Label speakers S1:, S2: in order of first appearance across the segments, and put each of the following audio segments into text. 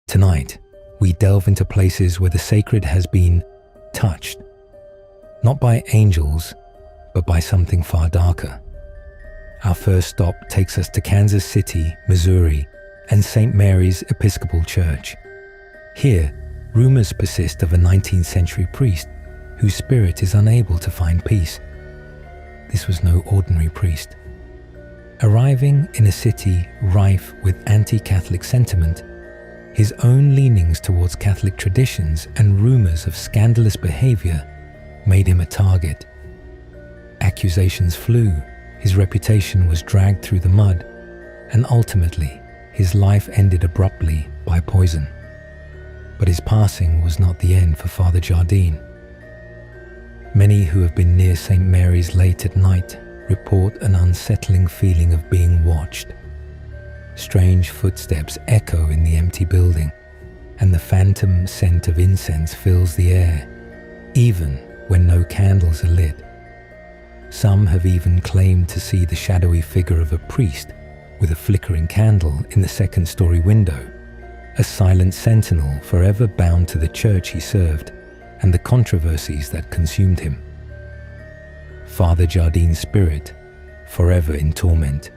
S1: Tonight, we delve into places where the sacred has been touched, not by angels, but by something far darker. Our first stop takes us to Kansas City, Missouri, and St. Mary's Episcopal Church. Here, rumors persist of a 19th century priest whose spirit is unable to find peace. This was no ordinary priest. Arriving in a city rife with anti-Catholic sentiment, his own leanings towards Catholic traditions and rumors of scandalous behavior made him a target. Accusations flew, his reputation was dragged through the mud, and ultimately, his life ended abruptly by poison. But his passing was not the end for Father Jardine. Many who have been near St. Mary's late at night report an unsettling feeling of being watched. Strange footsteps echo in the empty building, and the phantom scent of incense fills the air, even when no candles are lit. Some have even claimed to see the shadowy figure of a priest with a flickering candle in the second-story window, a silent sentinel forever bound to the church he served and the controversies that consumed him. Father Jardine's spirit, forever in torment,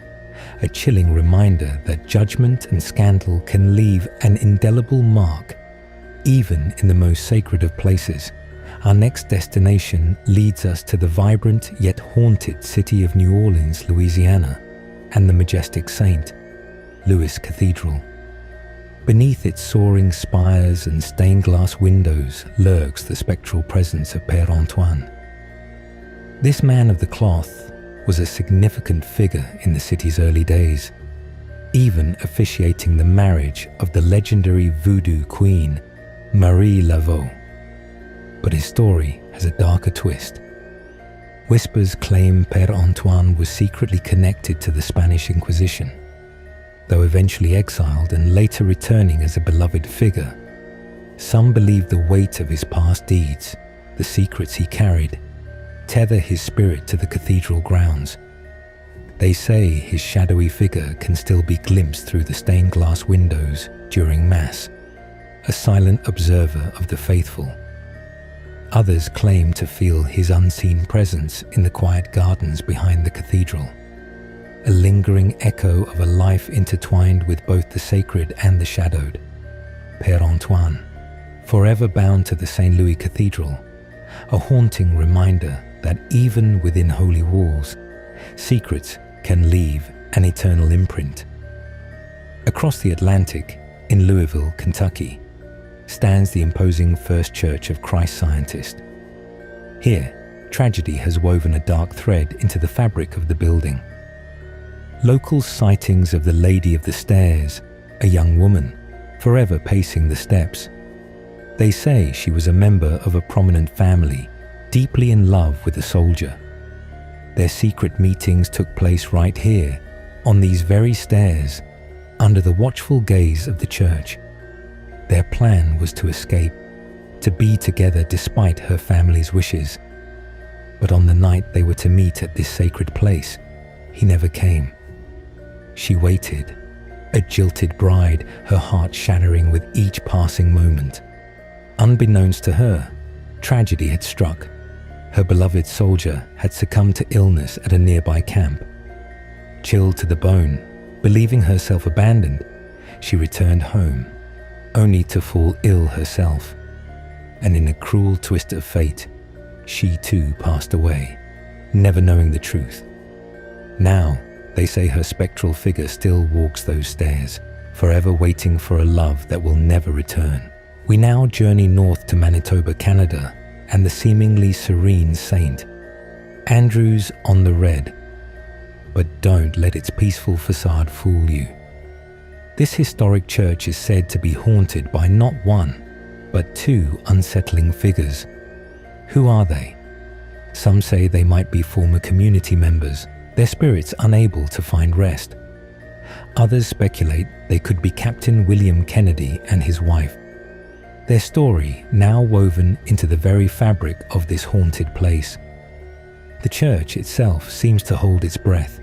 S1: a chilling reminder that judgment and scandal can leave an indelible mark, even in the most sacred of places. Our next destination leads us to the vibrant yet haunted city of New Orleans, Louisiana, and the majestic St. Louis Cathedral. Beneath its soaring spires and stained glass windows lurks the spectral presence of Père Antoine. This man of the cloth was a significant figure in the city's early days, even officiating the marriage of the legendary voodoo queen, Marie Laveau. But his story has a darker twist. Whispers claim Père Antoine was secretly connected to the Spanish Inquisition, though eventually exiled and later returning as a beloved figure. Some believe the weight of his past deeds, the secrets he carried, tether his spirit to the cathedral grounds. They say his shadowy figure can still be glimpsed through the stained glass windows during Mass, a silent observer of the faithful. Others claim to feel his unseen presence in the quiet gardens behind the cathedral, a lingering echo of a life intertwined with both the sacred and the shadowed. Père Antoine, forever bound to the St. Louis Cathedral, a haunting reminder that even within holy walls, secrets can leave an eternal imprint. Across the Atlantic, in Louisville, Kentucky, stands the imposing First Church of Christ Scientist. Here, tragedy has woven a dark thread into the fabric of the building. Local sightings of the Lady of the Stairs, a young woman, forever pacing the steps. They say she was a member of a prominent family, deeply in love with a soldier. Their secret meetings took place right here, on these very stairs, under the watchful gaze of the church. Their plan was to escape, to be together despite her family's wishes. But on the night they were to meet at this sacred place, he never came. She waited, a jilted bride, her heart shattering with each passing moment. Unbeknownst to her, tragedy had struck. Her beloved soldier had succumbed to illness at a nearby camp. Chilled to the bone, believing herself abandoned, she returned home, only to fall ill herself. And in a cruel twist of fate, she too passed away, never knowing the truth. Now, they say her spectral figure still walks those stairs, forever waiting for a love that will never return. We now journey north to Manitoba, Canada, and the seemingly serene saint. Andrew's on the red, but don't let its peaceful facade fool you. This historic church is said to be haunted by not one, but two unsettling figures. Who are they? Some say they might be former community members, their spirits unable to find rest. Others speculate they could be Captain William Kennedy and his wife. Their story now woven into the very fabric of this haunted place. The church itself seems to hold its breath,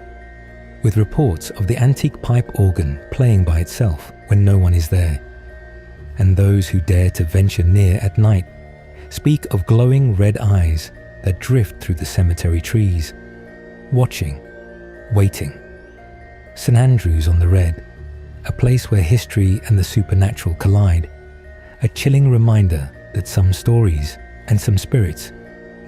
S1: with reports of the antique pipe organ playing by itself when no one is there. those who dare to venture near at night speak of glowing red eyes that drift through the cemetery trees, watching, waiting. St. Andrew's on the Red, a place where history and the supernatural collide, a chilling reminder that some stories and some spirits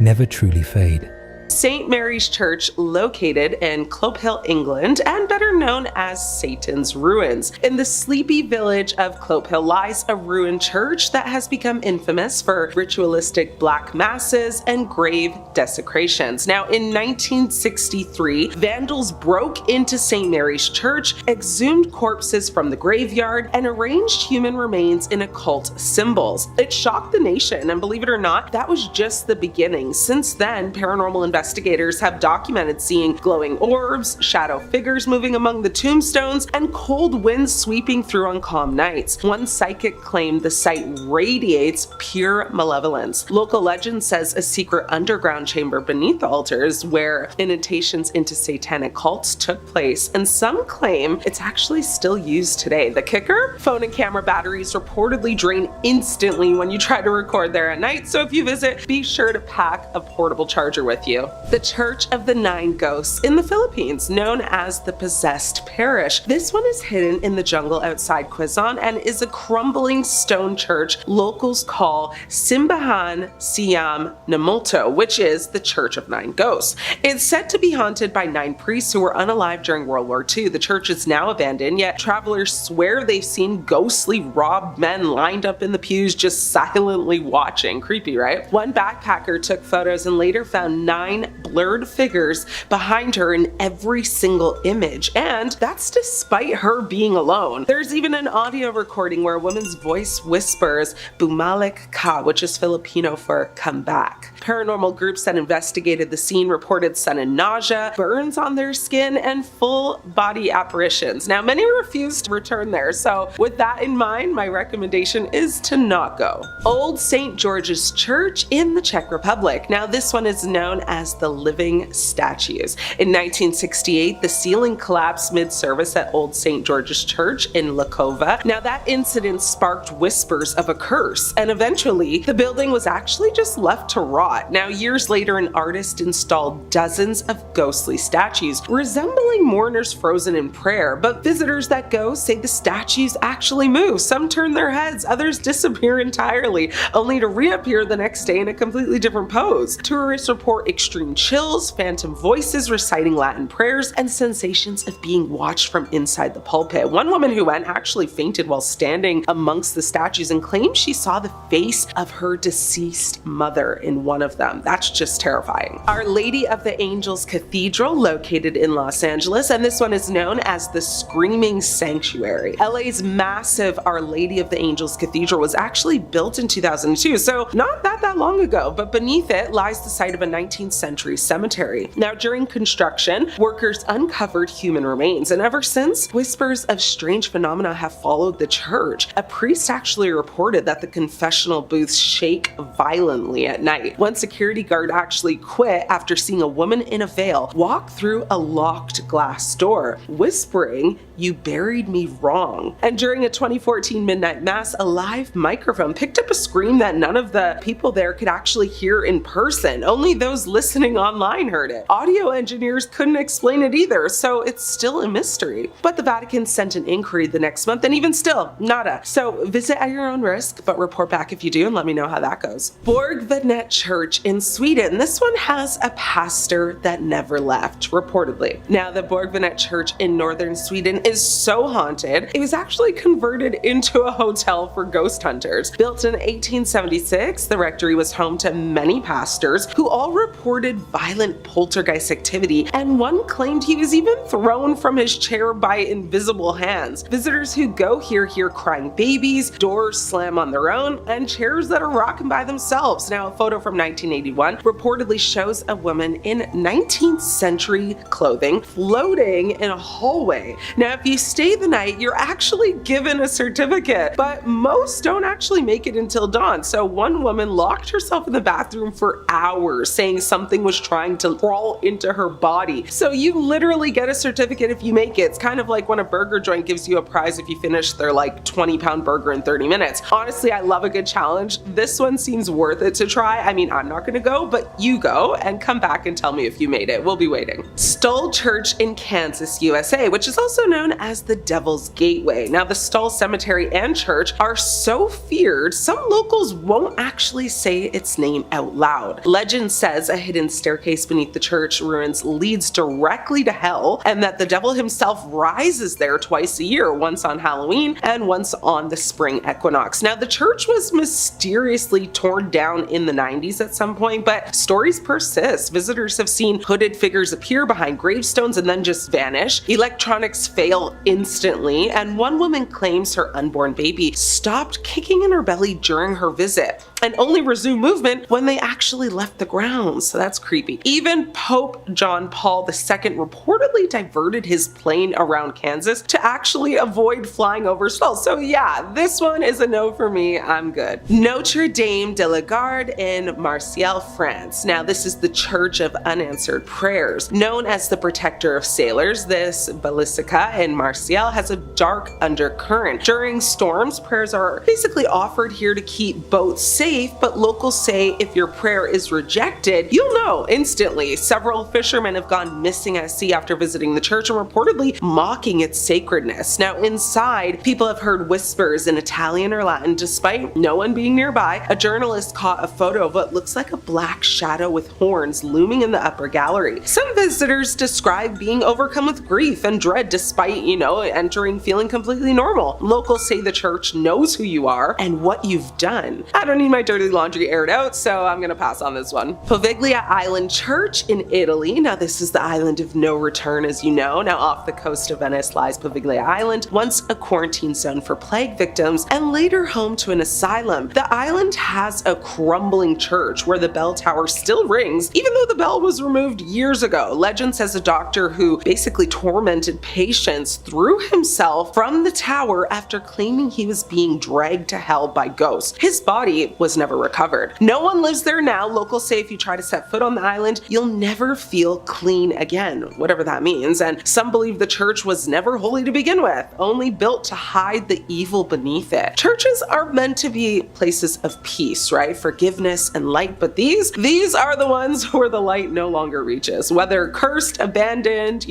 S1: never truly fade.
S2: St. Mary's Church, located in Clophill, England, and better known as Satan's Ruins. In the sleepy village of Clophill lies a ruined church that has become infamous for ritualistic black masses and grave desecrations. Now, in 1963, vandals broke into St. Mary's Church, exhumed corpses from the graveyard, and arranged human remains in occult symbols. It shocked the nation, and believe it or not, that was just the beginning. Since then, paranormal investigators have documented seeing glowing orbs, shadow figures moving among the tombstones, and cold winds sweeping through on calm nights. One psychic claimed the site radiates pure malevolence. Local legend says a secret underground chamber beneath the altars where initiations into satanic cults took place, and some claim it's actually still used today. The kicker? Phone and camera batteries reportedly drain instantly when you try to record there at night, so if you visit, be sure to pack a portable charger with you. The Church of the Nine Ghosts in the Philippines, known as the Possessed Parish. This one is hidden in the jungle outside Quezon and is a crumbling stone church locals call Simbahan Siam Namulto, which is the Church of Nine Ghosts. It's said to be haunted by 9 priests who were unalive during World War II. The church is now abandoned, yet travelers swear they've seen ghostly robbed men lined up in the pews just silently watching. Creepy, right? One backpacker took photos and later found 9 blurred figures behind her in every single image, and that's despite her being alone. There's even an audio recording where a woman's voice whispers "Bumalik ka," which is Filipino for "come back." Paranormal groups that investigated the scene reported sudden nausea, burns on their skin, and full body apparitions. Now, many refused to return there, so with that in mind, my recommendation is to not go. Old St. George's Church in the Czech Republic. Now, this one is known as the Living Statues. In 1968, the ceiling collapsed mid-service at Old St. George's Church in Lakova. Now, that incident sparked whispers of a curse, and eventually, the building was actually just left to rot. Now, years later, an artist installed dozens of ghostly statues, resembling mourners frozen in prayer, but visitors that go say the statues actually move. Some turn their heads, others disappear entirely, only to reappear the next day in a completely different pose. Tourists report extreme chills, phantom voices reciting Latin prayers, and sensations of being watched from inside the pulpit. One woman who went actually fainted while standing amongst the statues and claimed she saw the face of her deceased mother in one of them. That's just terrifying. Our Lady of the Angels Cathedral, located in Los Angeles, and this one is known as the Screaming Sanctuary. LA's massive Our Lady of the Angels Cathedral was actually built in 2002, so not that long ago, but beneath it lies the site of a 19th century cemetery. Now, during construction, workers uncovered human remains, and ever since, whispers of strange phenomena have followed the church. A priest actually reported that the confessional booths shake violently at night. One security guard actually quit after seeing a woman in a veil walk through a locked glass door, whispering, "You buried me wrong." And during a 2014 midnight mass, a live microphone picked up a scream that none of the people there could actually hear in person. Only those listening online heard it. Audio engineers couldn't explain it either, so it's still a mystery. But the Vatican sent an inquiry the next month, and even still, nada. So visit at your own risk, but report back if you do and let me know how that goes. Borg Vanette Church in Sweden. This one has a pastor that never left, reportedly. Now, the Borg Vanette Church in northern Sweden is so haunted, it was actually converted into a hotel for ghost hunters. Built in 1876, the rectory was home to many pastors who all reported violent poltergeist activity, and one claimed he was even thrown from his chair by invisible hands. Visitors who go here hear crying babies, doors slam on their own, and chairs that are rocking by themselves. Now, a photo from 1981 reportedly shows a woman in 19th century clothing floating in a hallway. Now, if you stay the night, you're actually given a certificate, but most don't actually make it until dawn. So one woman locked herself in the bathroom for hours, saying something something was trying to crawl into her body. So you literally get a certificate if you make it. It's kind of like when a burger joint gives you a prize if you finish their like 20-pound burger in 30 minutes. Honestly, I love a good challenge. This one seems worth it to try. I mean, I'm not gonna go, but you go and come back and tell me if you made it. We'll be waiting. Stoll Church in Kansas, USA, which is also known as the Devil's Gateway. Now, the Stoll Cemetery and church are so feared, some locals won't actually say its name out loud. Legend says a hidden staircase beneath the church ruins leads directly to hell, and that the devil himself rises there twice a year, once on Halloween and once on the spring equinox. Now, the church was mysteriously torn down in the 90s at some point, but stories persist. Visitors have seen hooded figures appear behind gravestones and then just vanish. Electronics fail instantly, and one woman claims her unborn baby stopped kicking in her belly during her visit and only resumed movement when they actually left the grounds. So that's creepy. Even Pope John Paul II reportedly diverted his plane around Kansas to actually avoid flying over Stoll. So yeah, this one is a no for me. I'm good. Notre Dame de la Garde in Marseille, France. Now, this is the Church of Unanswered Prayers. Known as the protector of sailors, this basilica in Marseille has a dark undercurrent. During storms, prayers are basically offered here to keep boats safe, but locals say if your prayer is rejected, you'll know instantly. Several fishermen have gone missing at sea after visiting the church and reportedly mocking its sacredness. Now, inside, people have heard whispers in Italian or Latin despite no one being nearby. A journalist caught a photo of what looks like a black shadow with horns looming in the upper gallery. Some visitors describe being overcome with grief and dread despite, entering feeling completely normal. Locals say the church knows who you are and what you've done. I don't need my dirty laundry aired out, so I'm gonna pass on this one. Poveglia Island Church in Italy. Now, this is the island of no return, as you know. Now, off the coast of Venice lies Poveglia Island, once a quarantine zone for plague victims and later home to an asylum. The island has a crumbling church where the bell tower still rings, even though the bell was removed years ago. Legend says a doctor who basically tormented patients threw himself from the tower after claiming he was being dragged to hell by ghosts. His body was never recovered. No one lives there now. Locals say if you try to set foot on the island, you'll never feel clean again, whatever that means. And some believe the church was never holy to begin with, only built to hide the evil beneath it. Churches are meant to be places of peace, right? Forgiveness and light, but these are the ones where the light no longer reaches. Whether cursed, abandoned,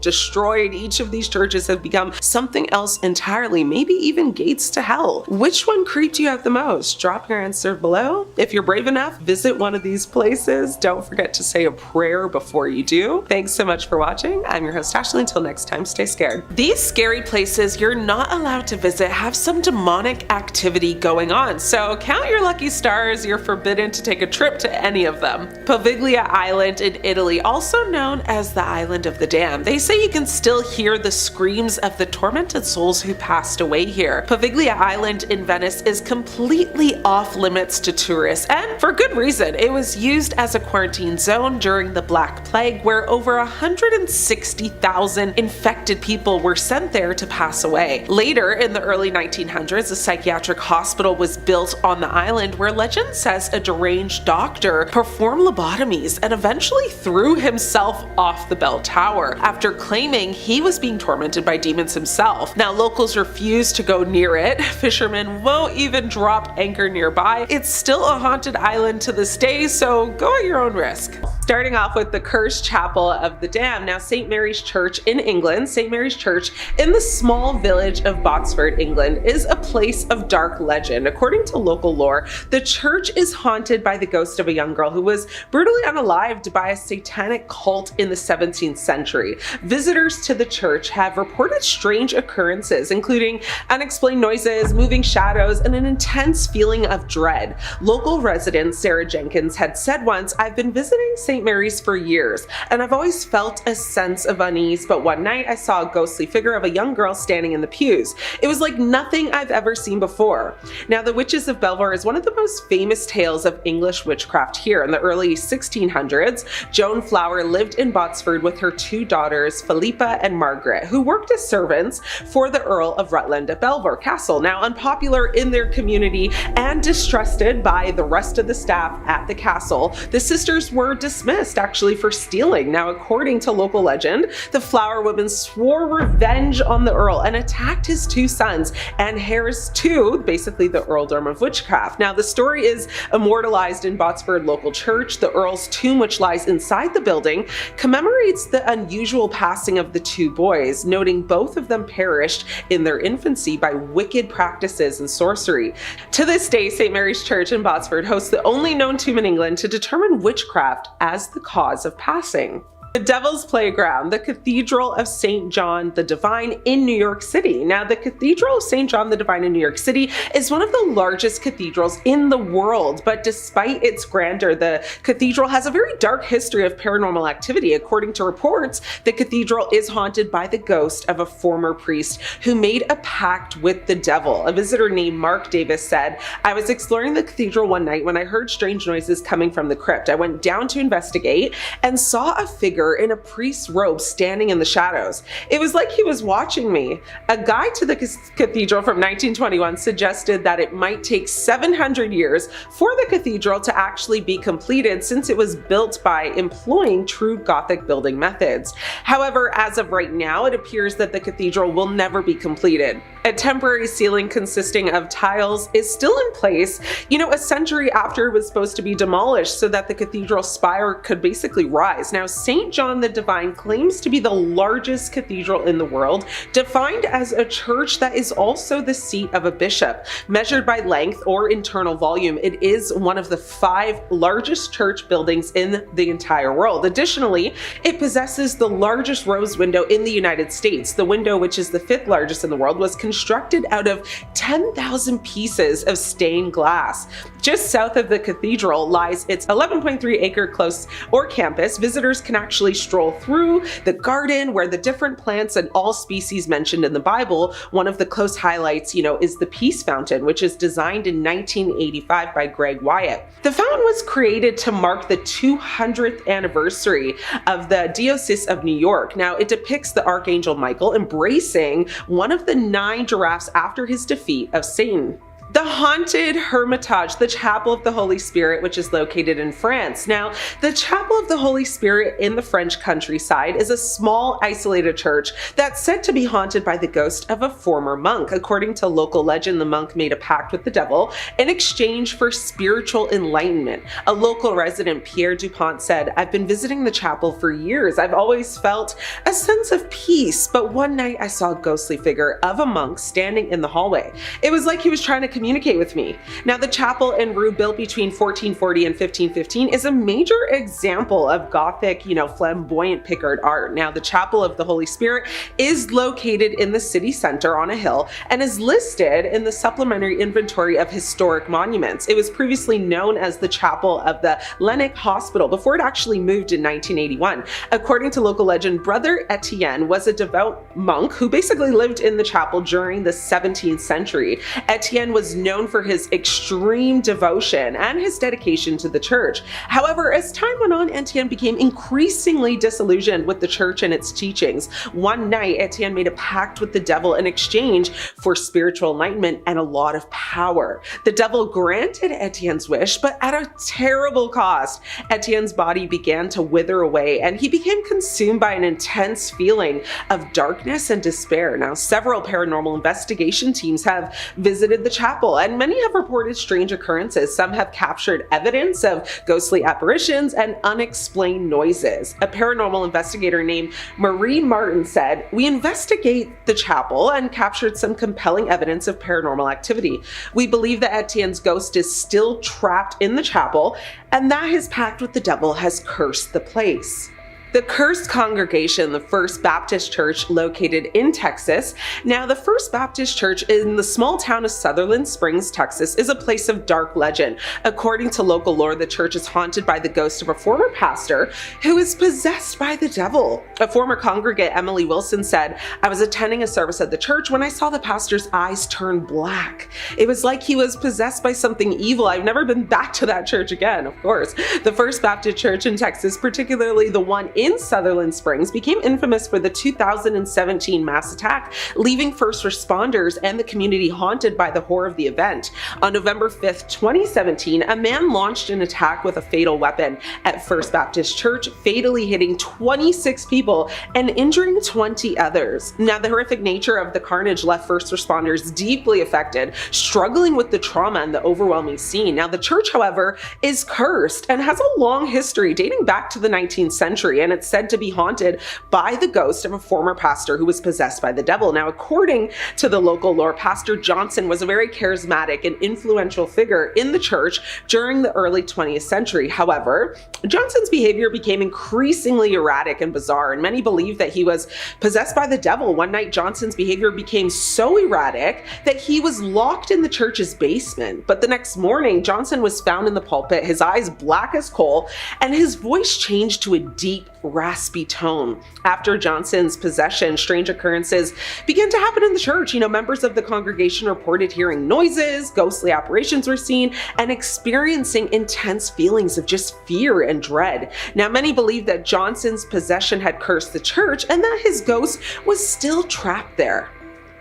S2: destroyed, each of these churches have become something else entirely, maybe even gates to hell. Which one creeped you out the most? Drop your answer below. If you're brave enough, visit one of these places. Don't forget to say a prayer before you do. Thanks so much for watching. I'm your host Ashley. Until next time, stay scared. These scary places you're not allowed to visit have some demonic activity going on, so count your lucky stars. You're forbidden to take a trip to any of them. Poveglia Island in Italy, also known as the Island of the Damned. They say you can still hear the screams of the tormented souls who passed away here. Poveglia Island in Venice is completely off limits to tourists, and for good reason. It was used as a quarantine zone during the Black Plague, where over 160,000 infected people were sent there to pass away. Later, in the early 1900s, a psychiatric hospital was built on the island where legend says a deranged doctor performed lobotomies and eventually threw himself off the bell tower after claiming he was being tormented by demons himself. Now, locals refuse to go near it. Fishermen won't even drop anchor nearby. It's still a haunted island to this day, so go at your own risk. Starting off with the cursed chapel of the damned. Now, St. Mary's Church in England, St. Mary's Church in the small village of Botsford, England, is a place of dark legend. According to local lore, the church is haunted by the ghost of a young girl who was brutally unalived by a satanic cult in the 17th century. Visitors to the church have reported strange occurrences, including unexplained noises, moving shadows, and an intense feeling of dread. Local resident Sarah Jenkins had said once, "I've been visiting St. Mary's for years, and I've always felt a sense of unease, but one night I saw a ghostly figure of a young girl standing in the pews. It was like nothing I've ever seen before." Now, the Witches of Belvoir is one of the most famous tales of English witchcraft here. In the early 1600s, Joan Flower lived in Botsford with her two daughters, Philippa and Margaret, who worked as servants for the Earl of Rutland at Belvoir Castle. Now, unpopular in their community and distrusted by the rest of the staff at the castle, the sisters were dismissed dismissed actually for stealing. Now, according to local legend, the flower woman swore revenge on the Earl and attacked his two sons and heirs to basically the earldom of witchcraft. Now, the story is immortalized in Botsford local church. The Earl's tomb, which lies inside the building, commemorates the unusual passing of the two boys, noting both of them perished in their infancy by wicked practices and sorcery. To this day, St. Mary's Church in Botsford hosts the only known tomb in England to determine witchcraft as the cause of passing. The Devil's Playground, the Cathedral of St. John the Divine in New York City. Now, the Cathedral of St. John the Divine in New York City is one of the largest cathedrals in the world, but despite its grandeur, the cathedral has a very dark history of paranormal activity. According to reports, the cathedral is haunted by the ghost of a former priest who made a pact with the devil. A visitor named Mark Davis said, "I was exploring the cathedral one night when I heard strange noises coming from the crypt. I went down to investigate and saw a figure in a priest's robe standing in the shadows. It was like he was watching me." A guide to the cathedral from 1921 suggested that it might take 700 years for the cathedral to actually be completed, since it was built by employing true Gothic building methods. However, as of right now, it appears that the cathedral will never be completed. A temporary ceiling consisting of tiles is still in place, a century after it was supposed to be demolished so that the cathedral spire could basically rise. Now, St. John the Divine claims to be the largest cathedral in the world, defined as a church that is also the seat of a bishop. Measured by length or internal volume, it is one of the 5 largest church buildings in the entire world. Additionally, it possesses the largest rose window in the United States. The window, which is the 5th largest in the world, was constructed out of 10,000 pieces of stained glass. Just south of the cathedral lies its 11.3-acre close or campus. Visitors can actually stroll through the garden where the different plants and all species mentioned in the Bible. One of the close highlights, is the Peace Fountain, which is designed in 1985 by Greg Wyatt. The fountain was created to mark the 200th anniversary of the Diocese of New York. Now, it depicts the Archangel Michael embracing one of the 9 giraffes after his defeat of Satan. The haunted Hermitage, the Chapel of the Holy Spirit, which is located in France. Now, the Chapel of the Holy Spirit in the French countryside is a small, isolated church that's said to be haunted by the ghost of a former monk. According to local legend, the monk made a pact with the devil in exchange for spiritual enlightenment. A local resident, Pierre Dupont, said, "I've been visiting the chapel for years. I've always felt a sense of peace, but one night I saw a ghostly figure of a monk standing in the hallway. It was like he was trying to communicate with me." Now, the chapel in Roux, built between 1440 and 1515, is a major example of Gothic, flamboyant Picard art. Now, the Chapel of the Holy Spirit is located in the city center on a hill and is listed in the supplementary inventory of historic monuments. It was previously known as the Chapel of the Lennox Hospital before it actually moved in 1981. According to local legend, Brother Etienne was a devout monk who basically lived in the chapel during the 17th century. Etienne was known for his extreme devotion and his dedication to the church. However, as time went on, Etienne became increasingly disillusioned with the church and its teachings. One night, Etienne made a pact with the devil in exchange for spiritual enlightenment and a lot of power. The devil granted Etienne's wish, but at a terrible cost. Etienne's body began to wither away, and he became consumed by an intense feeling of darkness and despair. Now, several paranormal investigation teams have visited the chapel, and many have reported strange occurrences. Some have captured evidence of ghostly apparitions and unexplained noises. A paranormal investigator named Marie Martin said, "We investigate the chapel and captured some compelling evidence of paranormal activity. We believe that Etienne's ghost is still trapped in the chapel and that his pact with the devil has cursed the place." The cursed congregation, the First Baptist Church located in Texas. Now, the First Baptist Church in the small town of Sutherland Springs, Texas, is a place of dark legend. According to local lore, the church is haunted by the ghost of a former pastor who is possessed by the devil. A former congregant, Emily Wilson, said, "I was attending a service at the church when I saw the pastor's eyes turn black. It was like he was possessed by something evil. I've never been back to that church again." Of course, the First Baptist Church in Texas, particularly the one in in Sutherland Springs became infamous for the 2017 mass attack, leaving first responders and the community haunted by the horror of the event. On November 5th, 2017, a man launched an attack with a fatal weapon at First Baptist Church, fatally hitting 26 people and injuring 20 others. Now, the horrific nature of the carnage left first responders deeply affected, struggling with the trauma and the overwhelming scene. Now, the church, however, is cursed and has a long history dating back to the 19th century, and it's said to be haunted by the ghost of a former pastor who was possessed by the devil. Now, according to the local lore, Pastor Johnson was a very charismatic and influential figure in the church during the early 20th century. However, Johnson's behavior became increasingly erratic and bizarre, and many believe that he was possessed by the devil. One night, Johnson's behavior became so erratic that he was locked in the church's basement. But the next morning, Johnson was found in the pulpit, his eyes black as coal, and his voice changed to a deep, raspy tone. After Johnson's possession, strange occurrences began to happen in the church. Members of the congregation reported hearing noises, ghostly apparitions were seen, and experiencing intense feelings of just fear and dread. Now, many believe that Johnson's possession had cursed the church and that his ghost was still trapped there.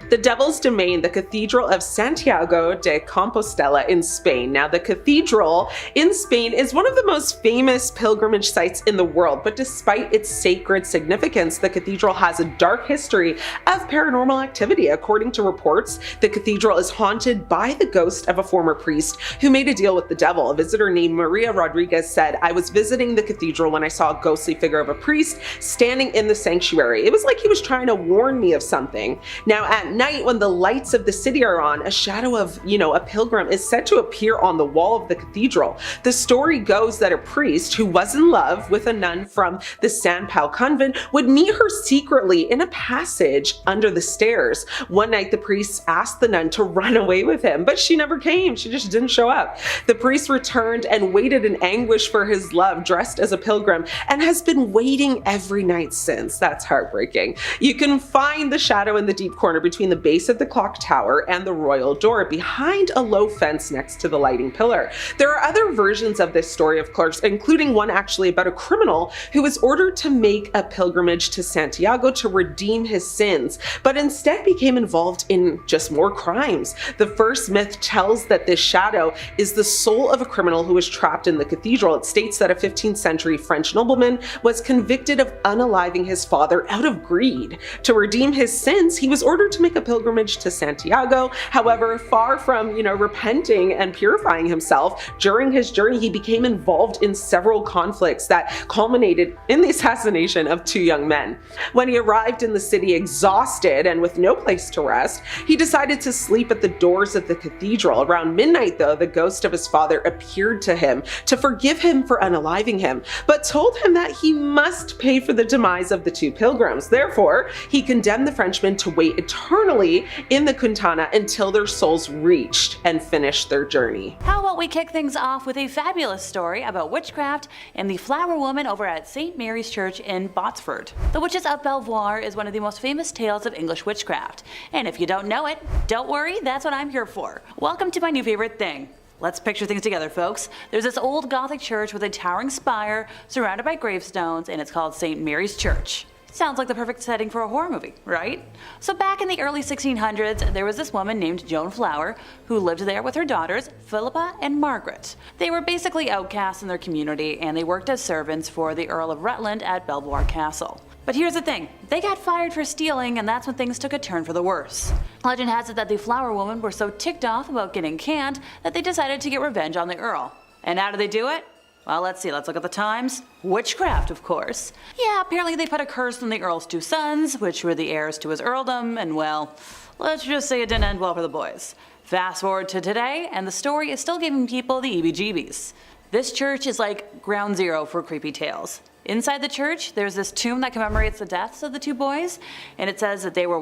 S2: The Devil's Domain, the Cathedral of Santiago de Compostela in Spain. Now, the cathedral in Spain is one of the most famous pilgrimage sites in the world, but despite its sacred significance, the cathedral has a dark history of paranormal activity. According to reports, the cathedral is haunted by the ghost of a former priest who made a deal with the devil. A visitor named Maria Rodriguez said, "I was visiting the cathedral when I saw a ghostly figure of a priest standing in the sanctuary. It was like he was trying to warn me of something." Now, at night, when the lights of the city are on, a shadow of, a pilgrim is said to appear on the wall of the cathedral. The story goes that a priest who was in love with a nun from the San Pau convent would meet her secretly in a passage under the stairs. One night, the priest asked the nun to run away with him, but she never came. She just didn't show up. The priest returned and waited in anguish for his love, dressed as a pilgrim, and has been waiting every night since. That's heartbreaking. You can find the shadow in the deep corner between the base of the clock tower and the royal door, behind a low fence next to the lighting pillar. There are other versions of this story, of course, including one actually about a criminal who was ordered to make a pilgrimage to Santiago to redeem his sins, but instead became involved in just more crimes. The first myth tells that this shadow is the soul of a criminal who was trapped in the cathedral. It states that a 15th century French nobleman was convicted of unaliving his father out of greed. To redeem his sins, he was ordered to make a pilgrimage to Santiago. However, far from, repenting and purifying himself, during his journey, he became involved in several conflicts that culminated in the assassination of 2 young men. When he arrived in the city exhausted and with no place to rest, he decided to sleep at the doors of the cathedral. Around midnight, though, the ghost of his father appeared to him to forgive him for unaliving him, but told him that he must pay for the demise of the 2 pilgrims. Therefore, he condemned the Frenchman to wait eternally in the Quintana until their souls reached and finished their journey.
S3: How about we kick things off with a fabulous story about witchcraft and the flower woman over at St. Mary's Church in Botsford. The Witches of Belvoir is one of the most famous tales of English witchcraft, and if you don't know it, don't worry, that's what I'm here for. Welcome to my new favorite thing. Let's picture things together, folks. There's this old Gothic church with a towering spire surrounded by gravestones, and it's called St. Mary's Church. Sounds like the perfect setting for a horror movie, right? So back in the early 1600s, there was this woman named Joan Flower who lived there with her daughters, Philippa and Margaret. They were basically outcasts in their community, and they worked as servants for the Earl of Rutland at Belvoir Castle. But here's the thing, they got fired for stealing, and that's when things took a turn for the worse. Legend has it that the flower women were so ticked off about getting canned that they decided to get revenge on the Earl. And how did they do it? Well, let's look at the times. Witchcraft, of course. Yeah, apparently they put a curse on the Earl's 2 sons, which were the heirs to his earldom, and well, let's just say it didn't end well for the boys. Fast forward to today, and the story is still giving people the EBGBs. This church is like ground zero for creepy tales. Inside the church, there's this tomb that commemorates the deaths of the 2 boys, and it says that they were,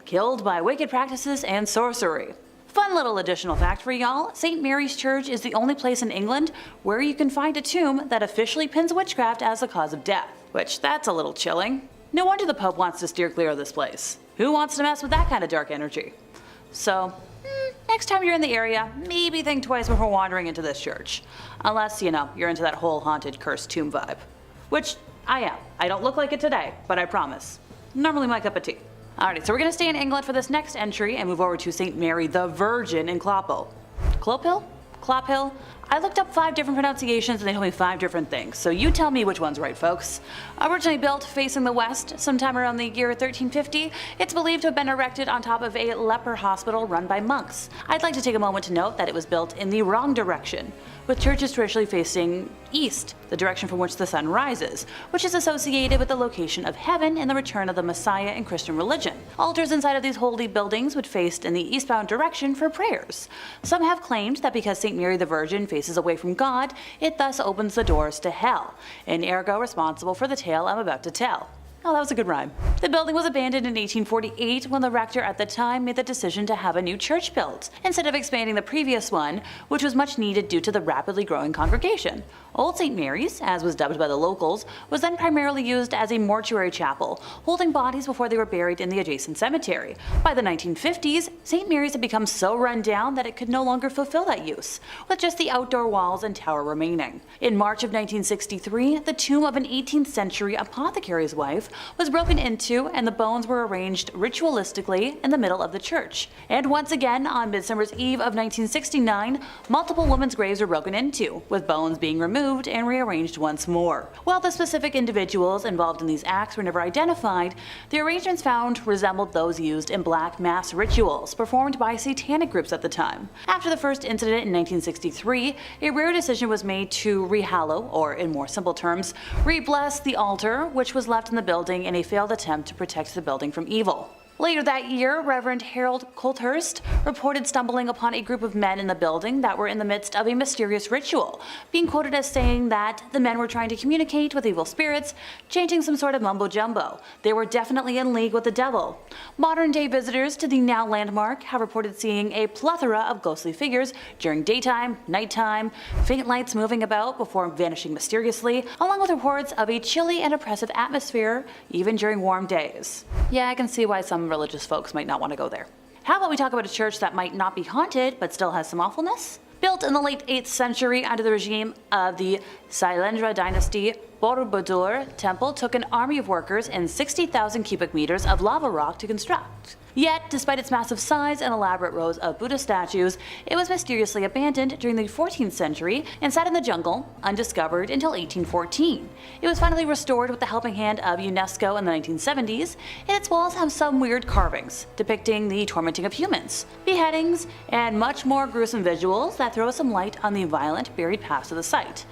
S3: killed by wicked practices and sorcery. Fun little additional fact for y'all, St. Mary's Church is the only place in England where you can find a tomb that officially pins witchcraft as the cause of death. Which, that's a little chilling. No wonder the Pope wants to steer clear of this place. Who wants to mess with that kind of dark energy? So, next time you're in the area, maybe think twice before wandering into this church. Unless, you're into that whole haunted, cursed tomb vibe. Which, I am. I don't look like it today, but I promise. Normally my cup of tea. Alright, so we're going to stay in England for this next entry and move over to St. Mary the Virgin in Clophill. Clophill? Clophill? I looked up 5 different pronunciations and they told me 5 different things, so you tell me which one's right, folks. Originally built facing the west sometime around the year 1350, it's believed to have been erected on top of a leper hospital run by monks. I'd like to take a moment to note that it was built in the wrong direction, with churches traditionally facing east, the direction from which the sun rises, which is associated with the location of heaven and the return of the Messiah in Christian religion. Altars inside of these holy buildings would face in the eastbound direction for prayers. Some have claimed that because St. Mary the Virgin faces away from God, it thus opens the doors to hell, and ergo responsible for the tale I'm about to tell. Oh, that was a good rhyme. The building was abandoned in 1848 when the rector at the time made the decision to have a new church built, instead of expanding the previous one, which was much needed due to the rapidly growing congregation. Old St. Mary's, as was dubbed by the locals, was then primarily used as a mortuary chapel, holding bodies before they were buried in the adjacent cemetery. By the 1950s, St. Mary's had become so run down that it could no longer fulfill that use, with just the outdoor walls and tower remaining. In March of 1963, the tomb of an 18th century apothecary's wife was broken into and the bones were arranged ritualistically in the middle of the church. And once again, on Midsummer's Eve of 1969, multiple women's graves were broken into, with bones being removed and rearranged once more. While the specific individuals involved in these acts were never identified, the arrangements found resembled those used in black mass rituals performed by satanic groups at the time. After the first incident in 1963, a rare decision was made to rehallow, or in more simple terms, re-bless the altar, which was left in the building in a failed attempt to protect the building from evil. Later that year, Reverend Harold Colthurst reported stumbling upon a group of men in the building that were in the midst of a mysterious ritual, being quoted as saying that the men were trying to communicate with evil spirits, chanting some sort of mumbo-jumbo. They were definitely in league with the devil. Modern-day visitors to the now landmark have reported seeing a plethora of ghostly figures during daytime, nighttime, faint lights moving about before vanishing mysteriously, along with reports of a chilly and oppressive atmosphere even during warm days. Yeah, I can see why some religious folks might not want to go there. How about we talk about a church that might not be haunted but still has some awfulness? Built in the late 8th century under the regime of the Sailendra dynasty, Borobudur Temple took an army of workers and 60,000 cubic meters of lava rock to construct. Yet, despite its massive size and elaborate rows of Buddha statues, it was mysteriously abandoned during the 14th century and sat in the jungle, undiscovered until 1814. It was finally restored with the helping hand of UNESCO in the 1970s, and its walls have some weird carvings, depicting the tormenting of humans, beheadings, and much more gruesome visuals that throw some light on the violent buried past of the site.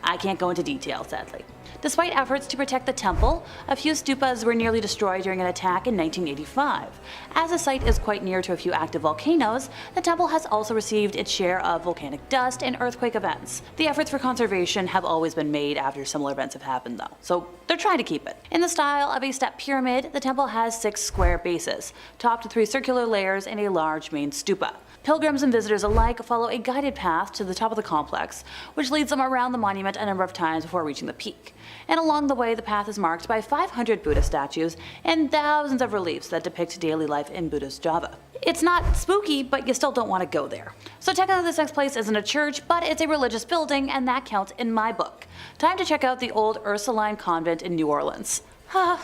S3: I can't go into detail, sadly. Despite efforts to protect the temple, a few stupas were nearly destroyed during an attack in 1985. As the site is quite near to a few active volcanoes, the temple has also received its share of volcanic dust and earthquake events. The efforts for conservation have always been made after similar events have happened though, so they're trying to keep it. In the style of a step pyramid, the temple has 6 square bases, topped with 3 circular layers and a large main stupa. Pilgrims and visitors alike follow a guided path to the top of the complex, which leads them around the monument a number of times before reaching the peak. And along the way, the path is marked by 500 Buddha statues and thousands of reliefs that depict daily life in Buddha's Java. It's not spooky, but you still don't want to go there. So technically this next place isn't a church, but it's a religious building, and that counts in my book. Time to check out the old Ursuline Convent in New Orleans.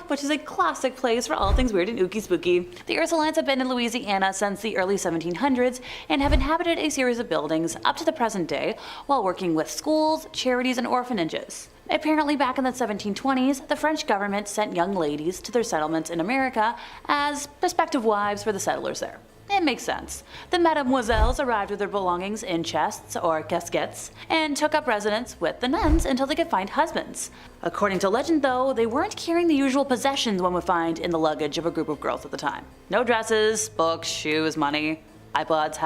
S3: Which is a classic place for all things weird and ooky spooky. The Ursulines have been in Louisiana since the early 1700s and have inhabited a series of buildings up to the present day while working with schools, charities, and orphanages. Apparently back in the 1720s, the French government sent young ladies to their settlements in America as prospective wives for the settlers there. It makes sense. The mademoiselles arrived with their belongings in chests or casquettes and took up residence with the nuns until they could find husbands. According to legend though, they weren't carrying the usual possessions one would find in the luggage of a group of girls at the time. No dresses, books, shoes, money, iPods,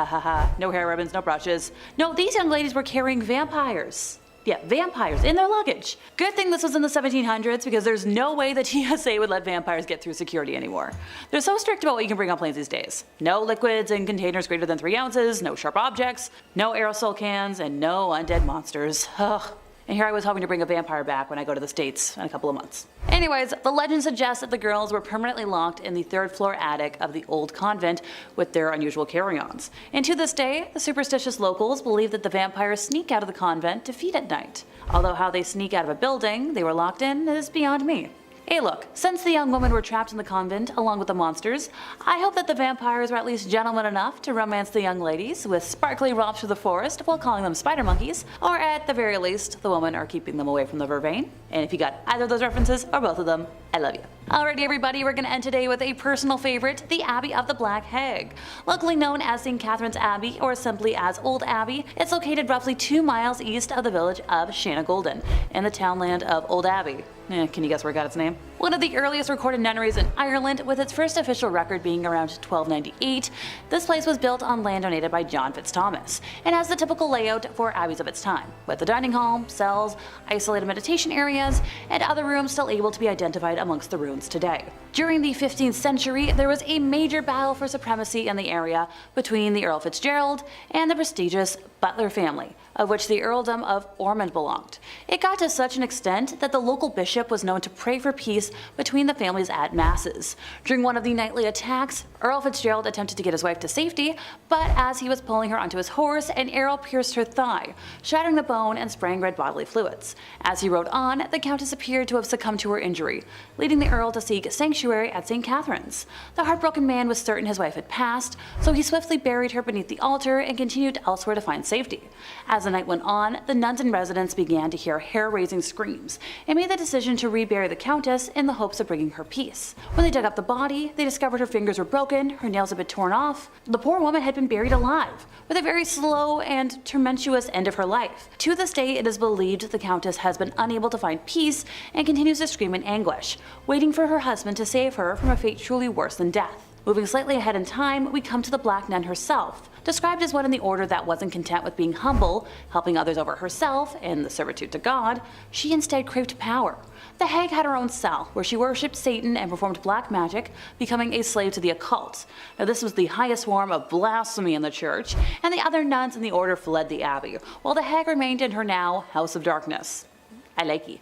S3: no hair ribbons, no brushes. No, these young ladies were carrying vampires. Yeah, vampires in their luggage. Good thing this was in the 1700s because there's no way the TSA would let vampires get through security anymore. They're so strict about what you can bring on planes these days. No liquids in containers greater than 3 ounces, no sharp objects, no aerosol cans, and no undead monsters. Ugh. And here I was hoping to bring a vampire back when I go to the States in a couple of months. Anyways, the legend suggests that the girls were permanently locked in the 3rd floor attic of the old convent with their unusual carry-ons. And to this day, the superstitious locals believe that the vampires sneak out of the convent to feed at night. Although how they sneak out of a building they were locked in is beyond me. Hey look, since the young women were trapped in the convent along with the monsters, I hope that the vampires were at least gentlemen enough to romance the young ladies with sparkly romps through the forest while calling them spider monkeys, or at the very least, the women are keeping them away from the vervain. And if you got either of those references, or both of them, I love you. Alrighty everybody, we're going to end today with a personal favorite, the Abbey of the Black Hag. Locally known as St. Catherine's Abbey, or simply as Old Abbey, it's located roughly 2 miles east of the village of Shanagolden, in the townland of Old Abbey. Can you guess where it got its name? One of the earliest recorded nunneries in Ireland, with its first official record being around 1298, this place was built on land donated by John Fitzthomas, and has the typical layout for abbeys of its time, with the dining hall, cells, isolated meditation areas, and other rooms still able to be identified amongst the ruins today. During the 15th century, there was a major battle for supremacy in the area between the Earl Fitzgerald and the prestigious Butler family, of which the earldom of Ormond belonged. It got to such an extent that the local bishop was known to pray for peace between the families at masses. During one of the nightly attacks, Earl Fitzgerald attempted to get his wife to safety, but as he was pulling her onto his horse, an arrow pierced her thigh, shattering the bone and spraying red bodily fluids. As he rode on, the countess appeared to have succumbed to her injury, leading the earl to seek sanctuary at St. Catherine's. The heartbroken man was certain his wife had passed, so he swiftly buried her beneath the altar and continued elsewhere to find safety. As the night went on, the nuns and residents began to hear hair-raising screams and made the decision to rebury the countess in the hopes of bringing her peace. When they dug up the body, they discovered her fingers were broken, her nails had been torn off. The poor woman had been buried alive, with a very slow and tumultuous end of her life. To this day, it is believed the countess has been unable to find peace and continues to scream in anguish, waiting for her husband to save her from a fate truly worse than death. Moving slightly ahead in time, we come to the Black Nun herself. Described as one in the order that wasn't content with being humble, helping others over herself, and the servitude to God, she instead craved power. The hag had her own cell, where she worshipped Satan and performed black magic, becoming a slave to the occult. Now this was the highest form of blasphemy in the church, and the other nuns in the order fled the abbey, while the hag remained in her now House of Darkness. I like ye.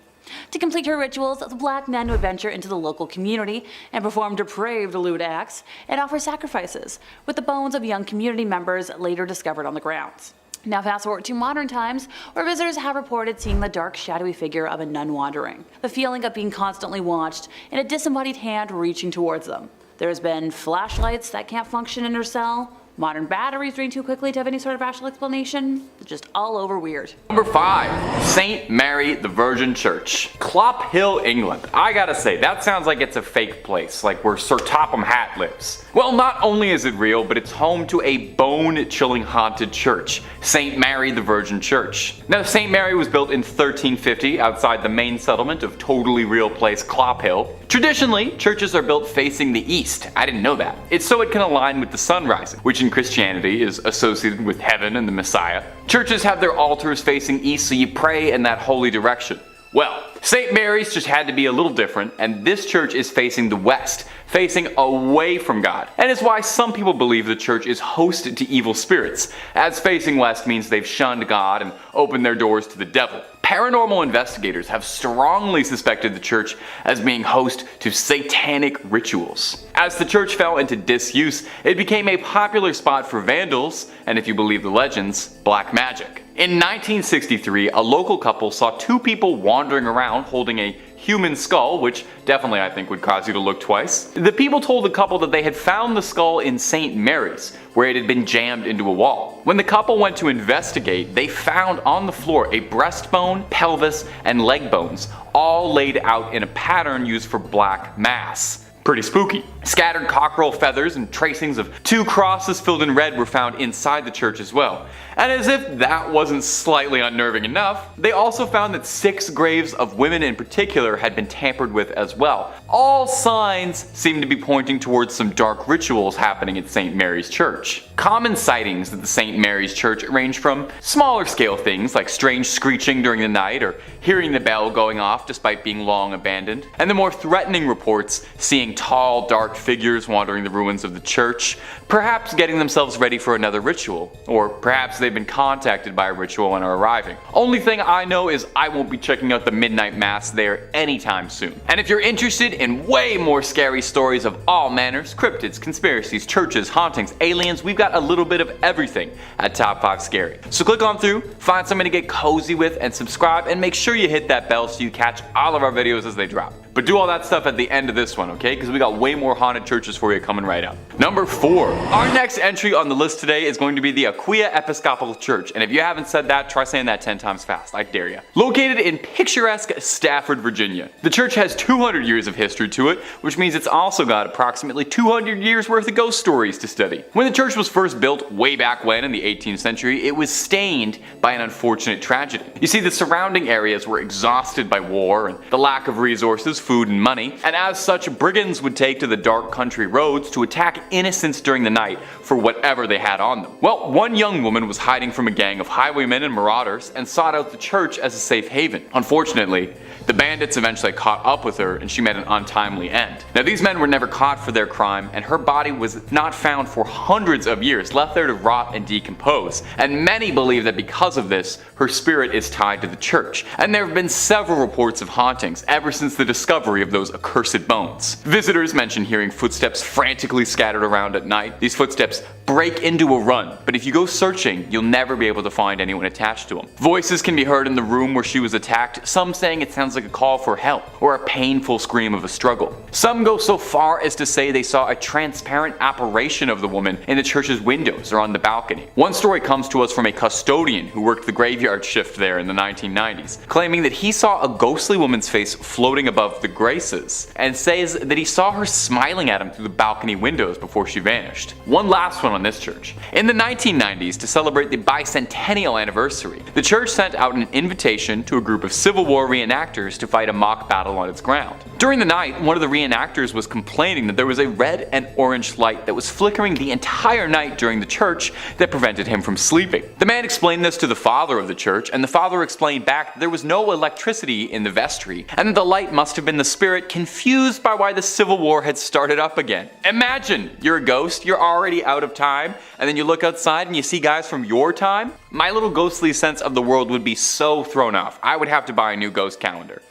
S3: To complete her rituals, the Black Nun would venture into the local community and perform depraved lewd acts and offer sacrifices, with the bones of young community members later discovered on the grounds. Now fast forward to modern times, where visitors have reported seeing the dark, shadowy figure of a nun wandering, the feeling of being constantly watched, and a disembodied hand reaching towards them. There has been flashlights that can't function in her cell, modern batteries drain too quickly to have any sort of rational explanation. Just all over weird.
S4: Number 5. St. Mary the Virgin Church. Clophill, England. I gotta say, that sounds like it's a fake place, like where Sir Topham Hatt lives. Well, not only is it real, but it's home to a bone-chilling haunted church, St. Mary the Virgin Church. Now, St. Mary was built in 1350 outside the main settlement of totally real place Clophill. Traditionally, churches are built facing the east. I didn't know that. It's so it can align with the sun rising, which in Christianity is associated with heaven and the Messiah. Churches have their altars facing east, so you pray in that holy direction. Well, St. Mary's just had to be a little different, and this church is facing the west, facing away from God. And it's why some people believe the church is hosted to evil spirits, as facing west means they've shunned God and opened their doors to the devil. Paranormal investigators have strongly suspected the church as being host to satanic rituals. As the church fell into disuse, it became a popular spot for vandals, and if you believe the legends, black magic. In 1963, a local couple saw 2 people wandering around holding a human skull, which definitely I think would cause you to look twice. The people told the couple that they had found the skull in St. Mary's, where it had been jammed into a wall. When the couple went to investigate, they found on the floor a breastbone, pelvis, and leg bones, all laid out in a pattern used for black mass. Pretty spooky. Scattered cockerel feathers and tracings of 2 crosses filled in red were found inside the church as well. And as if that wasn't slightly unnerving enough, they also found that 6 graves of women in particular had been tampered with as well. All signs seem to be pointing towards some dark rituals happening at St. Mary's Church. Common sightings at the St. Mary's Church range from smaller scale things like strange screeching during the night or hearing the bell going off despite being long abandoned, and the more threatening reports seeing tall, dark dark figures wandering the ruins of the church, perhaps getting themselves ready for another ritual, or perhaps they've been contacted by a ritual and are arriving. Only thing I know is I won't be checking out the midnight mass there anytime soon. And if you're interested in way more scary stories of all manners, cryptids, conspiracies, churches, hauntings, aliens, we've got a little bit of everything at Top 5 Scary. So click on through, find something to get cozy with, and subscribe, and make sure you hit that bell so you catch all of our videos as they drop. But do all that stuff at the end of this one, okay? Because we got way more haunted churches for you coming right up. Number 4. Our next entry on the list today is going to be the Aquia Episcopal Church. And if you haven't said that, try saying that 10 times fast. I dare you. Located in picturesque Stafford, Virginia. The church has 200 years of history to it, which means it's also got approximately 200 years worth of ghost stories to study. When the church was first built way back when in the 18th century, it was stained by an unfortunate tragedy. You see, the surrounding areas were exhausted by war and the lack of resources, food, and money, and as such, brigands would take to the dark country roads to attack innocents during the night for whatever they had on them. Well, one young woman was hiding from a gang of highwaymen and marauders and sought out the church as a safe haven. Unfortunately, the bandits eventually caught up with her and she met an untimely end. Now, these men were never caught for their crime, and her body was not found for hundreds of years, left there to rot and decompose. And many believe that because of this, her spirit is tied to the church. And there have been several reports of hauntings ever since the discovery of those accursed bones. Visitors mention hearing footsteps frantically scattered around at night. These footsteps break into a run, but if you go searching, you'll never be able to find anyone attached to them. Voices can be heard in the room where she was attacked, some saying it sounds like a call for help or a painful scream of a struggle. Some go so far as to say they saw a transparent apparition of the woman in the church's windows or on the balcony. One story comes to us from a custodian who worked the graveyard shift there in the 1990s, claiming that he saw a ghostly woman's face floating above the graces, and says that he saw her smiling at him through the balcony windows before she vanished. One last one on this church. In the 1990s, to celebrate the bicentennial anniversary, the church sent out an invitation to a group of Civil War reenactors to fight a mock battle on its ground. During the night, one of the reenactors was complaining that there was a red and orange light that was flickering the entire night during the church that prevented him from sleeping. The man explained this to the father of the church, and the father explained back that there was no electricity in the vestry, and that the light must have been the spirit confused by why the Civil War had started up again. Imagine, you're a ghost, you're already out of time, and then you look outside and you see guys from your time? My little ghostly sense of the world would be so thrown off. I would have to buy a new ghost calendar.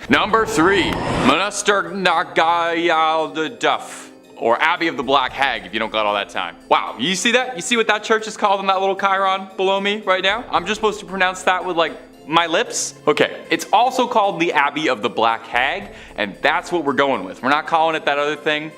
S4: Number 3. Monaster Nagayal de Duff, or Abbey of the Black Hag if you don't got all that time. Wow, you see that? You see what that church is called in that little chyron below me right now? I'm just supposed to pronounce that with my lips? Okay, it's also called the Abbey of the Black Hag, and that's what we're going with. We're not calling it that other thing.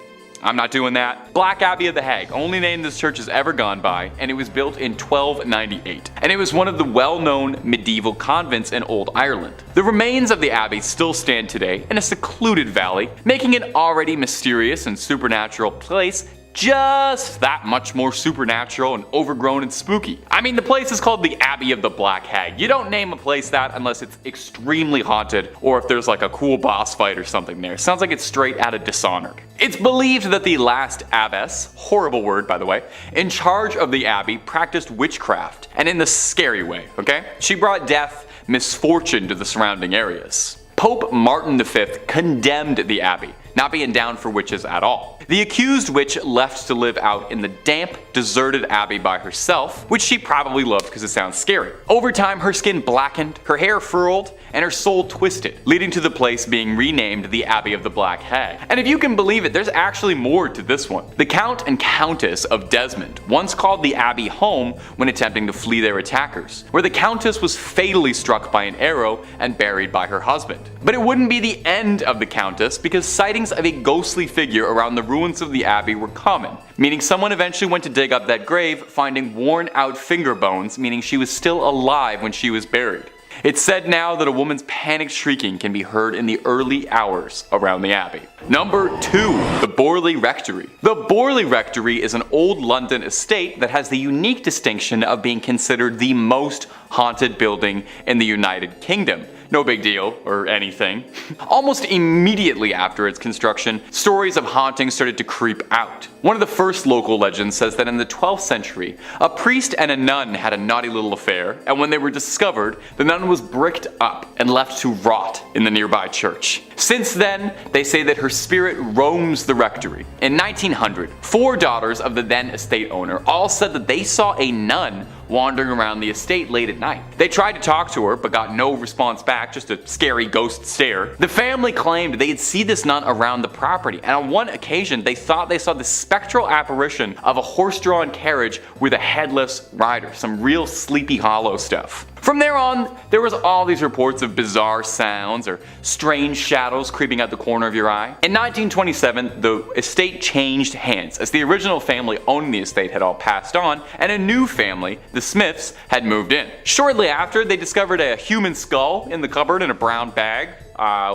S4: I'm not doing that. Black Abbey of the Hag, only name this church has ever gone by, and it was built in 1298. And it was one of the well-known medieval convents in Old Ireland. The remains of the abbey still stand today in a secluded valley, making it already mysterious and supernatural place just that much more supernatural and overgrown and spooky. I mean, the place is called the Abbey of the Black Hag. You don't name a place that unless it's extremely haunted or if there's like a cool boss fight or something there. Sounds like it's straight out of Dishonored. It's believed that the last abbess, horrible word by the way, in charge of the abbey practiced witchcraft, and in the scary way, okay? She brought death, misfortune to the surrounding areas. Pope Martin V condemned the abbey, not being down for witches at all. The accused witch left to live out in the damp, deserted abbey by herself, which she probably loved because it sounds scary. Over time, her skin blackened, her hair furled, and her soul twisted, leading to the place being renamed the Abbey of the Black Hag. And if you can believe it, there's actually more to this one. The Count and Countess of Desmond once called the abbey home when attempting to flee their attackers, where the Countess was fatally struck by an arrow and buried by her husband. But it wouldn't be the end of the Countess, because sightings of a ghostly figure around the ruins of the abbey were common, meaning someone eventually went to dig up that grave, finding worn out finger bones, meaning she was still alive when she was buried. It's said now that a woman's panicked shrieking can be heard in the early hours around the abbey. Number 2. The Borley Rectory. The Borley Rectory is an old London estate that has the unique distinction of being considered the most haunted building in the United Kingdom, no big deal or anything. Almost immediately after its construction, stories of hauntings started to creep out. One of the first local legends says that in the 12th century, a priest and a nun had a naughty little affair, and when they were discovered, the nun was bricked up and left to rot in the nearby church. Since then, they say that her spirit roams the rectory. In 1900, 4 daughters of the then estate owner all said that they saw a nun wandering around the estate late at night. They tried to talk to her but got no response back, just a scary ghost stare. The family claimed they'd see this nun around the property, and on one occasion they thought they saw the spectral apparition of a horse-drawn carriage with a headless rider, some real Sleepy Hollow stuff. From there on, there was all these reports of bizarre sounds or strange shadows creeping out the corner of your eye. In 1927, the estate changed hands as the original family owning the estate had all passed on, and a new family, the Smiths, had moved in. Shortly after, they discovered a human skull in the cupboard in a brown bag.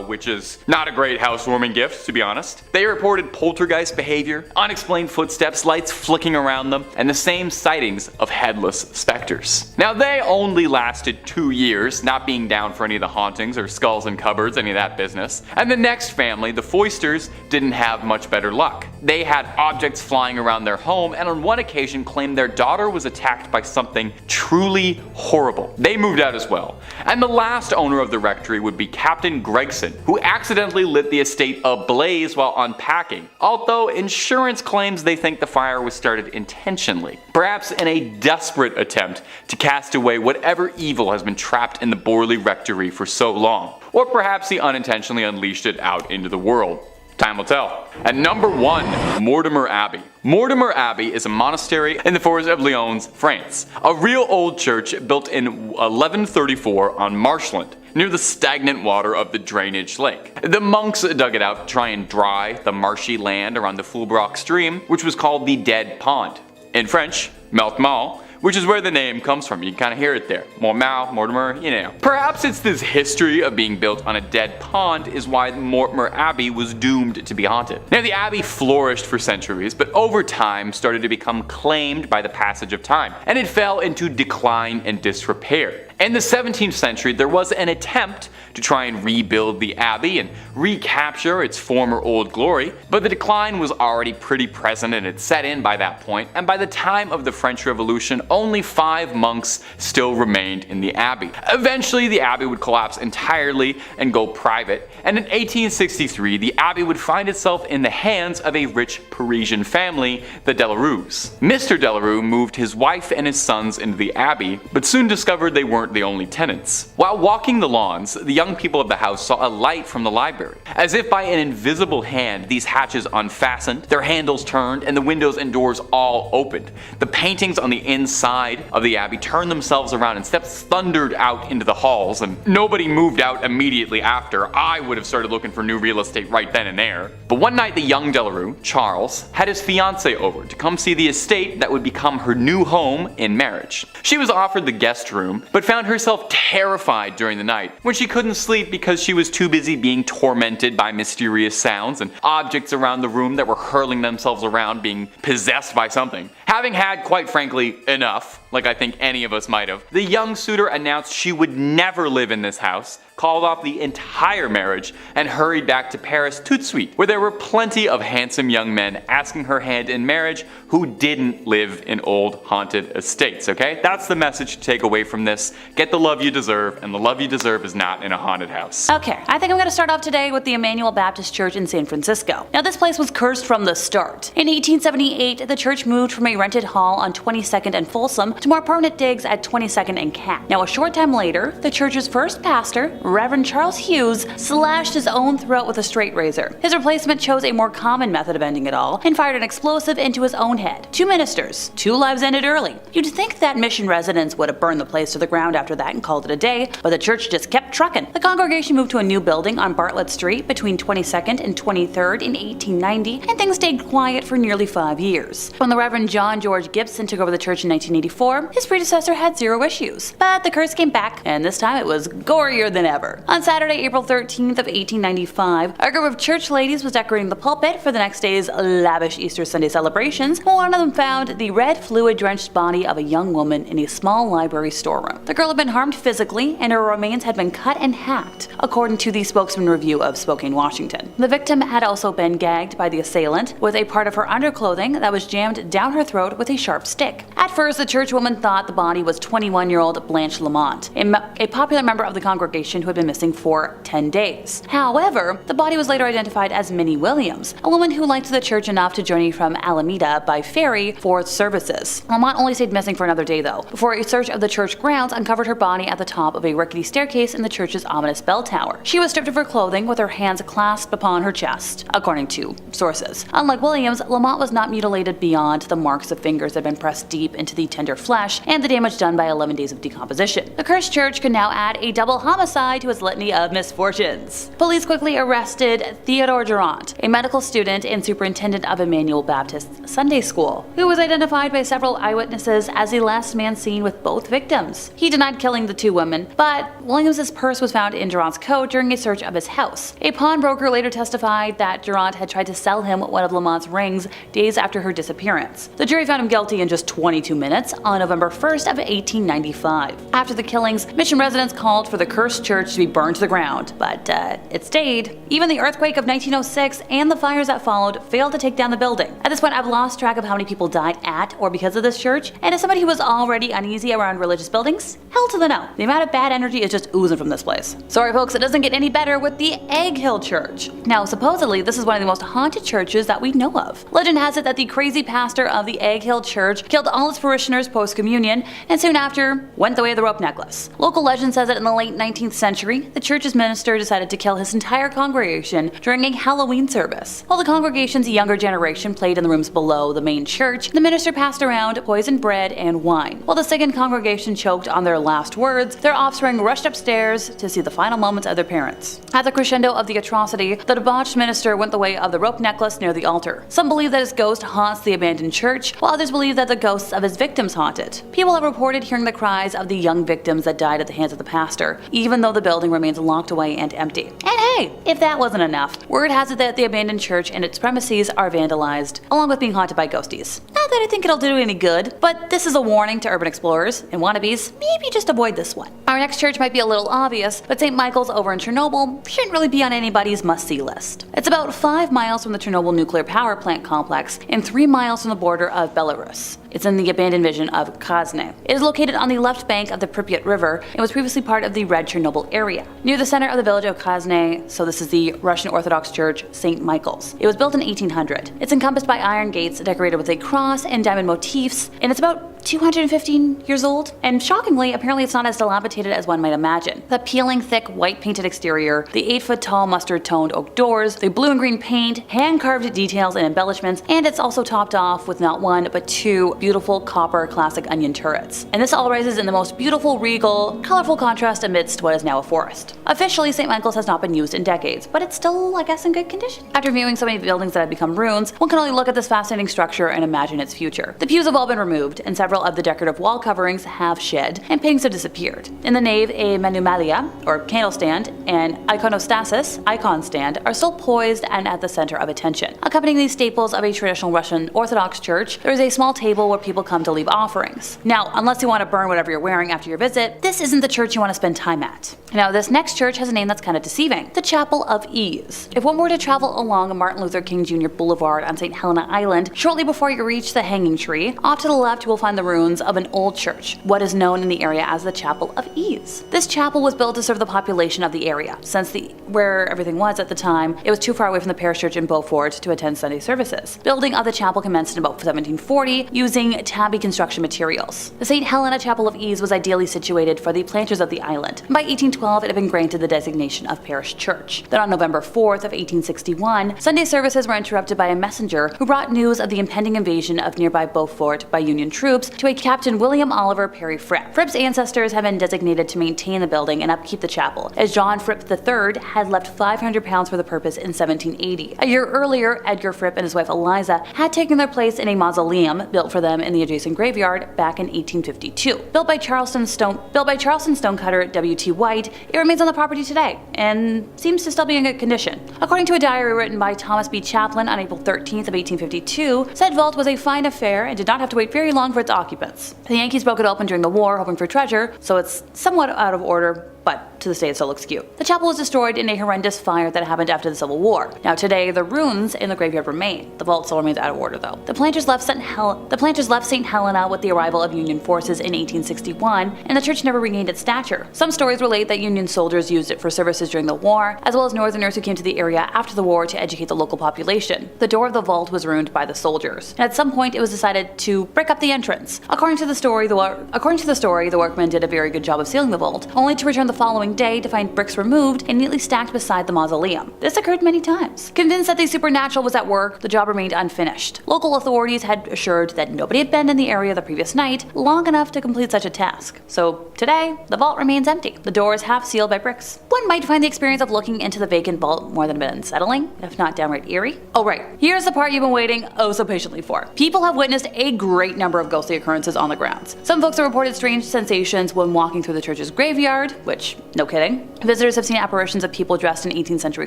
S4: Which is not a great housewarming gift, to be honest. They reported poltergeist behavior, unexplained footsteps, lights flicking around them, and the same sightings of headless specters. Now, they only lasted 2 years, not being down for any of the hauntings or skulls in cupboards, any of that business. And the next family, the Foysters, didn't have much better luck. They had objects flying around their home, and on one occasion claimed their daughter was attacked by something truly horrible. They moved out as well. And the last owner of the rectory would be Captain Gregson, who accidentally lit the estate ablaze while unpacking, although insurance claims they think the fire was started intentionally, perhaps in a desperate attempt to cast away whatever evil has been trapped in the Borley Rectory for so long, or perhaps he unintentionally unleashed it out into the world. Time will tell. At number 1, Mortemer Abbey. Mortemer Abbey is a monastery in the forest of Lyons, France. A real old church built in 1134 on marshland, near the stagnant water of the drainage lake. The monks dug it out to try and dry the marshy land around the Fulbrock stream, which was called the Dead Pond. In French, Meltmal, which is where the name comes from. You can kind of hear it there. Mortemer, you know. Perhaps it's this history of being built on a dead pond is why Mortemer Abbey was doomed to be haunted. Now, the abbey flourished for centuries, but over time started to become claimed by the passage of time, and it fell into decline and disrepair. In the 17th century, there was an attempt to try and rebuild the abbey and recapture its former old glory, but the decline was already pretty present and had set in by that point, and by the time of the French Revolution, only 5 monks still remained in the abbey. Eventually, the abbey would collapse entirely and go private, and in 1863, the abbey would find itself in the hands of a rich Parisian family, the Delarues. Mr. Delarue moved his wife and his sons into the abbey, but soon discovered they weren't the only tenants. While walking the lawns, the young people of the house saw a light from the library. As if by an invisible hand, these hatches unfastened, their handles turned, and the windows and doors all opened. The paintings on the inside of the abbey turned themselves around and steps thundered out into the halls, and nobody moved out immediately after. I would have started looking for new real estate right then and there. But one night the young Delarue, Charles, had his fiancée over to come see the estate that would become her new home in marriage. She was offered the guest room, but found herself terrified during the night when she couldn't sleep because she was too busy being tormented by mysterious sounds and objects around the room that were hurling themselves around, being possessed by something. Having had, quite frankly, enough, like I think any of us might have, the young suitor announced she would never live in this house, called off the entire marriage, and hurried back to Paris tout de suite, where there were plenty of handsome young men asking her hand in marriage who didn't live in old haunted estates, okay? That's the message to take away from this. Get the love you deserve, and the love you deserve is not in a haunted house.
S3: Okay, I think I'm gonna start off today with the Emanuel Baptist Church in San Francisco. Now, this place was cursed from the start. In 1878, the church moved from a rented hall on 22nd and Folsom to more permanent digs at 22nd and Cat. Now, a short time later, the church's first pastor, Reverend Charles Hughes, slashed his own throat with a straight razor. His replacement chose a more common method of ending it all and fired an explosive into his own head. 2 ministers, 2 lives ended early. You'd think that mission residents would have burned the place to the ground after that and called it a day, but the church just kept trucking. The congregation moved to a new building on Bartlett Street between 22nd and 23rd in 1890, and things stayed quiet for nearly 5 years. When the Reverend John George Gibson took over the church in 1884, his predecessor had zero issues. But the curse came back, and this time it was gorier than ever. On Saturday, April 13th of 1895, a group of church ladies was decorating the pulpit for the next day's lavish Easter Sunday celebrations. One of them found the red fluid-drenched body of a young woman in a small library storeroom. The girl had been harmed physically, and her remains had been cut and hacked, according to the Spokesman Review of Spokane, Washington. The victim had also been gagged by the assailant with a part of her underclothing that was jammed down her throat with a sharp stick. At first, the churchwoman thought the body was 21-year-old Blanche Lamont, a popular member of the congregation who had been missing for 10 days. However, the body was later identified as Minnie Williams, a woman who liked the church enough to journey from Alameda by ferry for services. Lamont only stayed missing for another day though, before a search of the church grounds uncovered her body at the top of a rickety staircase in the church's ominous bell tower. She was stripped of her clothing with her hands clasped upon her chest, according to sources. Unlike Williams, Lamont was not mutilated beyond the marks of fingers that had been pressed deep into the tender flesh and the damage done by 11 days of decomposition. The cursed church could now add a double homicide to its litany of misfortunes. Police quickly arrested Theodore Durant, a medical student and superintendent of Emanuel Baptist Sunday School, who was identified by several eyewitnesses as the last man seen with both victims. He denied killing the two women, but Williams's purse was found in Durant's coat during a search of his house. A pawnbroker later testified that Durant had tried to sell him one of Lamont's rings days after her disappearance. The jury found him guilty in just 22 minutes on November 1st of 1895. After the killings, Mission residents called for the cursed church to be burned to the ground, but it stayed. Even the earthquake of 1906 and the fires that followed failed to take down the building. At this point, I've lost track of how many people died at or because of this church, and as somebody who was already uneasy around religious buildings, hell to the no. The amount of bad energy is just oozing from this place. Sorry folks, it doesn't get any better with the Egg Hill Church. Now, supposedly, this is one of the most haunted churches that we know of. Legend has it that the crazy pastor of the Egg Hill Church killed all his parishioners post-communion, and soon after, went the way of the rope necklace. Local legend says that in the late 19th century, the church's minister decided to kill his entire congregation during a Halloween service. While the congregation's younger generation played in the rooms below the main church, the minister passed around poisoned bread and wine. While the second congregation choked on their last words, their offspring rushed upstairs to see the final moments of their parents. At the crescendo of the atrocity, the debauched minister went the way of the rope necklace near the altar. Some believe that his ghost haunts the abandoned church, while others believe that the ghosts of his victims haunt it. People have reported hearing the cries of the young victims that died at the hands of the pastor, even though the building remains locked away and empty. And hey, if that wasn't enough, word has it that the abandoned church and its premises are vandalized, along with being haunted by ghosties. Not that I think it'll do any good, but this is a warning to urban explorers and wannabes, maybe just avoid this one. Our next church might be a little obvious, but St. Michael's over in Chernobyl shouldn't really be on anybody's must-see list. It's about 5 miles from the Chernobyl nuclear power plant complex and 3 miles from the border of Belarus. It's in the abandoned region of Krasny. It is located on the left bank of the Pripyat River and was previously part of the Red Chernobyl area, near the center of the village of Krasny, so this is the Russian Orthodox Church, St. Michael's. It was built in 1800. It's encompassed by iron gates decorated with a cross and diamond motifs, and it's about 215 years old, and shockingly, apparently it's not as dilapidated as one might imagine. The peeling, thick, white painted exterior, the 8-foot-tall mustard-toned oak doors, the blue and green paint, hand-carved details and embellishments, and it's also topped off with not one, but 2 beautiful copper classic onion turrets. And this all rises in the most beautiful, regal, colorful contrast amidst what is now a forest. Officially, St. Michael's has not been used in decades, but it's still, I guess, in good condition. After viewing so many buildings that have become ruins, one can only look at this fascinating structure and imagine its future. The pews have all been removed, and several of the decorative wall coverings have shed, and paintings have disappeared. In the nave, a menumalia, or candle stand, and iconostasis, icon stand, are still poised and at the center of attention. Accompanying these staples of a traditional Russian Orthodox church, there is a small table where people come to leave offerings. Now, unless you want to burn whatever you're wearing after your visit, this isn't the church you want to spend time at. Now, this next church has a name that's kind of deceiving: the Chapel of Ease. If one were to travel along Martin Luther King Jr. Boulevard on St. Helena Island, shortly before you reach the Hanging Tree, off to the left you will find the ruins of an old church, what is known in the area as the Chapel of Ease. This chapel was built to serve the population of the area, since where everything was at the time, it was too far away from the parish church in Beaufort to attend Sunday services. Building of the chapel commenced in about 1740 using tabby construction materials. The St. Helena Chapel of Ease was ideally situated for the planters of the island. By 1820, 1812 it had been granted the designation of parish church. Then on November 4th of 1861, Sunday services were interrupted by a messenger who brought news of the impending invasion of nearby Beaufort by Union troops to a Captain William Oliver Perry Fripp. Fripp's ancestors had been designated to maintain the building and upkeep the chapel, as John Fripp III had left £500 for the purpose in 1780. A year earlier, Edgar Fripp and his wife Eliza had taken their place in a mausoleum built for them in the adjacent graveyard back in 1852. Built by Charleston stonecutter W.T. White, it remains on the property today and seems to still be in good condition. According to a diary written by Thomas B. Chaplin on April 13th of 1852, said vault was a fine affair and did not have to wait very long for its occupants. The Yankees broke it open during the war, hoping for treasure, so it's somewhat out of order, but to this day it still looks cute. The chapel was destroyed in a horrendous fire that happened after the Civil War. Now today, the ruins in the graveyard remain. The vault still remains out of order though. The planters left St. Helena with the arrival of Union forces in 1861, and the church never regained its stature. Some stories relate that Union soldiers used it for services during the war, as well as Northerners who came to the area after the war to educate the local population. The door of the vault was ruined by the soldiers, and at some point it was decided to brick up the entrance. According to the story, the workmen did a very good job of sealing the vault, only to return the following day to find bricks removed and neatly stacked beside the mausoleum. This occurred many times. Convinced that the supernatural was at work, the job remained unfinished. Local authorities had assured that nobody had been in the area the previous night long enough to complete such a task. So today, the vault remains empty. The door is half sealed by bricks. One might find the experience of looking into the vacant vault more than a bit unsettling, if not downright eerie. Oh right, here's the part you've been waiting oh so patiently for. People have witnessed a great number of ghostly occurrences on the grounds. Some folks have reported strange sensations when walking through the church's graveyard, which, no kidding. Visitors have seen apparitions of people dressed in 18th century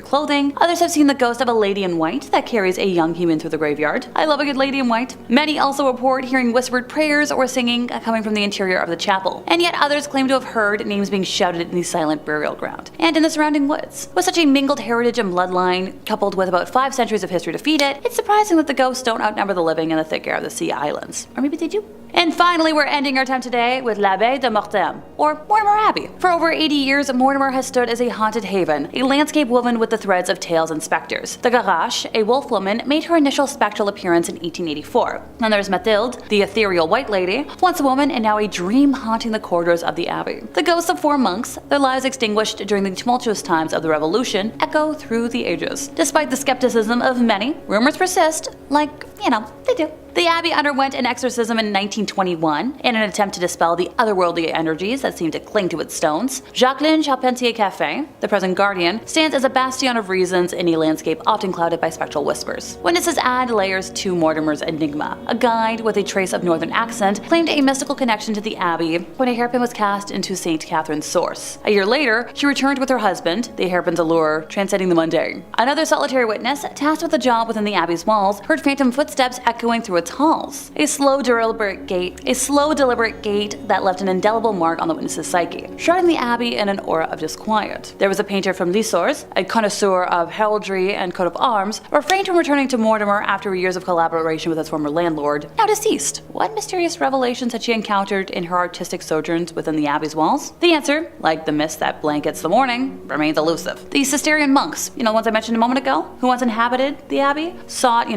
S3: clothing. Others have seen the ghost of a lady in white that carries a young human through the graveyard. I love a good lady in white. Many also report hearing whispered prayers or singing coming from the interior of the chapel. And yet others claim to have heard names being shouted in the silent burial ground and in the surrounding woods. With such a mingled heritage and bloodline, coupled with about 5 centuries of history to feed it, it's surprising that the ghosts don't outnumber the living in the thick air of the Sea Islands. Or maybe they do. And finally, we're ending our time today with l'Abbaye de Mortemer, or Mortemer Abbey. For over 80 years, Mortemer has stood as a haunted haven, a landscape woven with the threads of tales and specters. The Garage, a wolf woman, made her initial spectral appearance in 1884. Then there's Mathilde, the ethereal white lady, once a woman and now a dream haunting the corridors of the abbey. The ghosts of 4 monks, their lives extinguished during the tumultuous times of the Revolution, echo through the ages. Despite the skepticism of many, rumors persist, like, they do. The abbey underwent an exorcism in 1921 in an attempt to dispel the otherworldly energies that seemed to cling to its stones. Jacqueline Charpentier Café, the present guardian, stands as a bastion of reasons in a landscape often clouded by spectral whispers. Witnesses add layers to Mortimer's enigma. A guide with a trace of northern accent claimed a mystical connection to the abbey when a hairpin was cast into St. Catherine's source. A year later, she returned with her husband, the hairpin's allure transcending the mundane. Another solitary witness, tasked with a job within the abbey's walls, heard phantom footsteps echoing through its halls. A slow, deliberate gait that left an indelible mark on the witness's psyche, shrouding the abbey in an aura of disquiet. There was a painter from Lissors, a connoisseur of heraldry and coat of arms, refrained from returning to Mortemer after years of collaboration with his former landlord, now deceased. What mysterious revelations had she encountered in her artistic sojourns within the abbey's walls? The answer, like the mist that blankets the morning, remains elusive. The Cistercian monks, the ones I mentioned a moment ago, who once inhabited the abbey, sought,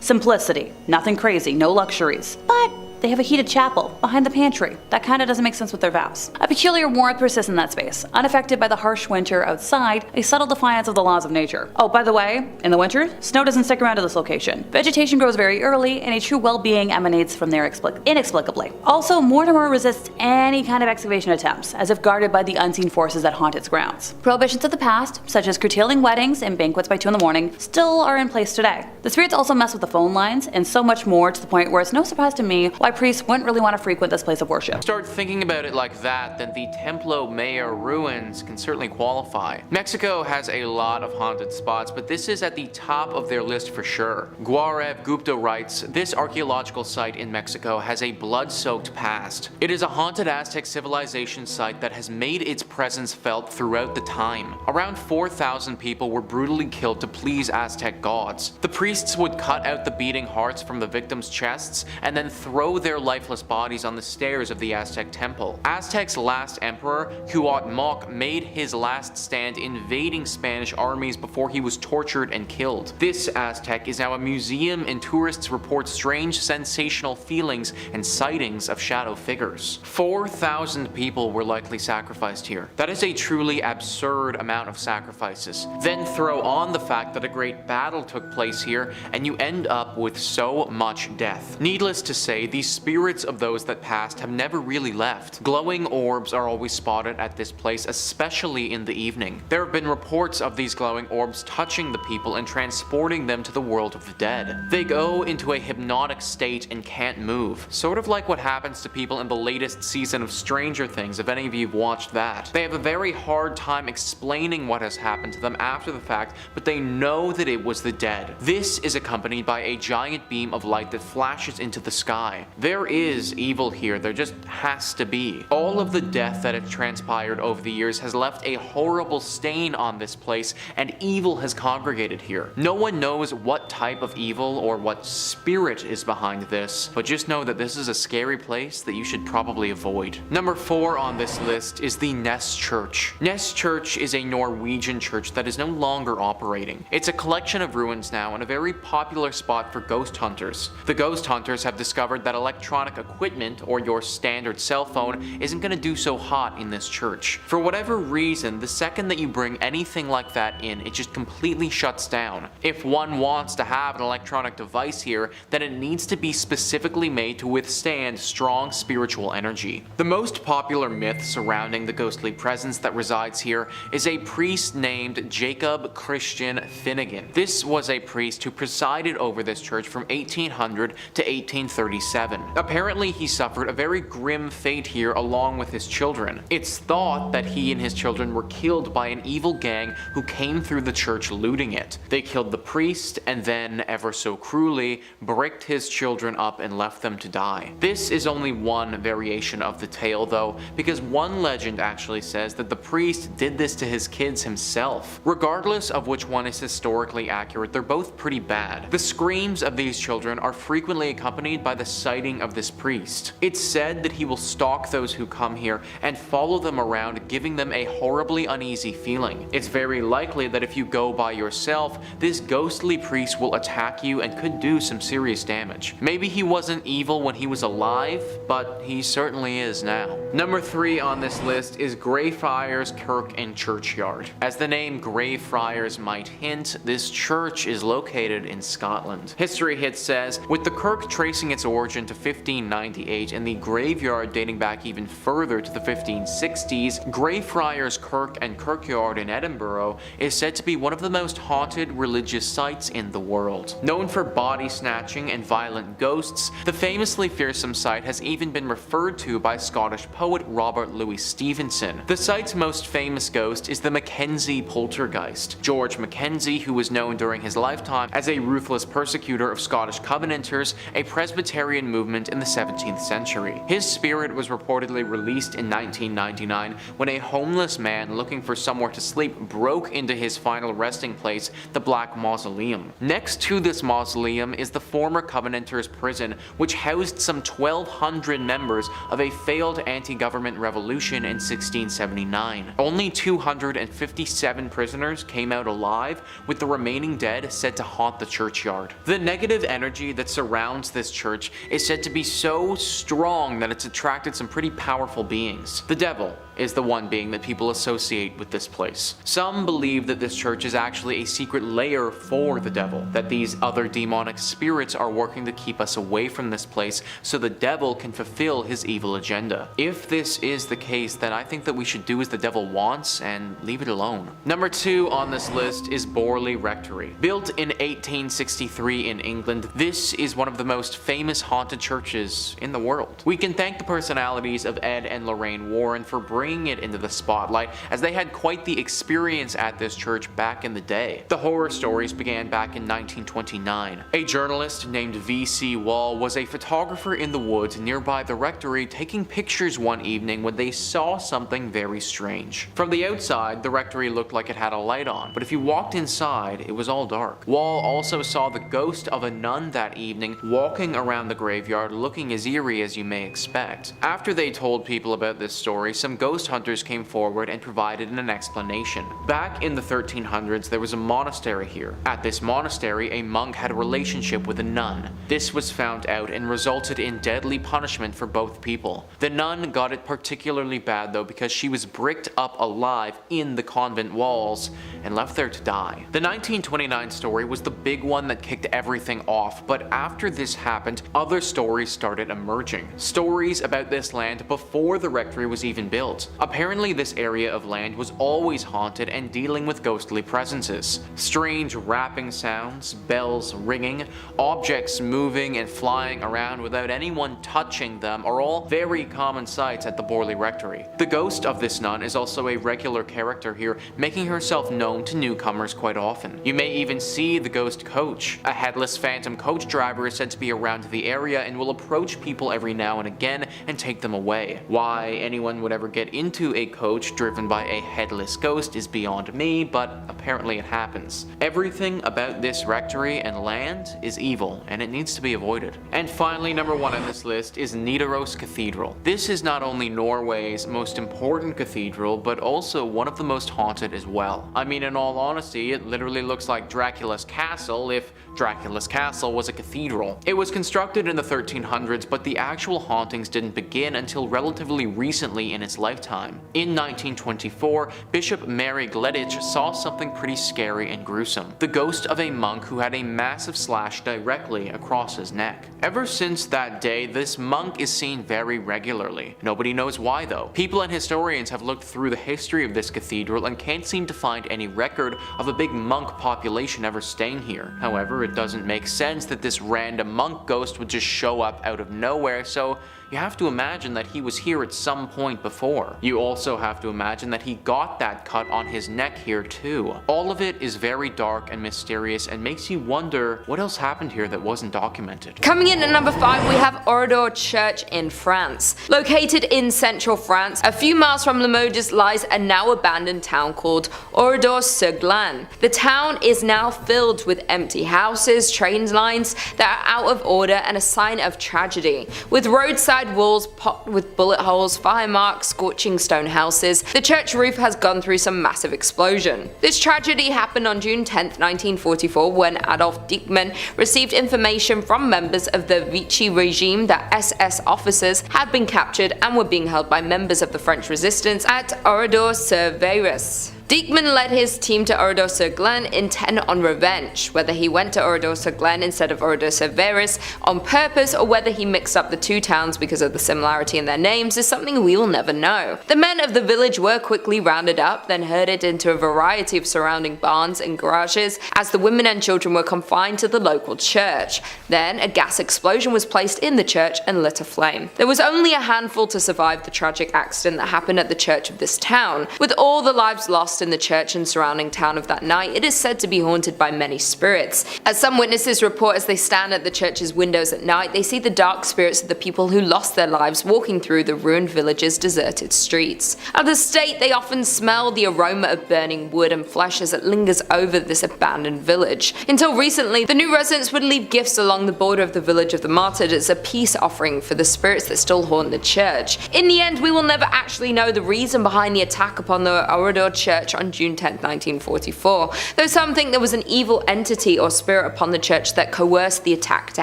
S3: simplicity, nothing crazy, no luxuries. But they have a heated chapel behind the pantry. That kinda doesn't make sense with their vows. A peculiar warmth persists in that space, unaffected by the harsh winter outside, a subtle defiance of the laws of nature. Oh, by the way, in the winter, snow doesn't stick around to this location. Vegetation grows very early, and a true well-being emanates from there inexplicably. Also, Mortemer resists any kind of excavation attempts, as if guarded by the unseen forces that haunt its grounds. Prohibitions of the past, such as curtailing weddings and banquets by 2 a.m, still are in place today. The spirits also mess with the phone lines, and so much more, to the point where it's no surprise to me why priests wouldn't really want to frequent this place of worship.
S5: Start thinking about it like that, then the Templo Mayor ruins can certainly qualify. Mexico has a lot of haunted spots, but this is at the top of their list for sure. Gaurav Gupta writes, this archaeological site in Mexico has a blood-soaked past. It is a haunted Aztec civilization site that has made its presence felt throughout the time. Around 4,000 people were brutally killed to please Aztec gods. The priests would cut out the beating hearts from the victims' chests and then throw throw their lifeless bodies on the stairs of the Aztec temple. Aztec's last emperor, Cuauhtémoc, made his last stand invading Spanish armies before he was tortured and killed. This Aztec is now a museum, and tourists report strange sensational feelings and sightings of shadow figures. 4,000 people were likely sacrificed here. That is a truly absurd amount of sacrifices. Then throw on the fact that a great battle took place here, and you end up with so much death. Needless to say, the spirits of those that passed have never really left. Glowing orbs are always spotted at this place, especially in the evening. There have been reports of these glowing orbs touching the people and transporting them to the world of the dead. They go into a hypnotic state and can't move, sort of like what happens to people in the latest season of Stranger Things, if any of you have watched that. They have a very hard time explaining what has happened to them after the fact, but they know that it was the dead. This is accompanied by a giant beam of light that flashes into the sky. There is evil here, there just has to be. All of the death that has transpired over the years has left a horrible stain on this place, and evil has congregated here. No one knows what type of evil or what spirit is behind this, but just know that this is a scary place that you should probably avoid. Number 4 on this list is the Ness Church. Ness Church is a Norwegian church that is no longer operating. It's a collection of ruins now and a very popular spot for ghost hunters. The ghost hunters have discovered that electronic equipment, or your standard cell phone, isn't going to do so hot in this church. For whatever reason, the second that you bring anything like that in, it just completely shuts down. If one wants to have an electronic device here, then it needs to be specifically made to withstand strong spiritual energy. The most popular myth surrounding the ghostly presence that resides here is a priest named Jacob Christian Finnegan. This was a priest who presided over this church from 1800 to 1837. Apparently, he suffered a very grim fate here along with his children. It's thought that he and his children were killed by an evil gang who came through the church looting it. They killed the priest and then, ever so cruelly, bricked his children up and left them to die. This is only one variation of the tale though, because one legend actually says that the priest did this to his kids himself. Regardless of which one is historically accurate, they're both pretty bad. The screams of these children are frequently accompanied by the sighting of this priest. It's said that he will stalk those who come here and follow them around, giving them a horribly uneasy feeling. It's very likely that if you go by yourself, this ghostly priest will attack you and could do some serious damage. Maybe he wasn't evil when he was alive, but he certainly is now. Number 3 on this list is Greyfriars Kirk and Churchyard. As the name Greyfriars might hint, this church is located in Scotland. History Hit says, with the kirk tracing its origin to 1598 and the graveyard dating back even further to the 1560s, Greyfriars Kirk and Kirkyard in Edinburgh is said to be one of the most haunted religious sites in the world. Known for body snatching and violent ghosts, the famously fearsome site has even been referred to by Scottish poet Robert Louis Stevenson. The site's most famous ghost is the Mackenzie poltergeist. George Mackenzie, who was known during his lifetime as a ruthless persecutor of Scottish Covenanters, a Presbyterian movement in the 17th century. His spirit was reportedly released in 1999 when a homeless man looking for somewhere to sleep broke into his final resting place, the Black Mausoleum. Next to this mausoleum is the former Covenanters prison, which housed some 1,200 members of a failed anti-government revolution in 1679. Only 257 prisoners came out alive, with the remaining dead said to haunt the churchyard. The negative energy that surrounds this church is said to be so strong that it's attracted some pretty powerful beings. The devil is the one being that people associate with this place. Some believe that this church is actually a secret lair for the devil, that these other demonic spirits are working to keep us away from this place so the devil can fulfill his evil agenda. If this is the case, then I think that we should do as the devil wants and leave it alone. Number 2 on this list is Borley Rectory. Built in 1863 in England, this is one of the most famous haunted churches in the world. We can thank the personalities of Ed and Lorraine Warren for bringing bringing it into the spotlight, as they had quite the experience at this church back in the day. The horror stories began back in 1929. A journalist named V.C. Wall was a photographer in the woods nearby the rectory taking pictures one evening when they saw something very strange. From the outside, the rectory looked like it had a light on, but if you walked inside, it was all dark. Wall also saw the ghost of a nun that evening walking around the graveyard looking as eerie as you may expect. After they told people about this story, some ghost hunters came forward and provided an explanation. Back in the 1300s, there was a monastery here. At this monastery, a monk had a relationship with a nun. This was found out and resulted in deadly punishment for both people. The nun got it particularly bad though, because she was bricked up alive in the convent walls and left there to die. The 1929 story was the big one that kicked everything off, but after this happened, other stories started emerging. Stories about this land before the rectory was even built. Apparently this area of land was always haunted and dealing with ghostly presences. Strange rapping sounds, bells ringing, objects moving and flying around without anyone touching them are all very common sights at the Borley Rectory. The ghost of this nun is also a regular character here, making herself known to newcomers quite often. You may even see the ghost coach. A headless phantom coach driver is said to be around the area and will approach people every now and again and take them away. Why anyone would ever get into a coach driven by a headless ghost is beyond me, but apparently it happens. Everything about this rectory and land is evil, and it needs to be avoided. And finally, number 1 on this list is Nidaros Cathedral. This is not only Norway's most important cathedral, but also one of the most haunted as well. I mean, in all honesty, it literally looks like Dracula's castle if Dracula's castle was a cathedral. It was constructed in the 1300s, but the actual hauntings didn't begin until relatively recently in its lifetime. In 1924, Bishop Mary Gleditch saw something pretty scary and gruesome. The ghost of a monk who had a massive slash directly across his neck. Ever since that day, this monk is seen very regularly. Nobody knows why though. People and historians have looked through the history of this cathedral and can't seem to find any record of a big monk population ever staying here. However, it doesn't make sense that this random monk ghost would just show up out of nowhere, so you have to imagine that he was here at some point before. You also have to imagine that he got that cut on his neck here too. All of it is very dark and mysterious and makes you wonder what else happened here that wasn't documented.
S6: Coming in at number 5, we have Oradour Church in France. Located in central France, a few miles from Limoges lies a now abandoned town called Oradour-sur-Glane. The town is now filled with empty houses, train lines that are out of order, and a sign of tragedy. With roadside walls pocked with bullet holes, fire marks, scorching stone houses, the church roof has gone through some massive explosion. This tragedy happened on June 10, 1944, when Adolf Dieckmann received information from members of the Vichy regime that SS officers had been captured and were being held by members of the French resistance at Oradour-sur-Glane. Dieckmann led his team to Oradour-sur-Glane intent on revenge. Whether he went to Oradour-sur-Glane instead of Oradour-sur-Glane on purpose, or whether he mixed up the two towns because of the similarity in their names, is something we will never know. The men of the village were quickly rounded up, then herded into a variety of surrounding barns and garages, as the women and children were confined to the local church. Then a gas explosion was placed in the church and lit aflame. There was only a handful to survive the tragic accident that happened at the church of this town. With all the lives lost in the church and surrounding town of that night, it is said to be haunted by many spirits. As some witnesses report, as they stand at the church's windows at night, they see the dark spirits of the people who lost their lives walking through the ruined village's deserted streets. Others state they often smell the aroma of burning wood and flesh as it lingers over this abandoned village. Until recently, the new residents would leave gifts along the border of the village of the martyred as a peace offering for the spirits that still haunt the church. In the end, we will never actually know the reason behind the attack upon the Oradour Church on June 10, 1944, though some think there was an evil entity or spirit upon the church that coerced the attack to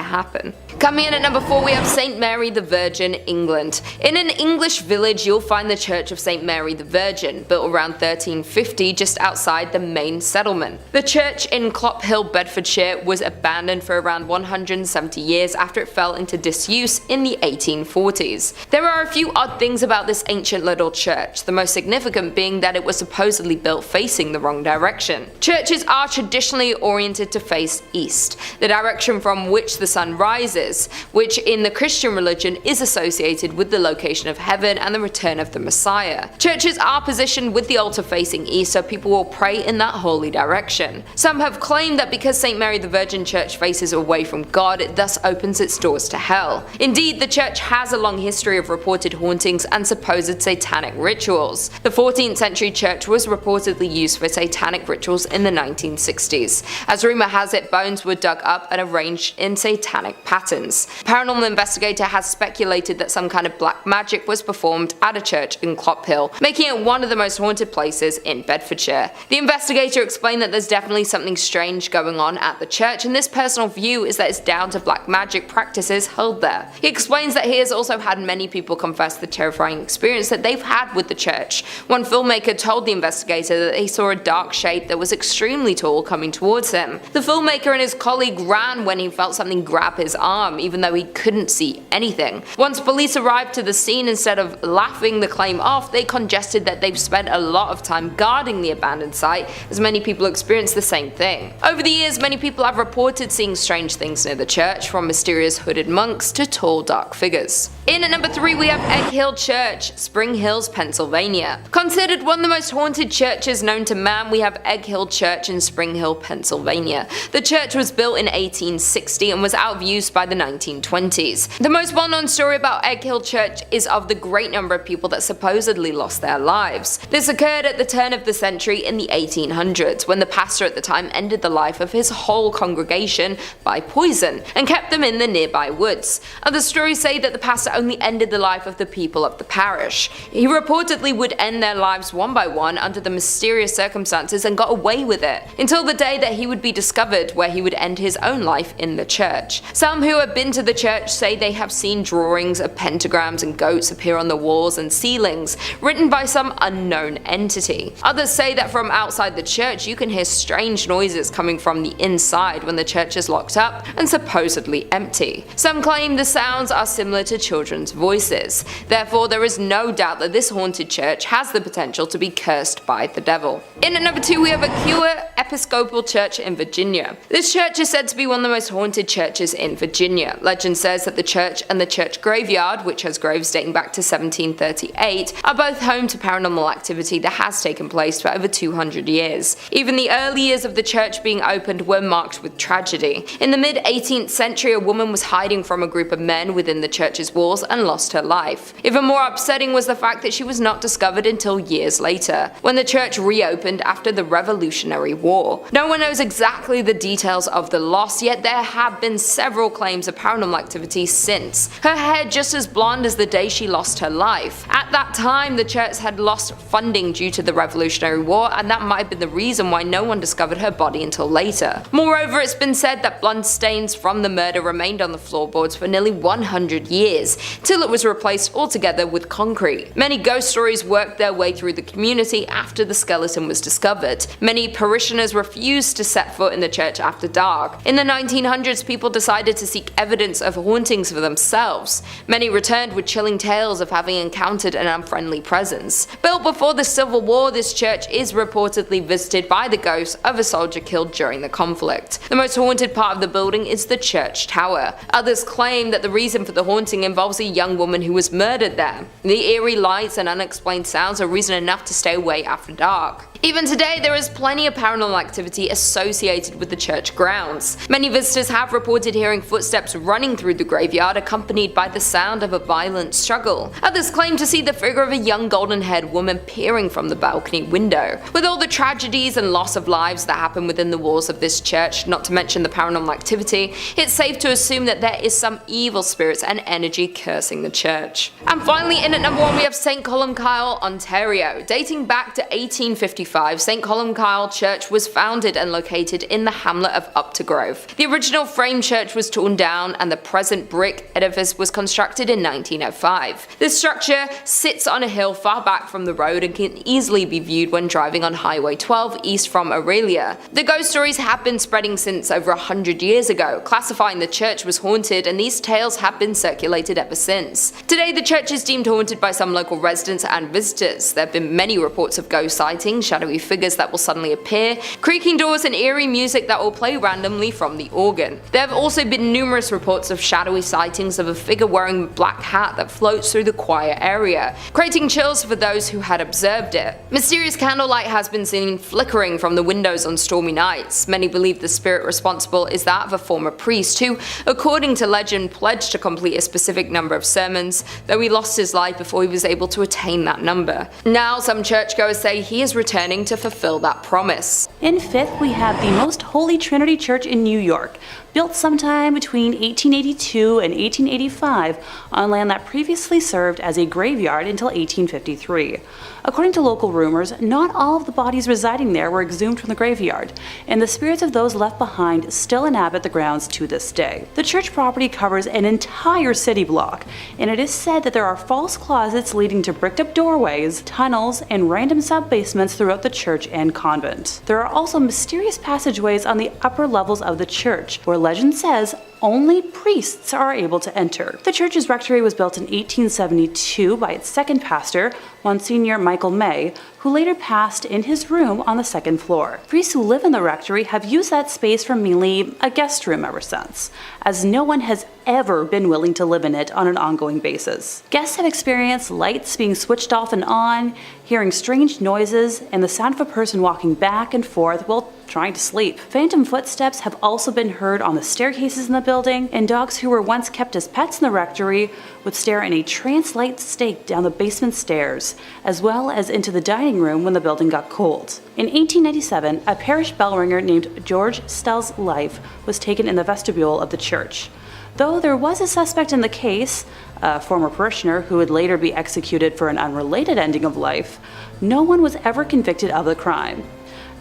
S6: happen. Coming in at number 4, we have St. Mary the Virgin, England. In an English village, you'll find the Church of St. Mary the Virgin, built around 1350 just outside the main settlement. The church in Clophill, Bedfordshire, was abandoned for around 170 years after it fell into disuse in the 1840s. There are a few odd things about this ancient little church, the most significant being that it was supposedly supposedly built facing the wrong direction. Churches are traditionally oriented to face east, the direction from which the sun rises, which in the Christian religion is associated with the location of heaven and the return of the Messiah. Churches are positioned with the altar facing east so people will pray in that holy direction. Some have claimed that because St. Mary the Virgin Church faces away from God, it thus opens its doors to hell. Indeed, the church has a long history of reported hauntings and supposed satanic rituals. The 14th century church was reportedly used for satanic rituals in the 1960s. As rumor has it, bones were dug up and arranged in satanic patterns. A paranormal investigator has speculated that some kind of black magic was performed at a church in Clophill, making it one of the most haunted places in Bedfordshire. The investigator explained that there's definitely something strange going on at the church, and this personal view is that it's down to black magic practices held there. He explains that he has also had many people confess the terrifying experience that they've had with the church. One filmmaker told the investigator that he saw a dark shape that was extremely tall coming towards him. The filmmaker and his colleague ran when he felt something grab his arm, even though he couldn't see anything. Once police arrived to the scene, instead of laughing the claim off, they congested that they've spent a lot of time guarding the abandoned site, as many people experienced the same thing. Over the years, many people have reported seeing strange things near the church, from mysterious hooded monks to tall dark figures. In at number 3 we have Egg Hill Church, Spring Hills, Pennsylvania. Considered one of the most haunted churches known to man, we have Egg Hill Church in Spring Hill, Pennsylvania. The church was built in 1860 and was out of use by the 1920s. The most well-known story about Egg Hill Church is of the great number of people that supposedly lost their lives. This occurred at the turn of the century in the 1800s, when the pastor at the time ended the life of his whole congregation by poison and kept them in the nearby woods. Other stories say that the pastor only ended the life of the people of the parish. He reportedly would end their lives one by one under the mysterious circumstances and got away with it, until the day that he would be discovered, where he would end his own life in the church. Some who have been to the church say they have seen drawings of pentagrams and goats appear on the walls and ceilings, written by some unknown entity. Others say that from outside the church you can hear strange noises coming from the inside when the church is locked up and supposedly empty. Some claim the sounds are similar to children's voices. Therefore, there is no doubt that this haunted church has the potential to be cursed by the devil. In at number 2 we have Aquia Episcopal Church in Virginia. This church is said to be one of the most haunted churches in Virginia. Legend says that the church and the church graveyard, which has graves dating back to 1738, are both home to paranormal activity that has taken place for over 200 years. Even the early years of the church being opened were marked with tragedy. In the mid-18th century, a woman was hiding from a group of men within the church's walls and lost her life. Even more upsetting was the fact that she was not discovered until years later, when the church reopened after the Revolutionary War. No one knows exactly the details of the loss, yet there have been several claims of paranormal activity since. Her hair just as blonde as the day she lost her life. At that time, the church had lost funding due to the Revolutionary War, and that might have been the reason why no one discovered her body until later. Moreover, it's been said that blood stains from the murder remained on the floorboards for nearly 100 years, till it was replaced altogether with concrete. Many ghost stories worked their way through the community after the skeleton was discovered. Many parishioners refused to set foot in the church after dark. In the 1900s, people decided to seek evidence of hauntings for themselves. Many returned with chilling tales of having encountered an unfriendly presence. Built before the Civil War, this church is reportedly visited by the ghost of a soldier killed during the conflict. The most haunted part of the building is the church tower. Others claim that the reason for the haunting involves a young woman who was murdered there. The eerie lights and unexplained sounds are reason enough to stay away after dark. Even today, there is plenty of paranormal activity associated with the church grounds. Many visitors have reported hearing footsteps running through the graveyard, accompanied by the sound of a violent struggle. Others claim to see the figure of a young golden-haired woman peering from the balcony window. With all the tragedies and loss of lives that happen within the walls of this church, not to mention the paranormal activity, it's safe to assume that there is some evil spirits and energy cursing the church. And finally, in at number 1 we have St. Colum Kyle, Ontario. Dating back to 1855, St. Colum Kyle Church was was founded and located in the hamlet of Uptergrove. The original frame church was torn down and the present brick edifice was constructed in 1905. This structure sits on a hill far back from the road and can easily be viewed when driving on Highway 12 east from Aurelia. The ghost stories have been spreading since over 100 years ago, classifying the church was haunted, and these tales have been circulated ever since. Today the church is deemed haunted by some local residents and visitors. There have been many reports of ghost sightings, shadowy figures that will suddenly appear, creaking doors and eerie music that will play randomly from the organ. There have also been numerous reports of shadowy sightings of a figure wearing a black hat that floats through the choir area, creating chills for those who had observed it. Mysterious candlelight has been seen flickering from the windows on stormy nights. Many believe the spirit responsible is that of a former priest who, according to legend, pledged to complete a specific number of sermons, though he lost his life before he was able to attain that number. Now some churchgoers say he is returning to fulfill that promise.
S3: In fifth, we have the Most Holy Trinity Church in New York, built sometime between 1882 and 1885 on land that previously served as a graveyard until 1853. According to local rumors, not all of the bodies residing there were exhumed from the graveyard, and the spirits of those left behind still inhabit the grounds to this day. The church property covers an entire city block, and it is said that there are false closets leading to bricked-up doorways, tunnels, and random sub-basements throughout the church and convent. There are also mysterious passageways on the upper levels of the church, where legend says only priests are able to enter. The church's rectory was built in 1872 by its second pastor, Monsignor Michael May, who later passed in his room on the second floor. Priests who live in the rectory have used that space for mainly a guest room ever since, as no one has ever been willing to live in it on an ongoing basis. Guests have experienced lights being switched off and on, hearing strange noises, and the sound of a person walking back and forth while trying to sleep. Phantom footsteps have also been heard on the staircases in the building, and dogs who were once kept as pets in the rectory would stare in a trance-like state down the basement stairs, as well as into the dining room when the building got cold. In 1897, a parish bell ringer named George Stell's life was taken in the vestibule of the church. Though there was a suspect in the case, a former parishioner who would later be executed for an unrelated ending of life, no one was ever convicted of the crime.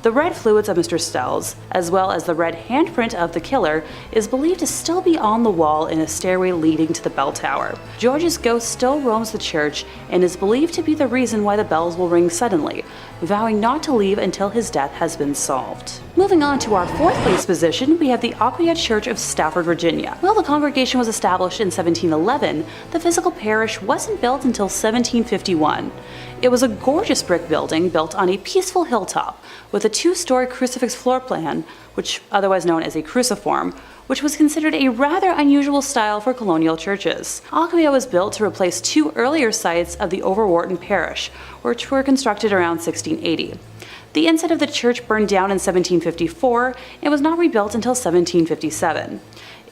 S3: The red fluids of Mr. Stell's, as well as the red handprint of the killer, is believed to still be on the wall in a stairway leading to the bell tower. George's ghost still roams the church and is believed to be the reason why the bells will ring suddenly, vowing not to leave until his death has been solved. Moving on to our fourth place position, we have the Aquia Church of Stafford, Virginia. While the congregation was established in 1711, the physical parish wasn't built until 1751. It was a gorgeous brick building built on a peaceful hilltop with a two-story crucifix floor plan, which otherwise known as a cruciform, which was considered a rather unusual style for colonial churches. Aquia was built to replace two earlier sites of the Overwharton parish, which were constructed around 1680. The inside of the church burned down in 1754 and was not rebuilt until 1757.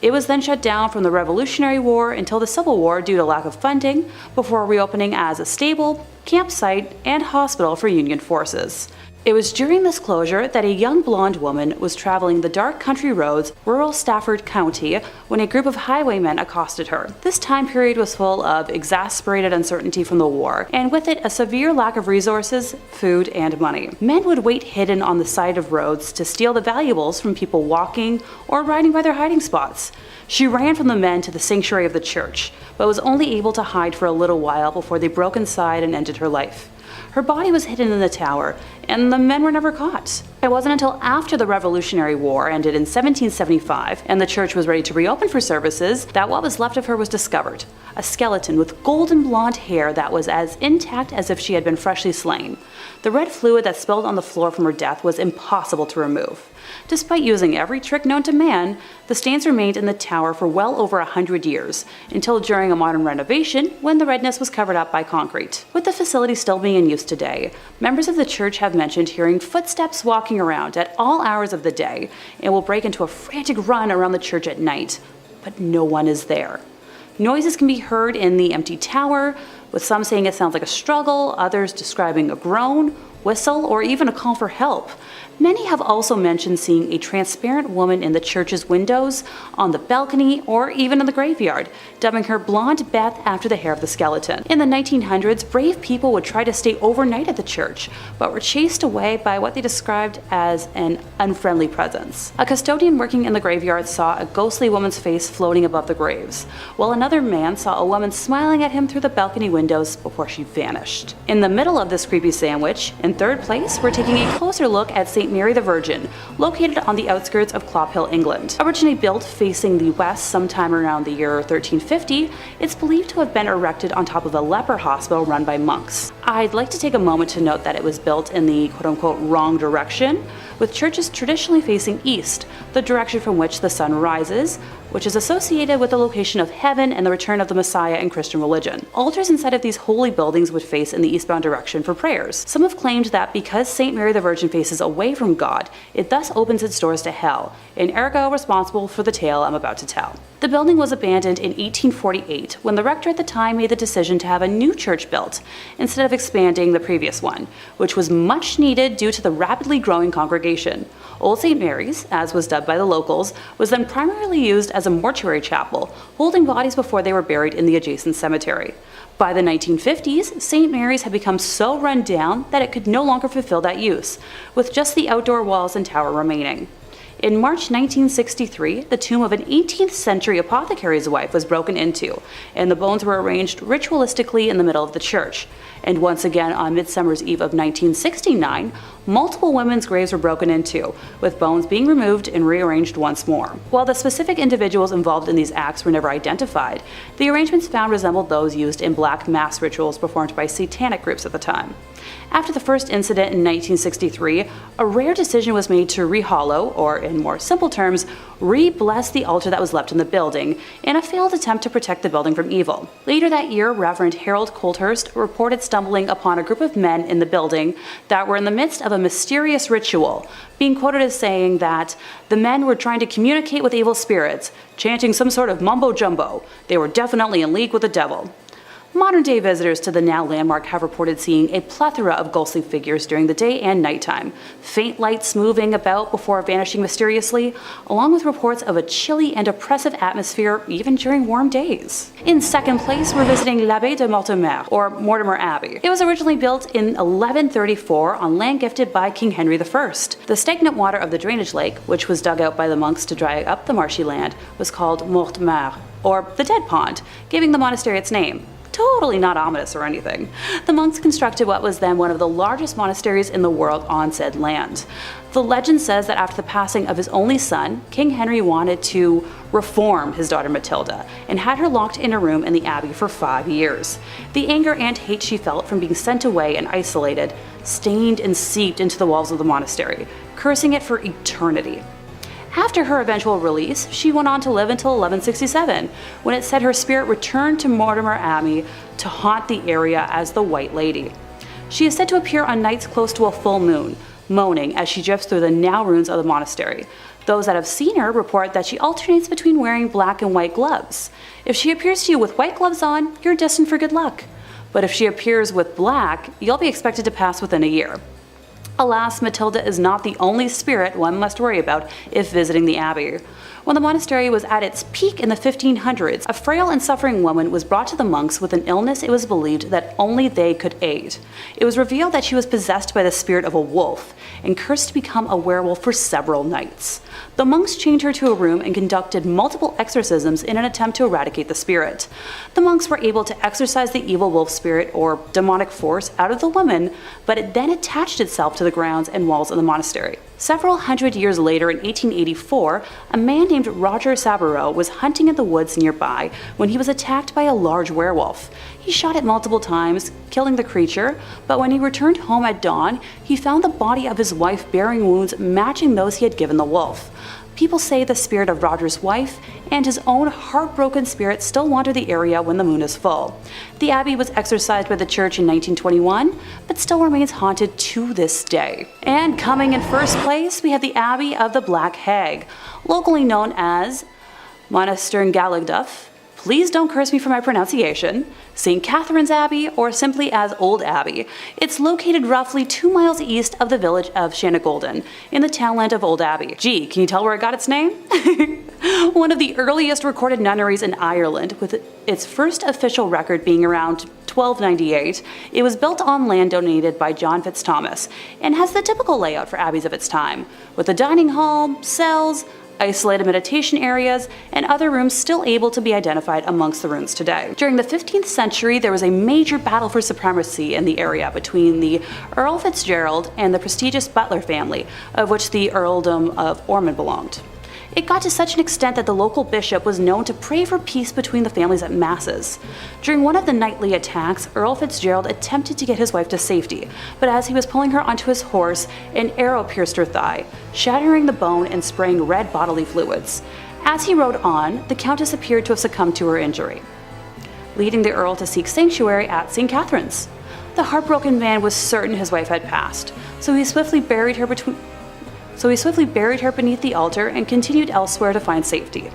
S3: It was then shut down from the Revolutionary War until the Civil War due to lack of funding, before reopening as a stable, campsite, and hospital for Union forces. It was during this closure that a young blonde woman was traveling the dark country roads, rural Stafford County, when a group of highwaymen accosted her. This time period was full of exasperated uncertainty from the war, and with it a severe lack of resources, food, and money. Men would wait hidden on the side of roads to steal the valuables from people walking or riding by their hiding spots. She ran from the men to the sanctuary of the church, but was only able to hide for a little while before they broke inside and ended her life. Her body was hidden in the tower, and the men were never caught. It wasn't until after the Revolutionary War ended in 1775 and the church was ready to reopen for services that what was left of her was discovered, a skeleton with golden blonde hair that was as intact as if she had been freshly slain. The red fluid that spilled on the floor from her death was impossible to remove. Despite using every trick known to man, the stains remained in the tower for well over 100 years, until during a modern renovation when the redness was covered up by concrete. With the facility still being in use today, members of the church have mentioned hearing footsteps walking around at all hours of the day and will break into a frantic run around the church at night, but no one is there. Noises can be heard in the empty tower, with some saying it sounds like a struggle, others describing a groan, whistle, or even a call for help. Many have also mentioned seeing a transparent woman in the church's windows, on the balcony, or even in the graveyard, dubbing her Blonde Beth after the hair of the skeleton. In the 1900s, brave people would try to stay overnight at the church, but were chased away by what they described as an unfriendly presence. A custodian working in the graveyard saw a ghostly woman's face floating above the graves, while another man saw a woman smiling at him through the balcony windows before she vanished. In the middle of this creepy sandwich, in third place, we're taking a closer look at St. Mary the Virgin, located on the outskirts of Clophill, England. Originally built facing the west sometime around the year 1350, it's believed to have been erected on top of a leper hospital run by monks. I'd like to take a moment to note that it was built in the quote-unquote wrong direction, with churches traditionally facing east, the direction from which the sun rises, which is associated with the location of heaven and the return of the Messiah in Christian religion. Altars inside of these holy buildings would face in the eastbound direction for prayers. Some have claimed that because St. Mary the Virgin faces away from God, it thus opens its doors to hell, and ergo responsible for the tale I'm about to tell. The building was abandoned in 1848 when the rector at the time made the decision to have a new church built, instead of expanding the previous one, which was much needed due to the rapidly growing congregation. Old St. Mary's, as was dubbed by the locals, was then primarily used as a mortuary chapel, holding bodies before they were buried in the adjacent cemetery. By the 1950s, St. Mary's had become so run down that it could no longer fulfill that use, with just the outdoor walls and tower remaining. In March 1963, the tomb of an 18th century apothecary's wife was broken into, and the bones were arranged ritualistically in the middle of the church. And once again, on Midsummer's Eve of 1969, multiple women's graves were broken into, with bones being removed and rearranged once more. While the specific individuals involved in these acts were never identified, the arrangements found resembled those used in black mass rituals performed by satanic groups at the time. After the first incident in 1963, a rare decision was made to rehollow, or in more simple terms, re-bless the altar that was left in the building, in a failed attempt to protect the building from evil. Later that year, Reverend Harold Colthurst reported stumbling upon a group of men in the building that were in the midst of a mysterious ritual, being quoted as saying that the men were trying to communicate with evil spirits, chanting some sort of mumbo-jumbo. They were definitely in league with the devil. Modern-day visitors to the now landmark have reported seeing a plethora of ghostly figures during the day and nighttime, faint lights moving about before vanishing mysteriously, along with reports of a chilly and oppressive atmosphere even during warm days. In second place, we're visiting l'Abbaye de Mortemer, or Mortemer Abbey. It was originally built in 1134 on land gifted by King Henry I. The stagnant water of the drainage lake, which was dug out by the monks to dry up the marshy land, was called Mortemer, or the Dead Pond, giving the monastery its name. Totally not ominous or anything. The monks constructed what was then one of the largest monasteries in the world on said land. The legend says that after the passing of his only son, King Henry wanted to reform his daughter Matilda and had her locked in a room in the abbey for 5 years. The anger and hate she felt from being sent away and isolated stained and seeped into the walls of the monastery, cursing it for eternity. After her eventual release, she went on to live until 1167, when it said her spirit returned to Mortemer Abbey to haunt the area as the White Lady. She is said to appear on nights close to a full moon, moaning as she drifts through the now ruins of the monastery. Those that have seen her report that she alternates between wearing black and white gloves. If she appears to you with white gloves on, you're destined for good luck. But if she appears with black, you'll be expected to pass within a year. Alas, Matilda is not the only spirit one must worry about if visiting the abbey. When the monastery was at its peak in the 1500s, a frail and suffering woman was brought to the monks with an illness it was believed that only they could aid. It was revealed that she was possessed by the spirit of a wolf and cursed to become a werewolf for several nights. The monks chained her to a room and conducted multiple exorcisms in an attempt to eradicate the spirit. The monks were able to exorcise the evil wolf spirit or demonic force out of the woman, but it then attached itself to the grounds and walls of the monastery. Several hundred years later, in 1884, a man named Roger Saboureau was hunting in the woods nearby when he was attacked by a large werewolf. He shot it multiple times, killing the creature, but when he returned home at dawn, he found the body of his wife bearing wounds matching those he had given the wolf. People say the spirit of Roger's wife and his own heartbroken spirit still wander the area when the moon is full. The abbey was exorcised by the church in 1921, but still remains haunted to this day. And coming in first place, we have the Abbey of the Black Hag, locally known as Monastery Galagduff. Please don't curse me for my pronunciation. St. Catherine's Abbey, or simply as Old Abbey. It's located roughly 2 miles east of the village of Shanagolden, in the townland of Old Abbey. Gee, can you tell where it got its name? One of the earliest recorded nunneries in Ireland, with its first official record being around 1298, it was built on land donated by John Fitzthomas, and has the typical layout for abbeys of its time, with a dining hall, cells, isolated meditation areas, and other rooms still able to be identified amongst the ruins today. During the 15th century, there was a major battle for supremacy in the area between the Earl Fitzgerald and the prestigious Butler family, of which the Earldom of Ormond belonged. It got to such an extent that the local bishop was known to pray for peace between the families at masses. During one of the nightly attacks, Earl Fitzgerald attempted to get his wife to safety, but as he was pulling her onto his horse, an arrow pierced her thigh, shattering the bone and spraying red bodily fluids. As he rode on, the Countess appeared to have succumbed to her injury, leading the Earl to seek sanctuary at St. Catherine's. The heartbroken man was certain his wife had passed, so he swiftly buried her beneath the altar and continued elsewhere to find safety.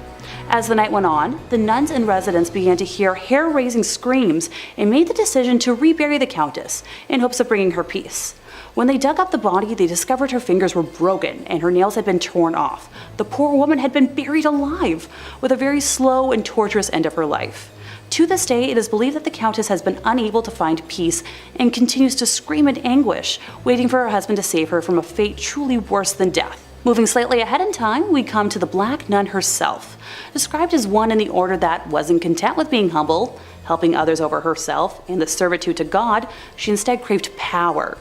S3: As the night went on, the nuns and residents began to hear hair-raising screams and made the decision to rebury the Countess in hopes of bringing her peace. When they dug up the body, they discovered her fingers were broken and her nails had been torn off. The poor woman had been buried alive, with a very slow and torturous end of her life. To this day, it is believed that the Countess has been unable to find peace and continues to scream in anguish, waiting for her husband to save her from a fate truly worse than death. Moving slightly ahead in time, we come to the Black Nun herself. Described as one in the order that wasn't content with being humble, helping others over herself, and the servitude to God, she instead craved power.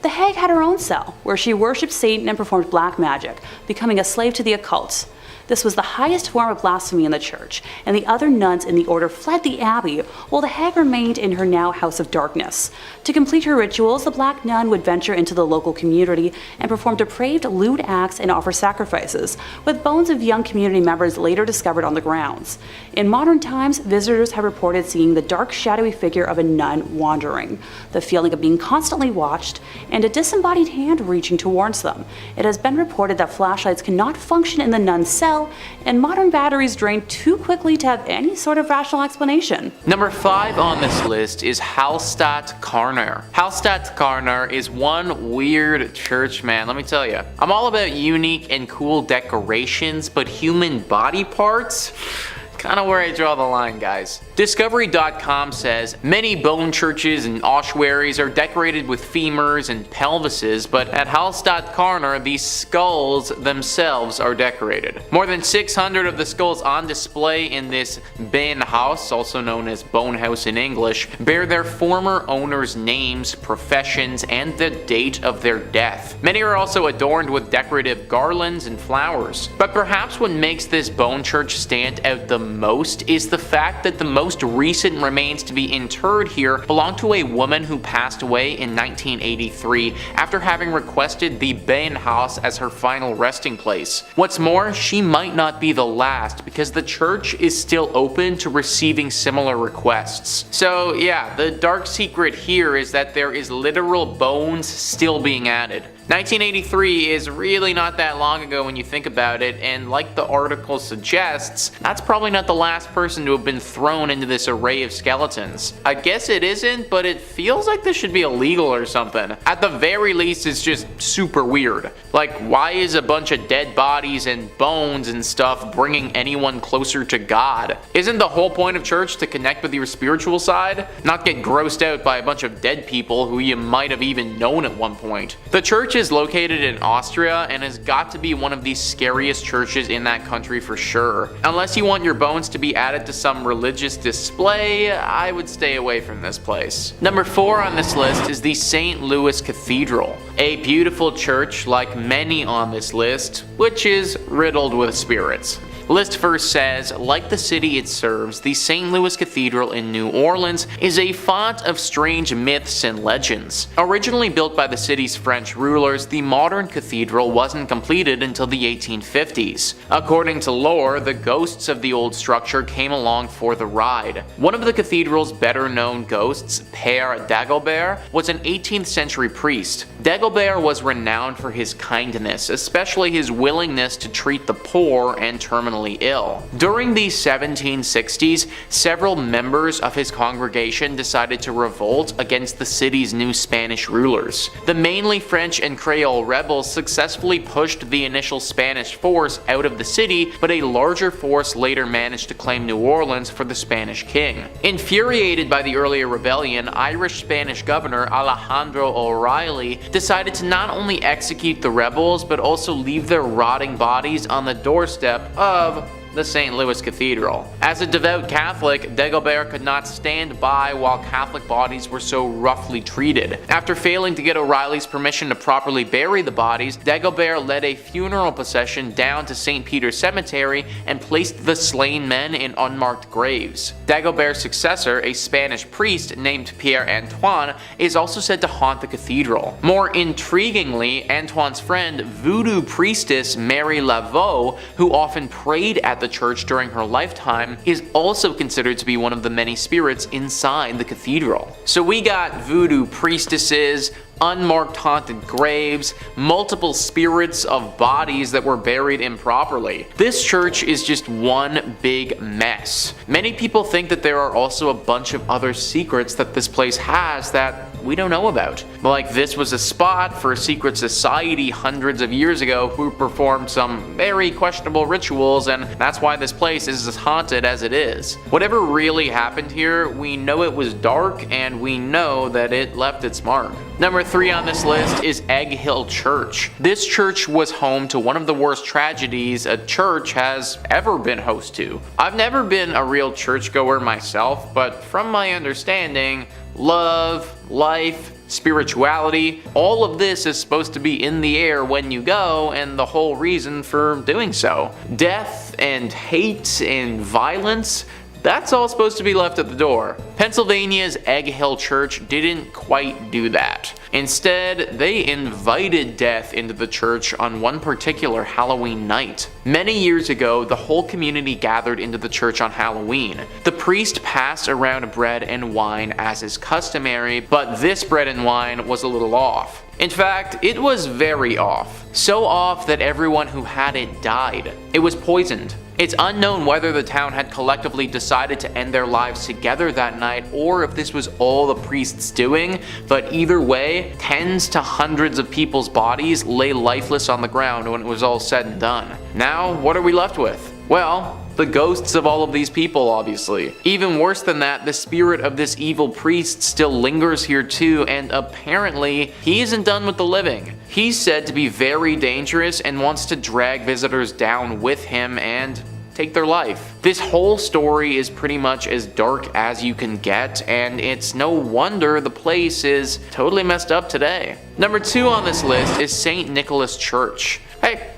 S3: The hag had her own cell, where she worshipped Satan and performed black magic, becoming a slave to the occult. This was the highest form of blasphemy in the church, and the other nuns in the order fled the abbey, while the hag remained in her now house of darkness. To complete her rituals, the Black Nun would venture into the local community and perform depraved, lewd acts and offer sacrifices, with bones of young community members later discovered on the grounds. In modern times, visitors have reported seeing the dark, shadowy figure of a nun wandering, the feeling of being constantly watched, and a disembodied hand reaching towards them. It has been reported that flashlights cannot function in the nun's cell, and modern batteries drain too quickly to have any sort of rational explanation.
S5: Number 5 on this list is Hallstatt Karner. Hallstatt Karner is one weird church, man, let me tell you. I'm all about unique and cool decorations, but human body parts? Kinda where I draw the line, guys. Discovery.com says many bone churches and ossuaries are decorated with femurs and pelvises, but at Hallstatt Karner, these skulls themselves are decorated. More than 600 of the skulls on display in this Benhaus, also known as Bone House in English, bear their former owners' names, professions, and the date of their death. Many are also adorned with decorative garlands and flowers. But perhaps what makes this bone church stand out the most is the fact that the most recent remains to be interred here belong to a woman who passed away in 1983 after having requested the Benhaus as her final resting place. What's more, she might not be the last because the church is still open to receiving similar requests. So yeah, the dark secret here is that there is literal bones still being added. 1983 is really not that long ago when you think about it, and like the article suggests, that's probably not the last person to have been thrown into this array of skeletons. I guess it isn't, but it feels like this should be illegal or something. At the very least, it's just super weird. Like, why is a bunch of dead bodies and bones and stuff bringing anyone closer to God? Isn't the whole point of church to connect with your spiritual side? Not get grossed out by a bunch of dead people who you might have even known at one point. The church is located in Austria and has got to be one of the scariest churches in that country for sure. Unless you want your bones to be added to some religious display, I would stay away from this place. Number 4 on this list is the St. Louis Cathedral, a beautiful church like many on this list, which is riddled with spirits. List first says, like the city it serves, the St. Louis Cathedral in New Orleans is a font of strange myths and legends. Originally built by the city's French rulers, the modern cathedral wasn't completed until the 1850s. According to lore, the ghosts of the old structure came along for the ride. One of the cathedral's better known ghosts, Père Dagobert, was an 18th century priest. Dagobert was renowned for his kindness, especially his willingness to treat the poor and terminally terminally ill. During the 1760s, several members of his congregation decided to revolt against the city's new Spanish rulers. The mainly French and Creole rebels successfully pushed the initial Spanish force out of the city, but a larger force later managed to claim New Orleans for the Spanish king. Infuriated by the earlier rebellion, Irish-Spanish governor Alejandro O'Reilly decided to not only execute the rebels, but also leave their rotting bodies on the doorstep of the St. Louis Cathedral. As a devout Catholic, Dagobert could not stand by while Catholic bodies were so roughly treated. After failing to get O'Reilly's permission to properly bury the bodies, Dagobert led a funeral procession down to St. Peter's Cemetery and placed the slain men in unmarked graves. Dagobert's successor, a Spanish priest named Pierre Antoine, is also said to haunt the cathedral. More intriguingly, Antoine's friend, voodoo priestess Mary Laveau, who often prayed at the church during her lifetime, is also considered to be one of the many spirits inside the cathedral. So we got voodoo priestesses, unmarked haunted graves, multiple spirits of bodies that were buried improperly. This church is just one big mess. Many people think that there are also a bunch of other secrets that this place has that we don't know about. Like this was a spot for a secret society hundreds of years ago who performed some very questionable rituals, and that's why this place is as haunted as it is. Whatever really happened here, we know it was dark and we know that it left its mark. Number 3 on this list is Egg Hill Church. This church was home to one of the worst tragedies a church has ever been host to. I've never been a real churchgoer myself, but from my understanding, love, life, spirituality, all of this is supposed to be in the air when you go, and the whole reason for doing so. Death and hate and violence, that's all supposed to be left at the door. Pennsylvania's Egg Hill Church didn't quite do that. Instead, they invited death into the church on one particular Halloween night. Many years ago, the whole community gathered into the church on Halloween. The priest passed around bread and wine as is customary, but this bread and wine was a little off. In fact, it was very off. So off that everyone who had it died. It was poisoned. It's unknown whether the town had collectively decided to end their lives together that night or if this was all the priests doing, but either way, tens to hundreds of people's bodies lay lifeless on the ground when it was all said and done. Now, what are we left with? Well, the ghosts of all of these people, obviously. Even worse than that, the spirit of this evil priest still lingers here too, and apparently, he isn't done with the living. He's said to be very dangerous and wants to drag visitors down with him and take their life. This whole story is pretty much as dark as you can get, and it's no wonder the place is totally messed up today. Number 2 on this list is St. Nicholas Church. Hey,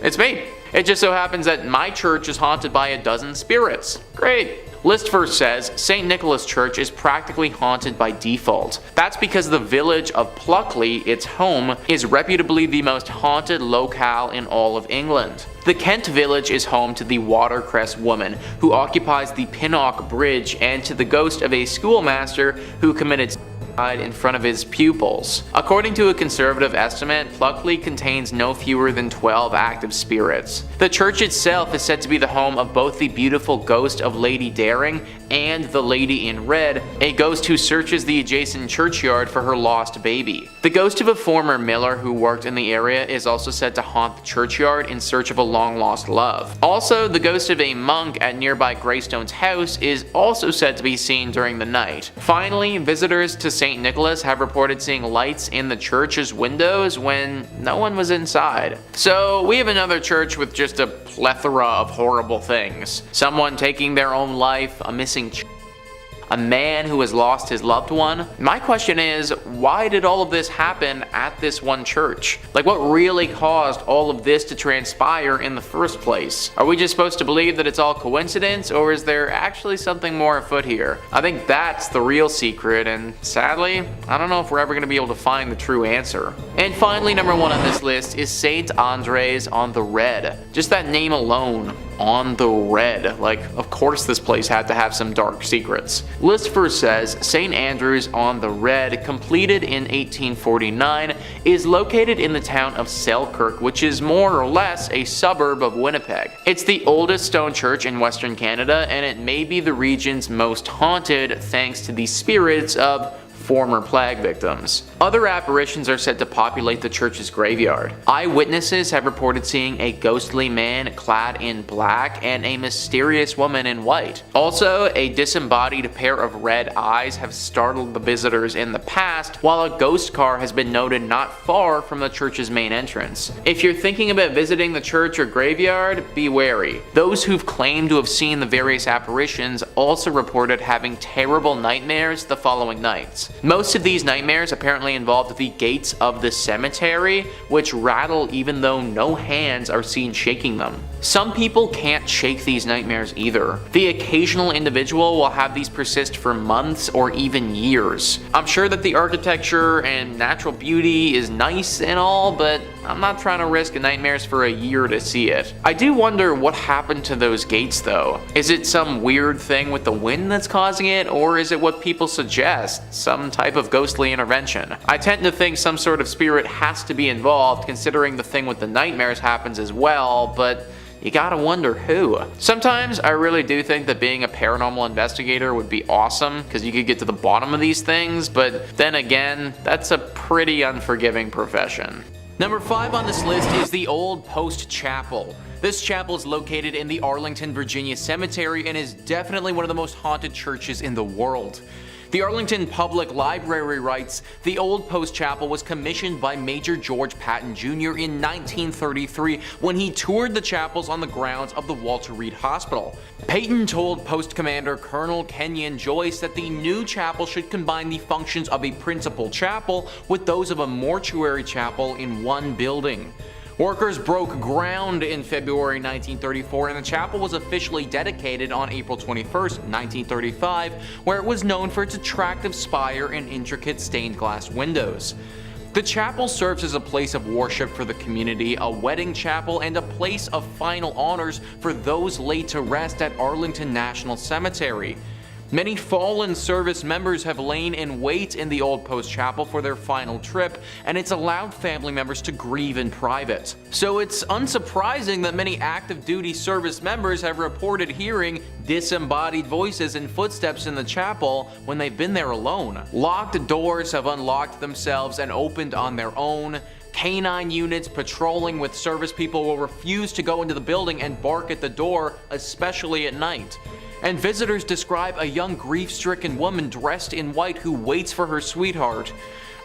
S5: it's me. It just so happens that my church is haunted by a dozen spirits. Great. List first says St. Nicholas Church is practically haunted by default. That's because the village of Pluckley, its home, is reputably the most haunted locale in all of England. The Kent village is home to the Watercress woman, who occupies the Pinnock Bridge, and to the ghost of a schoolmaster who committed in front of his pupils. According to a conservative estimate, Pluckley contains no fewer than 12 active spirits. The church itself is said to be the home of both the beautiful ghost of Lady Daring and the Lady in Red, a ghost who searches the adjacent churchyard for her lost baby. The ghost of a former miller who worked in the area is also said to haunt the churchyard in search of a long-lost love. Also, the ghost of a monk at nearby Greystone's house is also said to be seen during the night. Finally, visitors to St. Nicholas have reported seeing lights in the church's windows when no one was inside. So we have another church with just a plethora of horrible things. Someone taking their own life, a missing a man who has lost his loved one. My question is, why did all of this happen at this one church? Like, what really caused all of this to transpire in the first place? Are we just supposed to believe that it's all coincidence, or is there actually something more afoot here? I think that's the real secret, and sadly, I don't know if we're ever going to be able to find the true answer. And finally, number 1 on this list is St. Andres on the Red. Just that name alone on the Red. Like, of course this place had to have some dark secrets. List first says St. Andrew's on the Red, completed in 1849, is located in the town of Selkirk, which is more or less a suburb of Winnipeg. It's the oldest stone church in Western Canada, and it may be the region's most haunted thanks to the spirits of former plague victims. Other apparitions are said to populate the church's graveyard. Eyewitnesses have reported seeing a ghostly man clad in black and a mysterious woman in white. Also, a disembodied pair of red eyes have startled the visitors in the past, while a ghost car has been noted not far from the church's main entrance. If you're thinking about visiting the church or graveyard, be wary. Those who've claimed to have seen the various apparitions also reported having terrible nightmares the following nights. Most of these nightmares apparently involved the gates of the cemetery, which rattle even though no hands are seen shaking them. Some people can't shake these nightmares either. The occasional individual will have these persist for months or even years. I'm sure that the architecture and natural beauty is nice and all, but I'm not trying to risk nightmares for a year to see it. I do wonder what happened to those gates though. Is it some weird thing with the wind that's causing it, or is it what people suggest, some type of ghostly intervention? I tend to think some sort of spirit has to be involved, considering the thing with the nightmares happens as well, but you gotta wonder who. Sometimes I really do think that being a paranormal investigator would be awesome, because you could get to the bottom of these things, but then again, that's a pretty unforgiving profession. Number 5 on this list is the Old Post Chapel. This chapel is located in the Arlington, Virginia Cemetery and is definitely one of the most haunted churches in the world. The Arlington Public Library writes, the Old Post Chapel was commissioned by Major George Patton Jr. in 1933 when he toured the chapels on the grounds of the Walter Reed Hospital. Patton told Post Commander Colonel Kenyon Joyce that the new chapel should combine the functions of a principal chapel with those of a mortuary chapel in one building. Workers broke ground in February 1934 and the chapel was officially dedicated on April 21st, 1935, where it was known for its attractive spire and intricate stained glass windows. The chapel serves as a place of worship for the community, a wedding chapel, and a place of final honors for those laid to rest at Arlington National Cemetery. Many fallen service members have lain in wait in the Old Post Chapel for their final trip, and it's allowed family members to grieve in private. So it's unsurprising that many active duty service members have reported hearing disembodied voices and footsteps in the chapel when they've been there alone. Locked doors have unlocked themselves and opened on their own. Canine units patrolling with service people will refuse to go into the building and bark at the door, especially at night. And visitors describe a young grief-stricken woman dressed in white who waits for her sweetheart.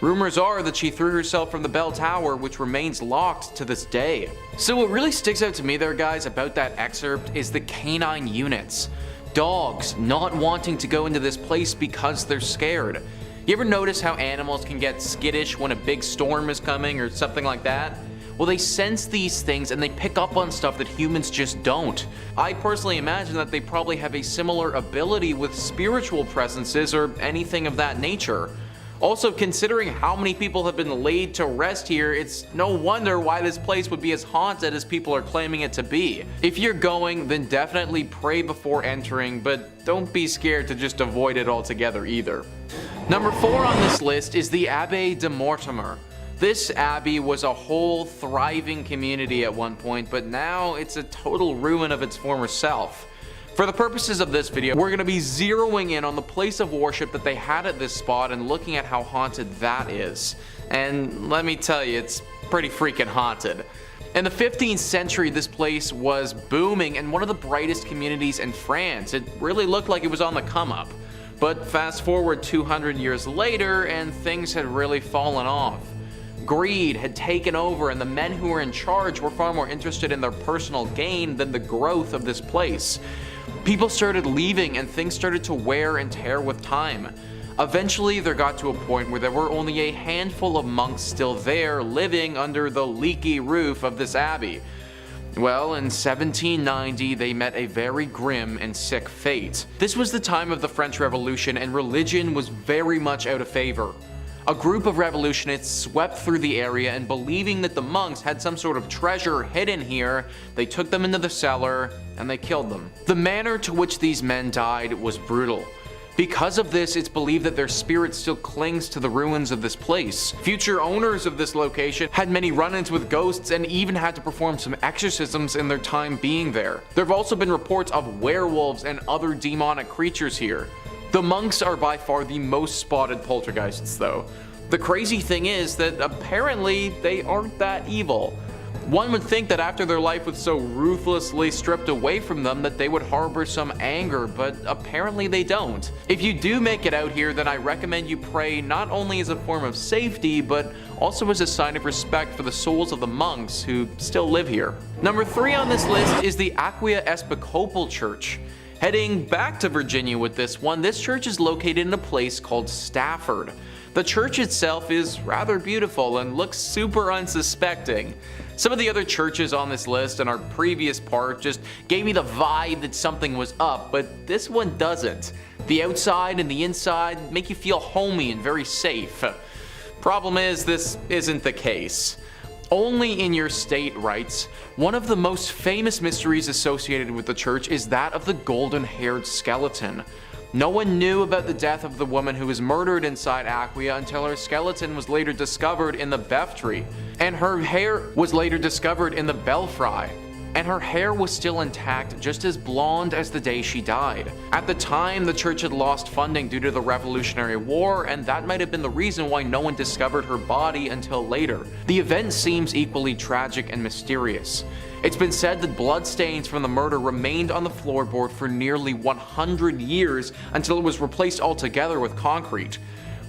S5: Rumors are that she threw herself from the bell tower, which remains locked to this day. So what really sticks out to me there, guys, about that excerpt is the canine units. Dogs not wanting to go into this place because they're scared. You ever notice how animals can get skittish when a big storm is coming or something like that? Well, they sense these things and they pick up on stuff that humans just don't. I personally imagine that they probably have a similar ability with spiritual presences or anything of that nature. Also, considering how many people have been laid to rest here, it's no wonder why this place would be as haunted as people are claiming it to be. If you're going, then definitely pray before entering, but don't be scared to just avoid it altogether either. Number 4 on this list is the Abbaye de Mortemer. This abbey was a whole thriving community at one point, but now it's a total ruin of its former self. For the purposes of this video, we're going to be zeroing in on the place of worship that they had at this spot and looking at how haunted that is. And let me tell you, it's pretty freaking haunted. In the 15th century, this place was booming and one of the brightest communities in France. It really looked like it was on the come up. But fast forward 200 years later and things had really fallen off. Greed had taken over and the men who were in charge were far more interested in their personal gain than the growth of this place. People started leaving and things started to wear and tear with time. Eventually there got to a point where there were only a handful of monks still there living under the leaky roof of this abbey. Well, in 1790 they met a very grim and sick fate. This was the time of the French Revolution and religion was very much out of favor. A group of revolutionists swept through the area, and believing that the monks had some sort of treasure hidden here, they took them into the cellar and they killed them. The manner to which these men died was brutal. Because of this, it's believed that their spirit still clings to the ruins of this place. Future owners of this location had many run-ins with ghosts and even had to perform some exorcisms in their time being there. There have also been reports of werewolves and other demonic creatures here. The monks are by far the most spotted poltergeists though. The crazy thing is that apparently they aren't that evil. One would think that after their life was so ruthlessly stripped away from them that they would harbor some anger, but apparently they don't. If you do make it out here, then I recommend you pray not only as a form of safety, but also as a sign of respect for the souls of the monks who still live here. Number 3 on this list is the Aquia Episcopal Church. Heading back to Virginia with this one, this church is located in a place called Stafford. The church itself is rather beautiful and looks super unsuspecting. Some of the other churches on this list in our previous part just gave me the vibe that something was up, but this one doesn't. The outside and the inside make you feel homey and very safe. Problem is, this isn't the case. Only in your state writes, one of the most famous mysteries associated with the church is that of the golden-haired skeleton. No one knew about the death of the woman who was murdered inside Aquia until her skeleton was later discovered in the Belvoir, and her hair was later discovered in the Belvoir, and her hair was still intact, just as blonde as the day she died. At the time, the church had lost funding due to the Revolutionary War, and that might have been the reason why no one discovered her body until later. The event seems equally tragic and mysterious. It's been said that bloodstains from the murder remained on the floorboard for nearly 100 years until it was replaced altogether with concrete.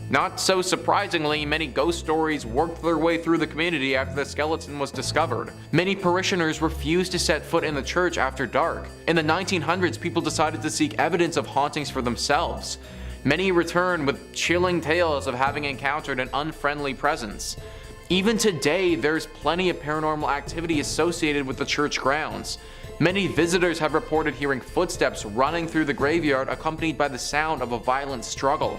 S5: Not so surprisingly, many ghost stories worked their way through the community after the skeleton was discovered. Many parishioners refused to set foot in the church after dark. In the 1900s, people decided to seek evidence of hauntings for themselves. Many returned with chilling tales of having encountered an unfriendly presence. Even today, there's plenty of paranormal activity associated with the church grounds. Many visitors have reported hearing footsteps running through the graveyard accompanied by the sound of a violent struggle.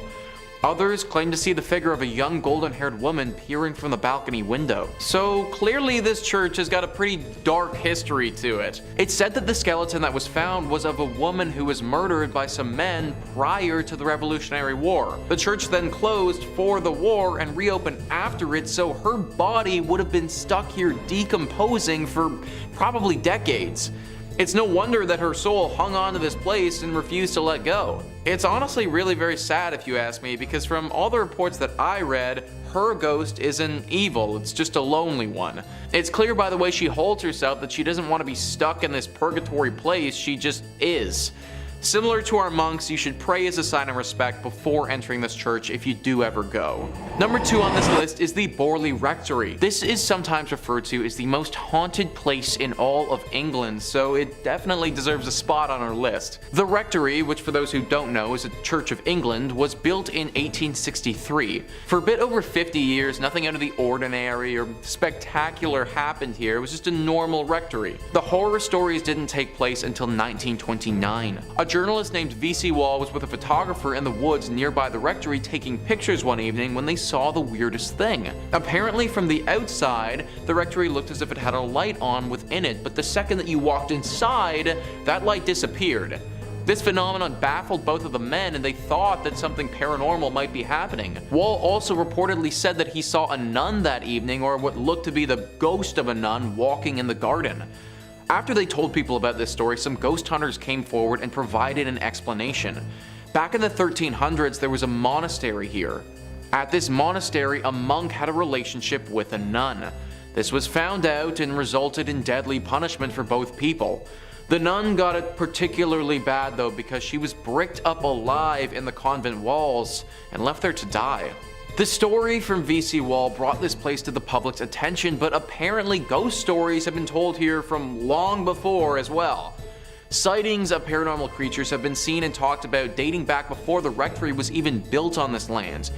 S5: Others claim to see the figure of a young golden-haired woman peering from the balcony window. So clearly this church has got a pretty dark history to it. It's said that the skeleton that was found was of a woman who was murdered by some men prior to the Revolutionary War. The church then closed for the war and reopened after it, so her body would have been stuck here decomposing for probably decades. It's no wonder that her soul hung on to this place and refused to let go. It's honestly really very sad if you ask me, because from all the reports that I read, her ghost isn't evil, it's just a lonely one. It's clear by the way she holds herself that she doesn't want to be stuck in this purgatory place, she just is. Similar to our monks, you should pray as a sign of respect before entering this church if you do ever go. Number 2 on this list is the Borley Rectory. This is sometimes referred to as the most haunted place in all of England, so it definitely deserves a spot on our list. The Rectory, which for those who don't know is a Church of England, was built in 1863. For a bit over 50 years, nothing out of the ordinary or spectacular happened here. It was just a normal rectory. The horror stories didn't take place until 1929. A journalist named V.C. Wall was with a photographer in the woods nearby the rectory taking pictures one evening when they saw the weirdest thing. Apparently from the outside, the rectory looked as if it had a light on within it, but the second that you walked inside, that light disappeared. This phenomenon baffled both of the men, and they thought that something paranormal might be happening. Wall also reportedly said that he saw a nun that evening, or what looked to be the ghost of a nun, walking in the garden. After they told people about this story, some ghost hunters came forward and provided an explanation. Back in the 1300s, there was a monastery here. At this monastery, a monk had a relationship with a nun. This was found out and resulted in deadly punishment for both people. The nun got it particularly bad though, because she was bricked up alive in the convent walls and left there to die. The story from V.C. Wall brought this place to the public's attention, but apparently ghost stories have been told here from long before as well. Sightings of paranormal creatures have been seen and talked about dating back before the rectory was even built on this land.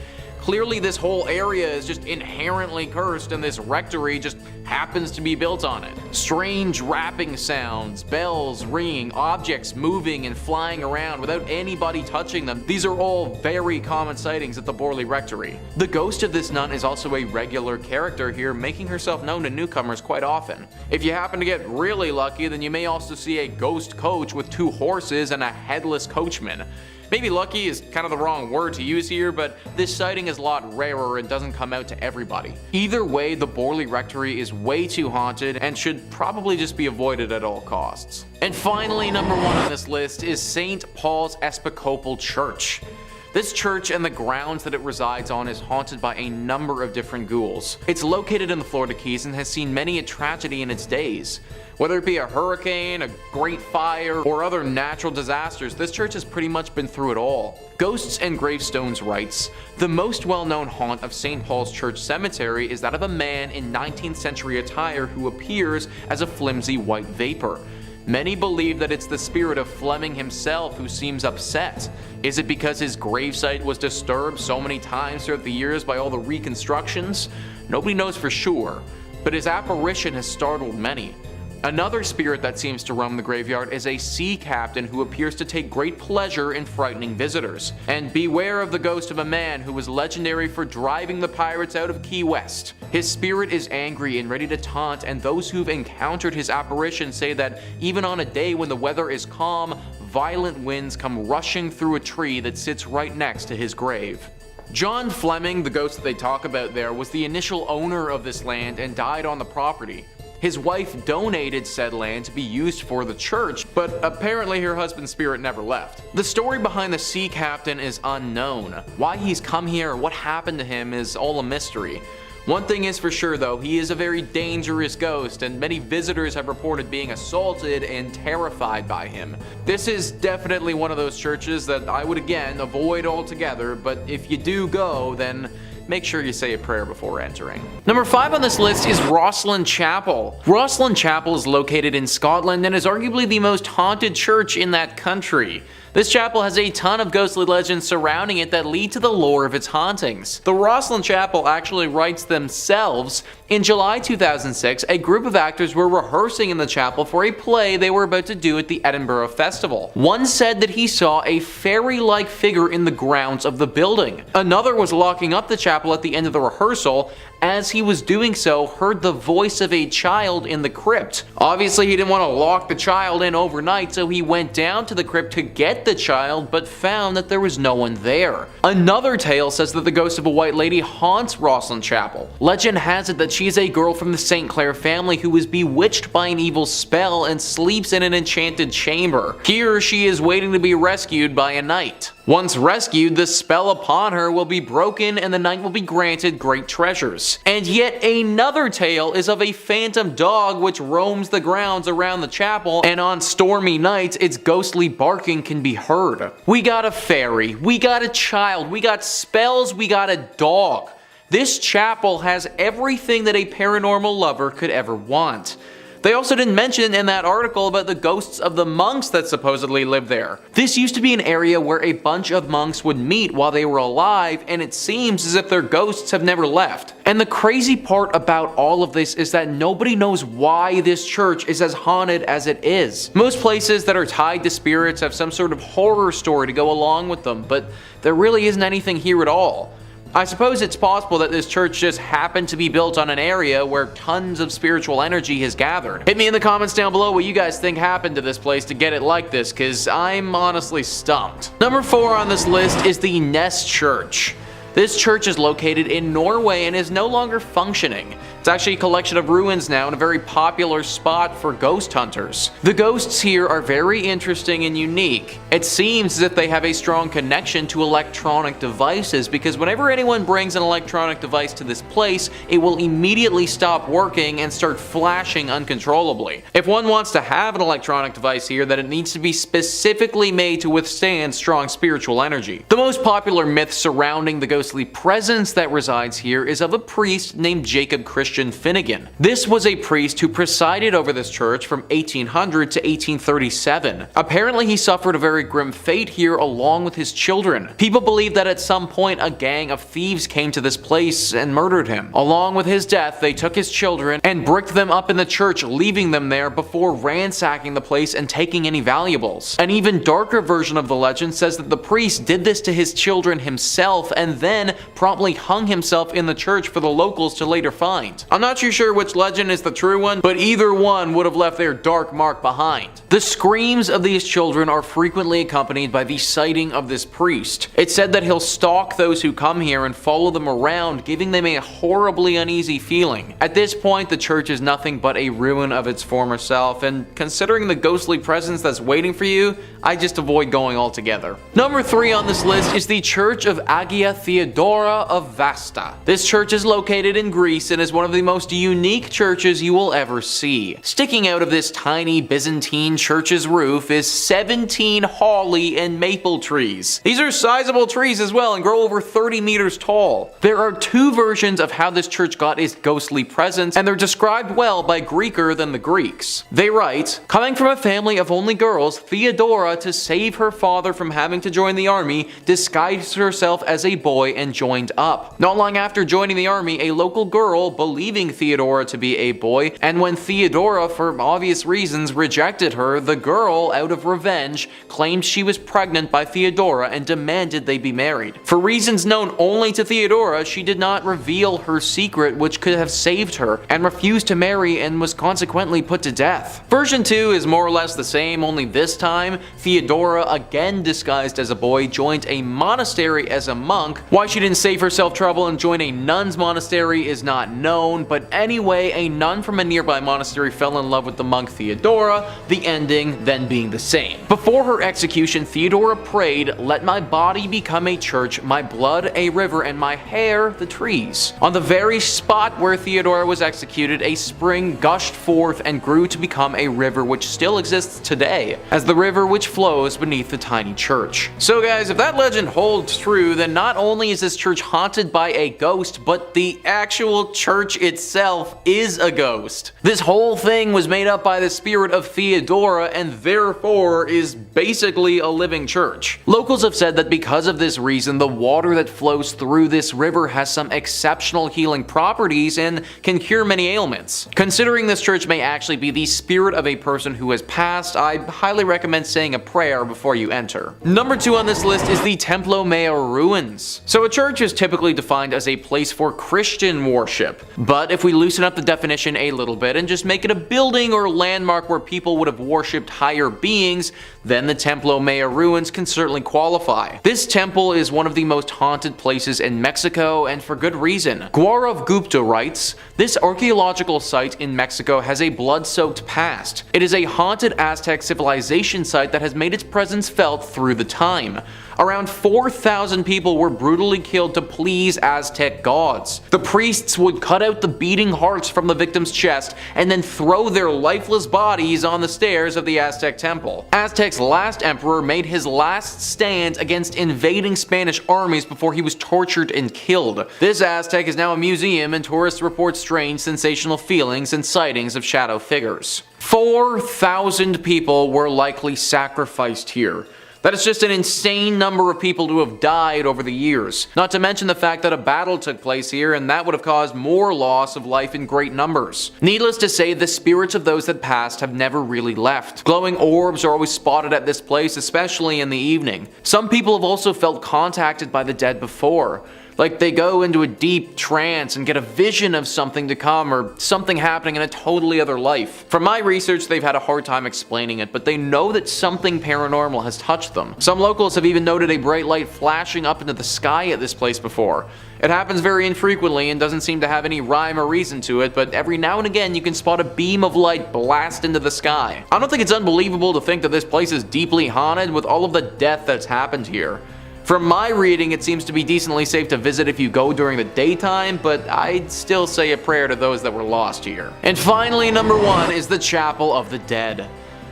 S5: Clearly this whole area is just inherently cursed and this rectory just happens to be built on it. Strange rapping sounds, bells ringing, objects moving and flying around without anybody touching them. These are all very common sightings at the Borley Rectory. The ghost of this nun is also a regular character here, making herself known to newcomers quite often. If you happen to get really lucky, then you may also see a ghost coach with 2 horses and a headless coachman. Maybe lucky is kind of the wrong word to use here, but this sighting is a lot rarer and doesn't come out to everybody. Either way, the Borley Rectory is way too haunted and should probably just be avoided at all costs. And finally, number 1 on this list is St. Paul's Episcopal Church. This church and the grounds that it resides on is haunted by a number of different ghouls. It's located in the Florida Keys and has seen many a tragedy in its days. Whether it be a hurricane, a great fire, or other natural disasters, this church has pretty much been through it all. Ghosts and Gravestones writes, "The most well-known haunt of St. Paul's Church Cemetery is that of a man in 19th century attire who appears as a flimsy white vapor. Many believe that it's the spirit of Fleming himself who seems upset. Is it because his gravesite was disturbed so many times throughout the years by all the reconstructions? Nobody knows for sure, but his apparition has startled many. Another spirit that seems to roam the graveyard is a sea captain who appears to take great pleasure in frightening visitors. And beware of the ghost of a man who was legendary for driving the pirates out of Key West. His spirit is angry and ready to taunt, and those who've encountered his apparition say that even on a day when the weather is calm, violent winds come rushing through a tree that sits right next to his grave." John Fleming, the ghost that they talk about there, was the initial owner of this land and died on the property. His wife donated said land to be used for the church, but apparently her husband's spirit never left. The story behind the sea captain is unknown. Why he's come here or what happened to him is all a mystery. One thing is for sure though, he is a very dangerous ghost, and many visitors have reported being assaulted and terrified by him. This is definitely one of those churches that I would again avoid altogether, but if you do go, then make sure you say a prayer before entering. Number 5 on this list is Rosslyn Chapel. Rosslyn Chapel is located in Scotland and is arguably the most haunted church in that country. This chapel has a ton of ghostly legends surrounding it that lead to the lore of its hauntings. The Rosslyn Chapel actually writes themselves. In July 2006, a group of actors were rehearsing in the chapel for a play they were about to do at the Edinburgh Festival. One said that he saw a fairy-like figure in the grounds of the building. Another was locking up the chapel at the end of the rehearsal. As he was doing so, heard the voice of a child in the crypt. Obviously, he didn't want to lock the child in overnight, so he went down to the crypt to get the child, but found that there was no one there. Another tale says that the ghost of a white lady haunts Rosslyn Chapel. Legend has it that she is a girl from the St. Clair family who was bewitched by an evil spell and sleeps in an enchanted chamber. Here, she is waiting to be rescued by a knight. Once rescued, the spell upon her will be broken and the knight will be granted great treasures. And yet another tale is of a phantom dog which roams the grounds around the chapel, and on stormy nights its ghostly barking can be heard. We got a fairy, we got a child, we got spells, we got a dog. This chapel has everything that a paranormal lover could ever want. They also didn't mention in that article about the ghosts of the monks that supposedly live there. This used to be an area where a bunch of monks would meet while they were alive, and it seems as if their ghosts have never left. And the crazy part about all of this is that nobody knows why this church is as haunted as it is. Most places that are tied to spirits have some sort of horror story to go along with them, but there really isn't anything here at all. I suppose it's possible that this church just happened to be built on an area where tons of spiritual energy has gathered. Hit me in the comments down below what you guys think happened to this place to get it like this, cause I'm honestly stumped. Number 4 on this list is the Ness Church. This church is located in Norway and is no longer functioning. It's actually a collection of ruins now and a very popular spot for ghost hunters. The ghosts here are very interesting and unique. It seems as if they have a strong connection to electronic devices, because whenever anyone brings an electronic device to this place, it will immediately stop working and start flashing uncontrollably. If one wants to have an electronic device here, then it needs to be specifically made to withstand strong spiritual energy. The most popular myth surrounding the ghostly presence that resides here is of a priest named Jacob Christian Christian Finnegan. This was a priest who presided over this church from 1800 to 1837. Apparently he suffered a very grim fate here along with his children. People believe that at some point a gang of thieves came to this place and murdered him. Along with his death, they took his children and bricked them up in the church, leaving them there before ransacking the place and taking any valuables. An even darker version of the legend says that the priest did this to his children himself and then promptly hung himself in the church for the locals to later find. I'm not too sure which legend is the true one, but either one would have left their dark mark behind. The screams of these children are frequently accompanied by the sighting of this priest. It's said that he'll stalk those who come here and follow them around, giving them a horribly uneasy feeling. At this point, the church is nothing but a ruin of its former self, and considering the ghostly presence that's waiting for you, I just avoid going altogether. Number 3 on this list is the Church of Agia Theodora of Vasta. This church is located in Greece and is one of the most unique churches you will ever see. Sticking out of this tiny Byzantine church's roof is 17 holly and maple trees. These are sizable trees as well and grow over 30 meters tall. There are 2 versions of how this church got its ghostly presence, and they're described well by Greeker than the Greeks. They write, coming from a family of only girls, Theodora, to save her father from having to join the army, disguised herself as a boy and joined up. Not long after joining the army, a local girl, believing Theodora to be a boy, and when Theodora, for obvious reasons, rejected her, the girl, out of revenge, claimed she was pregnant by Theodora and demanded they be married. For reasons known only to Theodora, she did not reveal her secret, which could have saved her, and refused to marry and was consequently put to death. Version 2 is more or less the same, only this time, Theodora, again disguised as a boy, joined a monastery as a monk. Why she didn't save herself trouble and join a nun's monastery is not known, but anyway, a nun from a nearby monastery fell in love with the monk Theodora, the ending then being the same. Before her execution, Theodora prayed, "Let my body become a church, my blood a river, and my hair the trees." On the very spot where Theodora was executed, a spring gushed forth and grew to become a river which still exists today, as the river which flows beneath the tiny church. So guys, if that legend holds true, then not only is this church haunted by a ghost, but the actual church itself is a ghost. This whole thing was made up by the spirit of Theodora and therefore is basically a living church. Locals have said that because of this reason, the water that flows through this river has some exceptional healing properties and can cure many ailments. Considering this church may actually be the spirit of a person who has passed, I highly recommend saying a prayer before you enter. Number 2 on this list is the Templo Mayor ruins. So a church is typically defined as a place for Christian worship, but if we loosen up the definition a little bit and just make it a building or landmark where people would have worshipped higher beings, then the Templo Mayor ruins can certainly qualify. This temple is one of the most haunted places in Mexico, and for good reason. Gaurav Gupta writes, "This archaeological site in Mexico has a blood-soaked past. It is a haunted Aztec civilization site that has made its presence felt through the time. Around 4,000 people were brutally killed to please Aztec gods. The priests would cut out the beating hearts from the victim's chest and then throw their lifeless bodies on the stairs of the Aztec temple. Aztec's last emperor made his last stand against invading Spanish armies before he was tortured and killed. This Aztec is now a museum, and tourists report strange, sensational feelings and sightings of shadow figures." 4,000 people were likely sacrificed here. That is just an insane number of people to have died over the years. Not to mention the fact that a battle took place here, and that would have caused more loss of life in great numbers. Needless to say, the spirits of those that passed have never really left. Glowing orbs are always spotted at this place, especially in the evening. Some people have also felt contacted by the dead before. Like they go into a deep trance and get a vision of something to come or something happening in a totally other life. From my research, they've had a hard time explaining it, but they know that something paranormal has touched them. Some locals have even noted a bright light flashing up into the sky at this place before. It happens very infrequently and doesn't seem to have any rhyme or reason to it, but every now and again you can spot a beam of light blast into the sky. I don't think it's unbelievable to think that this place is deeply haunted with all of the death that's happened here. From my reading, it seems to be decently safe to visit if you go during the daytime, but I'd still say a prayer to those that were lost here. And finally, number 1 is the Chapel of the Dead.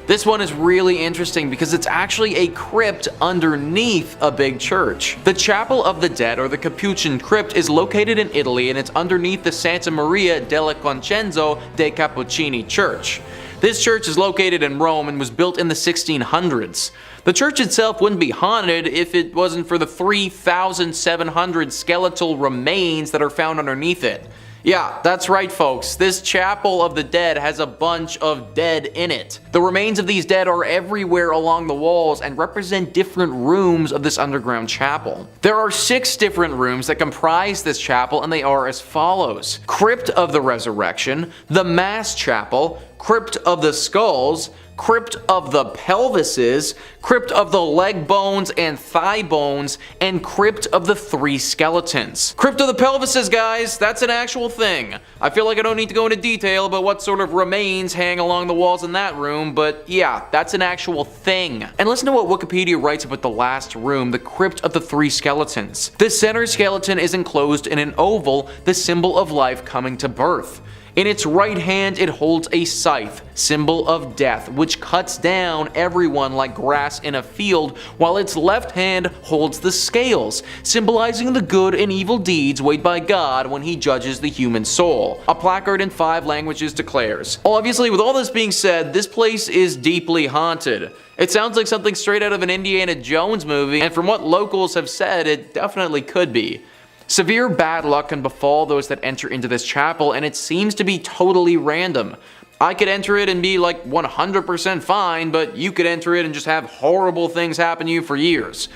S5: This one is really interesting because it's actually a crypt underneath a big church. The Chapel of the Dead, or the Capuchin Crypt, is located in Italy, and it's underneath the Santa Maria della Concenzo dei Cappuccini Church. This church is located in Rome and was built in the 1600s. The church itself wouldn't be haunted if it wasn't for the 3,700 skeletal remains that are found underneath it. Yeah, that's right folks, this Chapel of the Dead has a bunch of dead in it. The remains of these dead are everywhere along the walls and represent different rooms of this underground chapel. There are 6 different rooms that comprise this chapel, and they are as follows: Crypt of the Resurrection, the Mass Chapel, Crypt of the Skulls, Crypt of the Pelvises, Crypt of the Leg Bones and Thigh Bones, and Crypt of the 3 Skeletons. Crypt of the Pelvises, guys, that's an actual thing. I feel like I don't need to go into detail about what sort of remains hang along the walls in that room, but yeah, that's an actual thing. And listen to what Wikipedia writes about the last room, the Crypt of the 3 Skeletons. The center skeleton is enclosed in an oval, the symbol of life coming to birth. In its right hand it holds a scythe, symbol of death, which cuts down everyone like grass in a field, while its left hand holds the scales, symbolizing the good and evil deeds weighed by God when he judges the human soul. A placard in 5 languages declares. Obviously, with all this being said, this place is deeply haunted. It sounds like something straight out of an Indiana Jones movie, and from what locals have said, it definitely could be. Severe bad luck can befall those that enter into this chapel, and it seems to be totally random. I could enter it and be like 100% fine, but you could enter it and just have horrible things happen to you for years.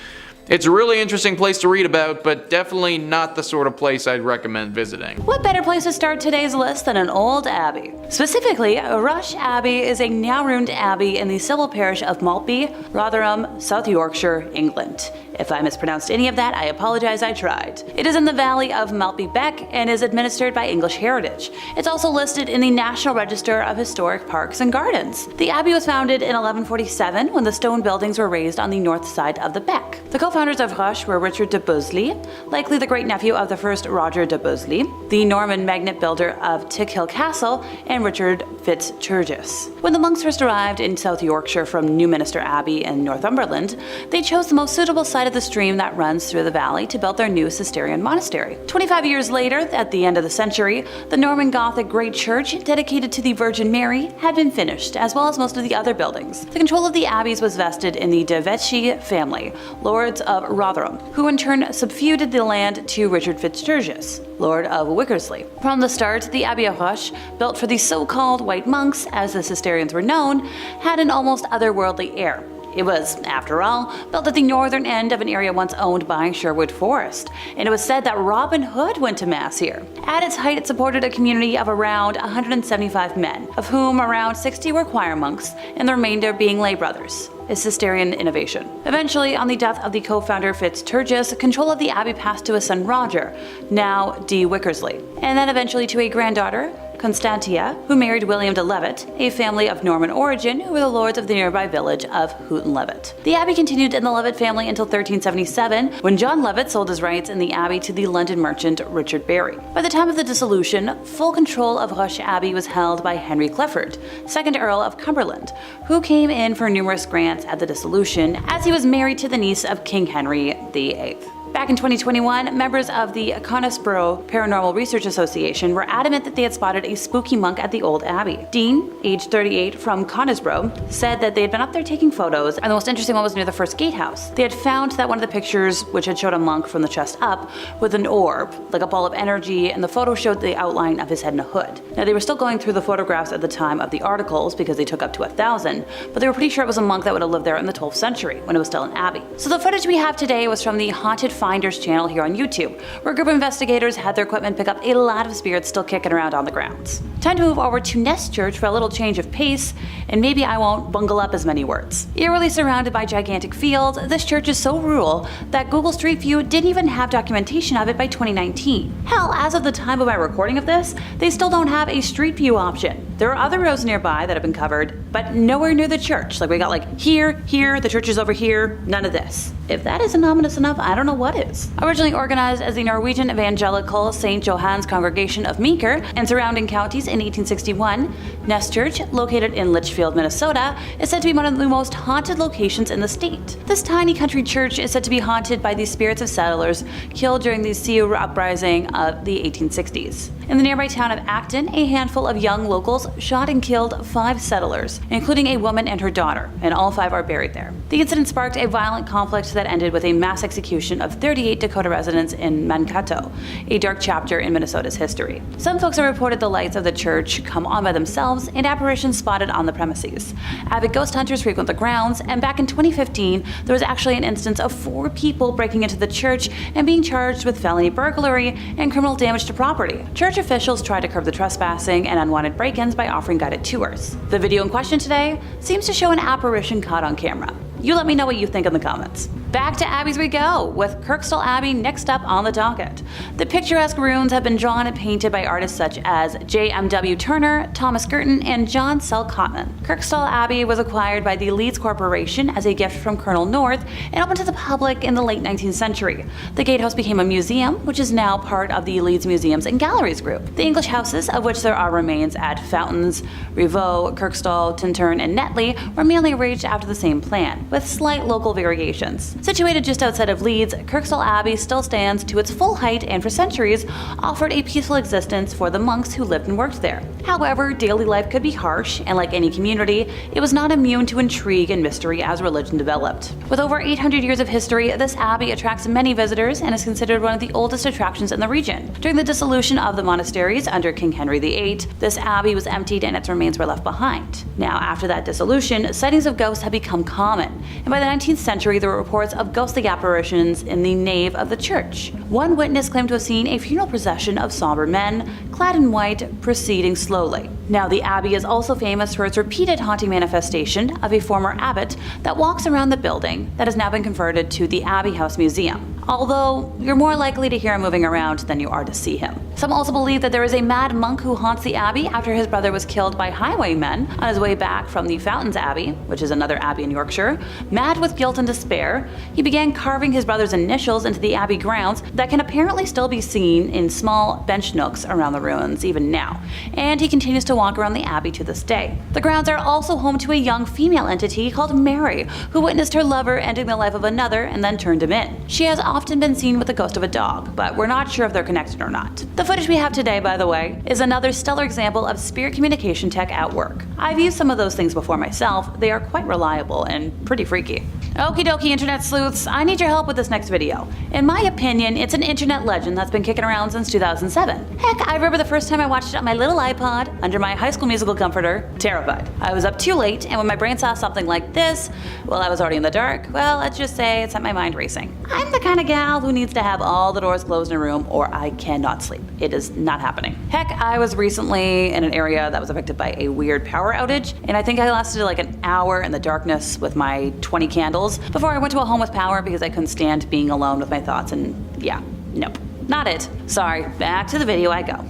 S5: It's a really interesting place to read about, but definitely not the sort of place I'd recommend visiting.
S3: What better place to start today's list than an old abbey? Specifically, Roche Abbey is a now ruined abbey in the civil parish of Maltby, Rotherham, South Yorkshire, England. If I mispronounced any of that, I apologize, I tried. It is in the valley of Maltby Beck and is administered by English Heritage. It's also listed in the National Register of Historic Parks and Gardens. The abbey was founded in 1147 when the stone buildings were raised on the north side of the beck. The co-founders of Roche were Richard de Buzzley, likely the great nephew of the first Roger de Buzzley, the Norman magnet builder of Tickhill Castle, and Richard Fitzgerald. When the monks first arrived in South Yorkshire from Newminster Abbey in Northumberland, they chose the most suitable site of the stream that runs through the valley to build their new Cistercian monastery. 25 years later, at the end of the century, the Norman Gothic Great Church, dedicated to the Virgin Mary, had been finished, as well as most of the other buildings. The control of the abbeys was vested in the de Vesci family, lords of Rotherham, who in turn subfeuded the land to Richard Fitzgerald, Lord of Wickersley. From the start, the Abbey of Roche, built for the so-called white monks, as the Cistercians were known, had an almost otherworldly air. It was, after all, built at the northern end of an area once owned by Sherwood Forest, and it was said that Robin Hood went to mass here. At its height, it supported a community of around 175 men, of whom around 60 were choir monks, and the remainder being lay brothers. A Cistercian innovation. Eventually, on the death of the co-founder Fitzgerald, control of the abbey passed to his son Roger, now de Wickersley, and then eventually to a granddaughter, Constantia, who married William de Levitt, a family of Norman origin who were the lords of the nearby village of Houghton Levitt. The abbey continued in the Levitt family until 1377, when John Levitt sold his rights in the abbey to the London merchant Richard Barry. By the time of the dissolution, full control of Roche Abbey was held by Henry Clifford, 2nd Earl of Cumberland, who came in for numerous grants at the dissolution, as he was married to the niece of King Henry VIII. Back in 2021, members of the Conisbrough Paranormal Research Association were adamant that they had spotted a spooky monk at the old abbey. Dean, age 38, from Conisbrough, said that they had been up there taking photos, and the most interesting one was near the first gatehouse. They had found that one of the pictures, which had showed a monk from the chest up, with an orb, like a ball of energy, and the photo showed the outline of his head and a hood. Now, they were still going through the photographs at the time of the articles, because they took up to 1,000, but they were pretty sure it was a monk that would have lived there in the 12th century, when it was still an abbey. So the footage we have today was from the Haunted Finders channel here on YouTube, where a group of investigators had their equipment pick up a lot of spirits still kicking around on the grounds. Time to move over to Nest Church for a little change of pace, and maybe I won't bungle up as many words. Eerily surrounded by gigantic fields, this church is so rural that Google Street View didn't even have documentation of it by 2019. Hell, as of the time of my recording of this, they still don't have a Street View option. There are other roads nearby that have been covered, but nowhere near the church. Like we got like here, the church is over here, none of this. If that isn't ominous enough, I don't know what is. Originally organized as the Norwegian Evangelical St. Johan's Congregation of Meeker and surrounding counties in 1861, Nest Church, located in Litchfield, Minnesota, is said to be one of the most haunted locations in the state. This tiny country church is said to be haunted by the spirits of settlers killed during the Sioux uprising of the 1860s. In the nearby town of Acton, a handful of young locals shot and killed 5 settlers, including a woman and her daughter, and all 5 are buried there. The incident sparked a violent conflict that ended with a mass execution of 38 Dakota residents in Mankato, a dark chapter in Minnesota's history. Some folks have reported the lights of the church come on by themselves and apparitions spotted on the premises. Avid ghost hunters frequent the grounds, and back in 2015, there was actually an instance of 4 people breaking into the church and being charged with felony burglary and criminal damage to property. Church officials tried to curb the trespassing and unwanted break-ins by offering guided tours. The video in question today seems to show an apparition caught on camera. You let me know what you think in the comments. Back to abbeys we go, with Kirkstall Abbey next up on the docket. The picturesque ruins have been drawn and painted by artists such as J.M.W. Turner, Thomas Girton, and John Sell Cotman. Kirkstall Abbey was acquired by the Leeds Corporation as a gift from Colonel North and opened to the public in the late 19th century. The gatehouse became a museum, which is now part of the Leeds Museums and Galleries group. The English houses, of which there are remains at Fountains, Rievaulx, Kirkstall, Tintern, and Netley, were mainly arranged after the same plan, with slight local variations. Situated just outside of Leeds, Kirkstall Abbey still stands to its full height and for centuries offered a peaceful existence for the monks who lived and worked there. However, daily life could be harsh, and like any community, it was not immune to intrigue and mystery as religion developed. With over 800 years of history, this abbey attracts many visitors and is considered one of the oldest attractions in the region. During the dissolution of the monasteries under King Henry VIII, this abbey was emptied and its remains were left behind. Now, after that dissolution, sightings of ghosts have become common, and by the 19th century there were reports of ghostly apparitions in the nave of the church. One witness claimed to have seen a funeral procession of somber men, clad in white, proceeding slowly. Now, the abbey is also famous for its repeated haunting manifestation of a former abbot that walks around the building that has now been converted to the Abbey House Museum, although you're more likely to hear him moving around than you are to see him. Some also believe that there is a mad monk who haunts the abbey after his brother was killed by highwaymen on his way back from the Fountains Abbey, which is another abbey in Yorkshire. Mad with guilt and despair, he began carving his brother's initials into the abbey grounds that can apparently still be seen in small bench nooks around the ruins even now, and he continues to walk around the abbey to this day. The grounds are also home to a young female entity called Mary, who witnessed her lover ending the life of another and then turned him in. She has often been seen with the ghost of a dog, but we're not sure if they're connected or not. The footage we have today, by the way, is another stellar example of spirit communication tech at work. I've used some of those things before myself. They are quite reliable and pretty freaky. Okie dokie, internet sleuths, I need your help with this next video. In my opinion, it's an internet legend that's been kicking around since 2007. Heck, I remember the first time I watched it on my little iPod under my High School Musical comforter, terrified. I was up too late, and when my brain saw something like this, well, I was already in the dark. Well, let's just say it set my mind racing. I'm the kind of gal who needs to have all the doors closed in a room or I cannot sleep. It is not happening. Heck, I was recently in an area that was affected by a weird power outage, and I think I lasted like an hour in the darkness with my 20 candles before I went to a home with power because I couldn't stand being alone with my thoughts, and yeah, nope. Not it. Sorry, back to the video I go.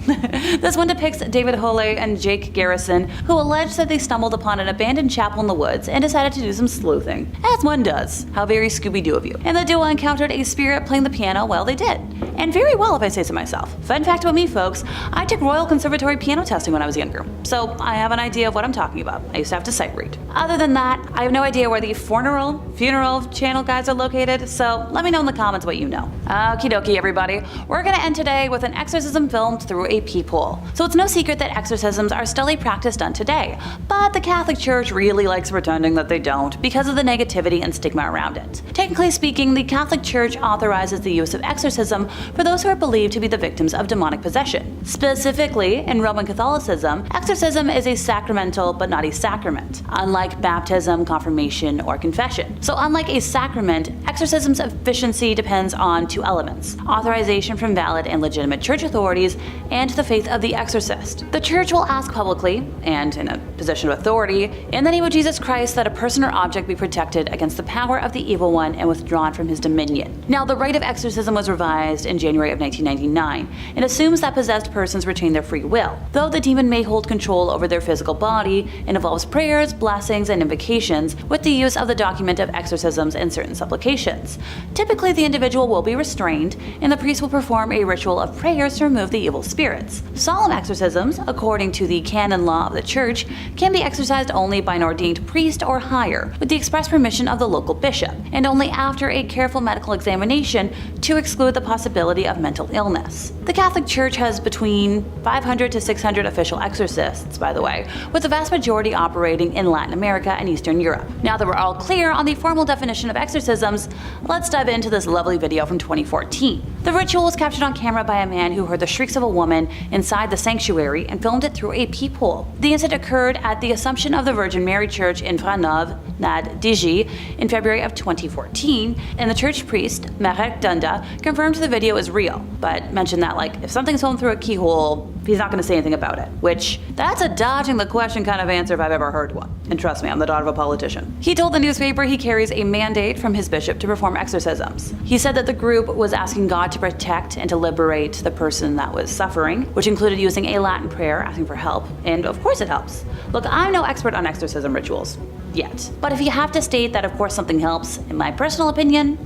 S3: This one depicts David Holley and Jake Garrison, who alleged that they stumbled upon an abandoned chapel in the woods and decided to do some sleuthing. As one does. How very Scooby-Doo of you. And the duo encountered a spirit playing the piano while they did. And very well, if I say so myself. Fun fact about me, folks, I took Royal Conservatory piano testing when I was younger, so I have an idea of what I'm talking about. I used to have to sight read. Other than that, I have no idea where the funeral channel guys are located, so let me know in the comments what you know. Okie dokie, everybody. We're gonna end today with an exorcism filmed through a peephole. So it's no secret that exorcisms are still a practice done today, but the Catholic Church really likes pretending that they don't because of the negativity and stigma around it. Technically speaking, the Catholic Church authorizes the use of exorcism for those who are believed to be the victims of demonic possession. Specifically, in Roman Catholicism, exorcism is a sacramental but not a sacrament, unlike baptism, confirmation, or confession. So unlike a sacrament, exorcism's efficiency depends on 2 elements: authorization from valid and legitimate church authorities and the faith of the exorcist. The church will ask publicly, and in a position of authority, in the name of Jesus Christ that a person or object be protected against the power of the evil one and withdrawn from his dominion. Now, the rite of exorcism was revised in January of 1999 and assumes that possessed persons retain their free will, though the demon may hold control over their physical body and involves prayers, blessings, and invocations with the use of the document of exorcisms and certain supplications. Typically, the individual will be restrained and the priest will perform perform a ritual of prayers to remove the evil spirits. Solemn exorcisms, according to the canon law of the church, can be exercised only by an ordained priest or higher, with the express permission of the local bishop, and only after a careful medical examination to exclude the possibility of mental illness. The Catholic Church has between 500 to 600 official exorcists, by the way, with the vast majority operating in Latin America and Eastern Europe. Now that we're all clear on the formal definition of exorcisms, let's dive into this lovely video from 2014. The ritual was captured on camera by a man who heard the shrieks of a woman inside the sanctuary and filmed it through a peephole. The incident occurred at the Assumption of the Virgin Mary Church in Vranov nad Digi in February of 2014, and the church priest, Marek Dunda, confirmed the video is real, but mentioned that if something's filmed through a keyhole, he's not going to say anything about it, which that's a dodging the question kind of answer if I've ever heard one. And trust me, I'm the daughter of a politician. He told the newspaper he carries a mandate from his bishop to perform exorcisms. He said that the group was asking God to protect and to liberate the person that was suffering, which included using a Latin prayer asking for help, and of course it helps. Look, I'm no expert on exorcism rituals, yet. But if you have to state that of course something helps, in my personal opinion,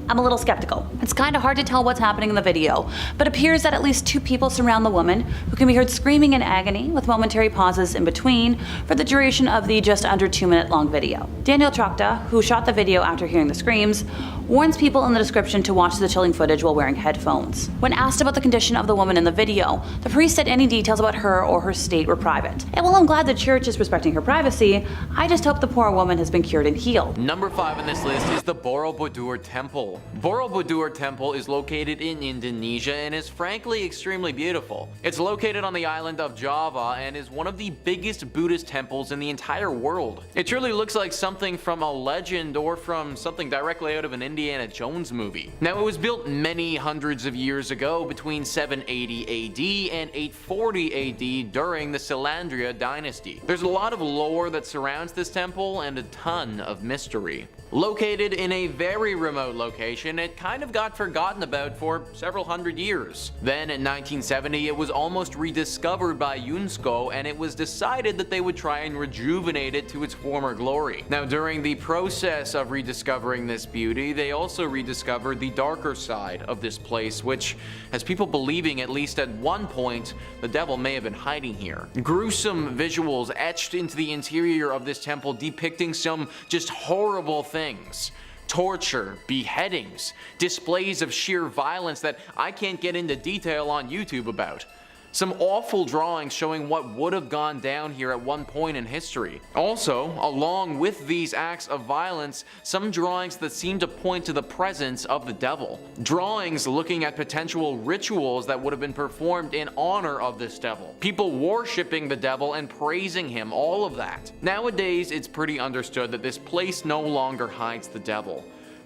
S3: I'm a little skeptical. It's kind of hard to tell what's happening in the video, but it appears that at least 2 people surround the woman, who can be heard screaming in agony with momentary pauses in between for the duration of the just under 2-minute long video. Daniel Trokta, who shot the video after hearing the screams, warns people in the description to watch the chilling footage while wearing headphones. When asked about the condition of the woman in the video, the priest said any details about her or her state were private. And while I'm glad the church is respecting her privacy, I just hope the poor woman has been cured and healed.
S5: Number 5 on this list is the Borobudur Temple. Borobudur Temple is located in Indonesia and is frankly extremely beautiful. It's located on the island of Java and is one of the biggest Buddhist temples in the entire world. It truly looks like something from a legend or from something directly out of an Indiana Jones movie. Now, it was built many hundreds of years ago between 780 AD and 840 AD during the Selandria dynasty. There's a lot of lore that surrounds this temple and a ton of mystery. Located in a very remote location, it kind of got forgotten about for several hundred years. Then in 1970, it was almost rediscovered by UNESCO, and it was decided that they would try and rejuvenate it to its former glory. Now, during the process of rediscovering this beauty, they also rediscovered the darker side of this place, which has people believing at least at one point the devil may have been hiding here. Gruesome visuals etched into the interior of this temple depicting some just horrible things. Torture, beheadings, displays of sheer violence that I can't get into detail on YouTube about. Some awful drawings showing what would have gone down here at one point in history. Also, along with these acts of violence, some drawings that seem to point to the presence of the devil. Drawings looking at potential rituals that would have been performed in honor of this devil. People worshipping the devil and praising him, all of that. Nowadays, it's pretty understood that this place no longer hides the devil.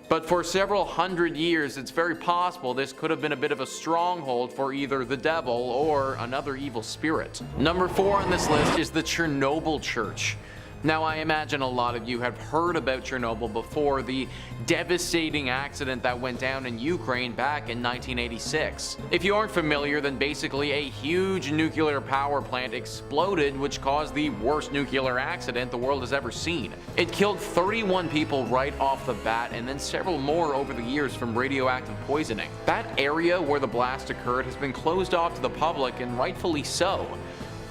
S5: But for several hundred years, it's very possible this could have been a bit of a stronghold for either the devil or another evil spirit. Number 4 on this list is the Chernobyl Church. Now, I imagine a lot of you have heard about Chernobyl before, the devastating accident that went down in Ukraine back in 1986. If you aren't familiar, then basically a huge nuclear power plant exploded, which caused the worst nuclear accident the world has ever seen. It killed 31 people right off the bat, and then several more over the years from radioactive poisoning. That area where the blast occurred has been closed off to the public, and rightfully so.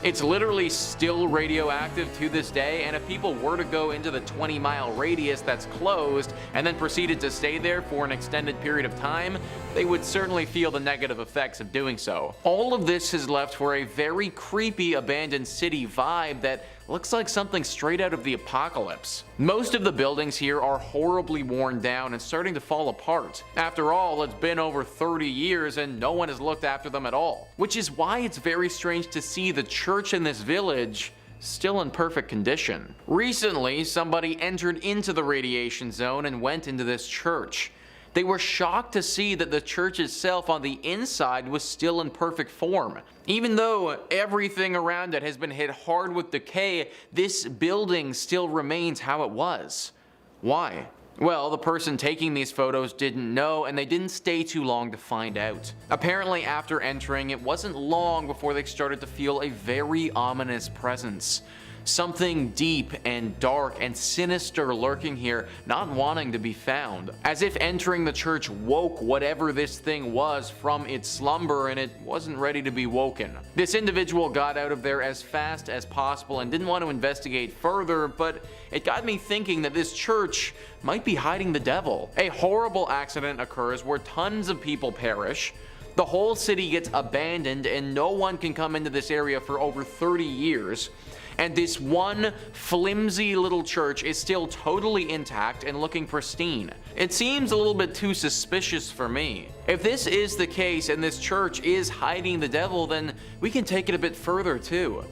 S5: It's literally still radioactive to this day, and if people were to go into the 20-mile radius that's closed and then proceeded to stay there for an extended period of time, they would certainly feel the negative effects of doing so. All of this has left for a very creepy abandoned city vibe that looks like something straight out of the apocalypse. Most of the buildings here are horribly worn down and starting to fall apart. After all, it's been over 30 years and no one has looked after them at all. Which is why it's very strange to see the church in this village still in perfect condition. Recently, somebody entered into the radiation zone and went into this church. They were shocked to see that the church itself on the inside was still in perfect form. Even though everything around it has been hit hard with decay, this building still remains how it was. Why? Well, the person taking these photos didn't know, and they didn't stay too long to find out. Apparently, after entering, it wasn't long before they started to feel a very ominous presence. Something deep and dark and sinister lurking here, not wanting to be found. As if entering the church woke whatever this thing was from its slumber and it wasn't ready to be woken. This individual got out of there as fast as possible and didn't want to investigate further, but it got me thinking that this church might be hiding the devil. A horrible accident occurs where tons of people perish. The whole city gets abandoned and no one can come into this area for over 30 years. And this one flimsy little church is still totally intact and looking pristine. It seems a little bit too suspicious for me. If this is the case and this church is hiding the devil, then we can take it a bit further too.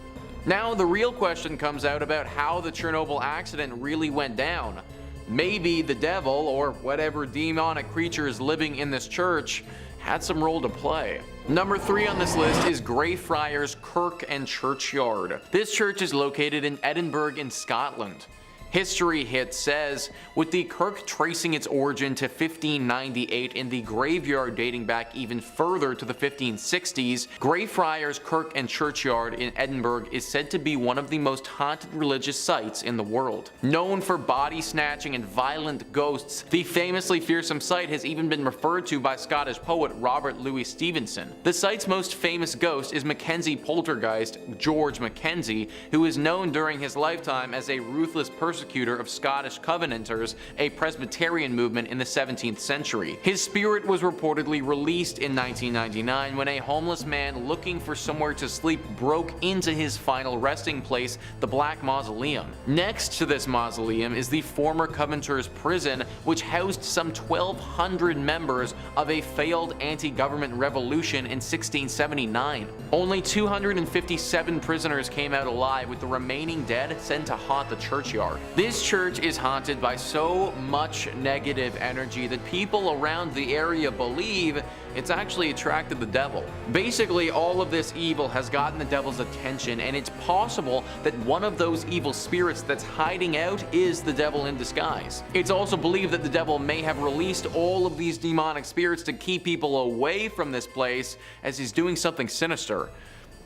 S5: Now the real question comes out about how the Chernobyl accident really went down. Maybe the devil, or whatever demonic creatures living in this church, had some role to play. Number 3 on this list is Greyfriars Kirk and Churchyard. This church is located in Edinburgh in Scotland. History Hit says, with the Kirk tracing its origin to 1598 and the graveyard dating back even further to the 1560s, Greyfriars Kirk and Churchyard in Edinburgh is said to be one of the most haunted religious sites in the world. Known for body snatching and violent ghosts, the famously fearsome site has even been referred to by Scottish poet Robert Louis Stevenson. The site's most famous ghost is Mackenzie poltergeist George Mackenzie, who is known during his lifetime as a ruthless persecutor of Scottish Covenanters, a Presbyterian movement in the 17th century. His spirit was reportedly released in 1999 when a homeless man looking for somewhere to sleep broke into his final resting place, the Black Mausoleum. Next to this mausoleum is the former Covenanters prison, which housed some 1,200 members of a failed anti-government revolution in 1679. Only 257 prisoners came out alive, with the remaining dead sent to haunt the churchyard. This church is haunted by so much negative energy that people around the area believe it's actually attracted the devil. Basically, all of this evil has gotten the devil's attention, and it's possible that one of those evil spirits that's hiding out is the devil in disguise. It's also believed that the devil may have released all of these demonic spirits to keep people away from this place, as he's doing something sinister.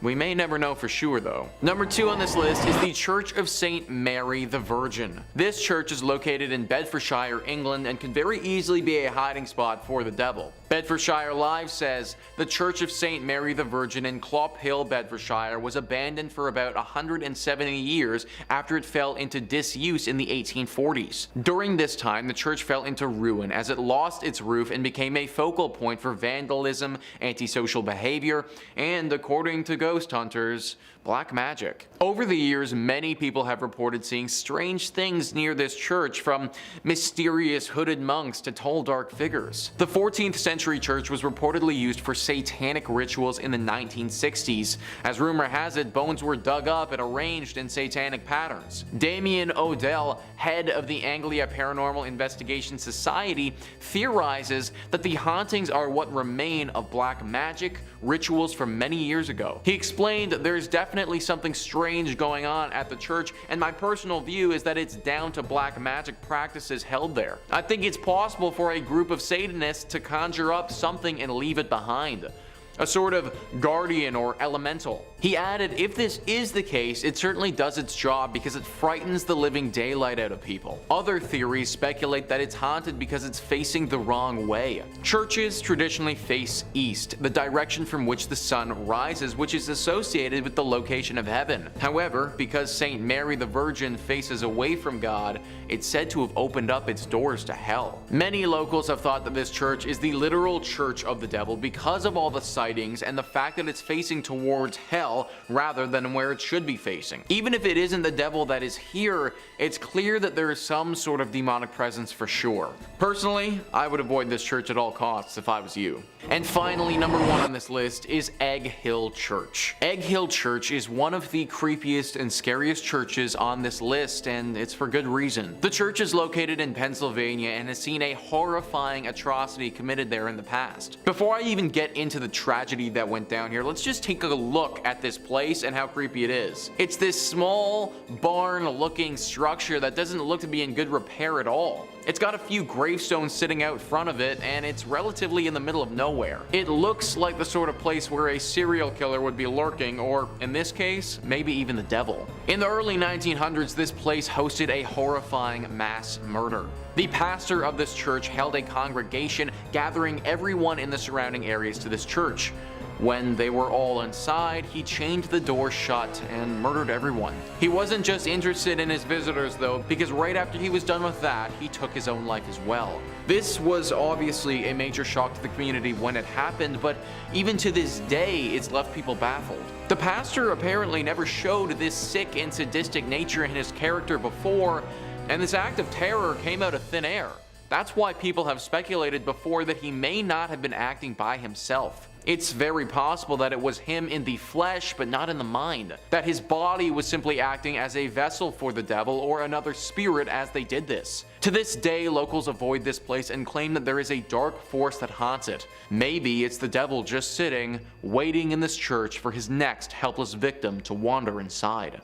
S5: We may never know for sure though. Number 2 on this list is the Church of St. Mary the Virgin. This church is located in Bedfordshire, England, and could very easily be a hiding spot for the devil. Bedfordshire Live says, the Church of St. Mary the Virgin in Clophill, Bedfordshire was abandoned for about 170 years after it fell into disuse in the 1840s. During this time, the church fell into ruin as it lost its roof and became a focal point for vandalism, antisocial behavior, and, according to ghost hunters, black magic. Over the years, many people have reported seeing strange things near this church, from mysterious hooded monks to tall dark figures. The 14th century church was reportedly used for satanic rituals in the 1960s. As rumor has it, bones were dug up and arranged in satanic patterns. Damien Odell, head of the Anglia Paranormal Investigation Society, theorizes that the hauntings are what remain of black magic rituals from many years ago. He explained there's definitely something strange going on at the church, and my personal view is that it's down to black magic practices held there. I think it's possible for a group of Satanists to conjure up something and leave it behind. A sort of guardian or elemental. He added, if this is the case, it certainly does its job because it frightens the living daylight out of people. Other theories speculate that it's haunted because it's facing the wrong way. Churches traditionally face east, the direction from which the sun rises, which is associated with the location of heaven. However, because St. Mary the Virgin faces away from God, it's said to have opened up its doors to hell. Many locals have thought that this church is the literal church of the devil because of all the sightings and the fact that it's facing towards hell rather than where it should be facing. Even if it isn't the devil that is here, it's clear that there is some sort of demonic presence for sure. Personally, I would avoid this church at all costs if I was you. And finally, number 1 on this list is Egg Hill Church. Egg Hill Church is one of the creepiest and scariest churches on this list, and it's for good reason. The church is located in Pennsylvania and has seen a horrifying atrocity committed there in the past. Before I even get into the tragedy that went down here, let's just take a look at this place and how creepy it is. It's this small barn-looking structure that doesn't look to be in good repair at all. It's got a few gravestones sitting out front of it, and it's relatively in the middle of nowhere. It looks like the sort of place where a serial killer would be lurking, or in this case, maybe even the devil. In the early 1900s, this place hosted a horrifying mass murder. The pastor of this church held a congregation, gathering everyone in the surrounding areas to this church. When they were all inside, he chained the door shut and murdered everyone. He wasn't just interested in his visitors though, because right after he was done with that, he took his own life as well. This was obviously a major shock to the community when it happened, but even to this day, it's left people baffled. The pastor apparently never showed this sick and sadistic nature in his character before, and this act of terror came out of thin air. That's why people have speculated before that he may not have been acting by himself. It's very possible that it was him in the flesh, but not in the mind. That his body was simply acting as a vessel for the devil or another spirit as they did this. To this day, locals avoid this place and claim that there is a dark force that haunts it. Maybe it's the devil just sitting, waiting in this church for his next helpless victim to wander inside.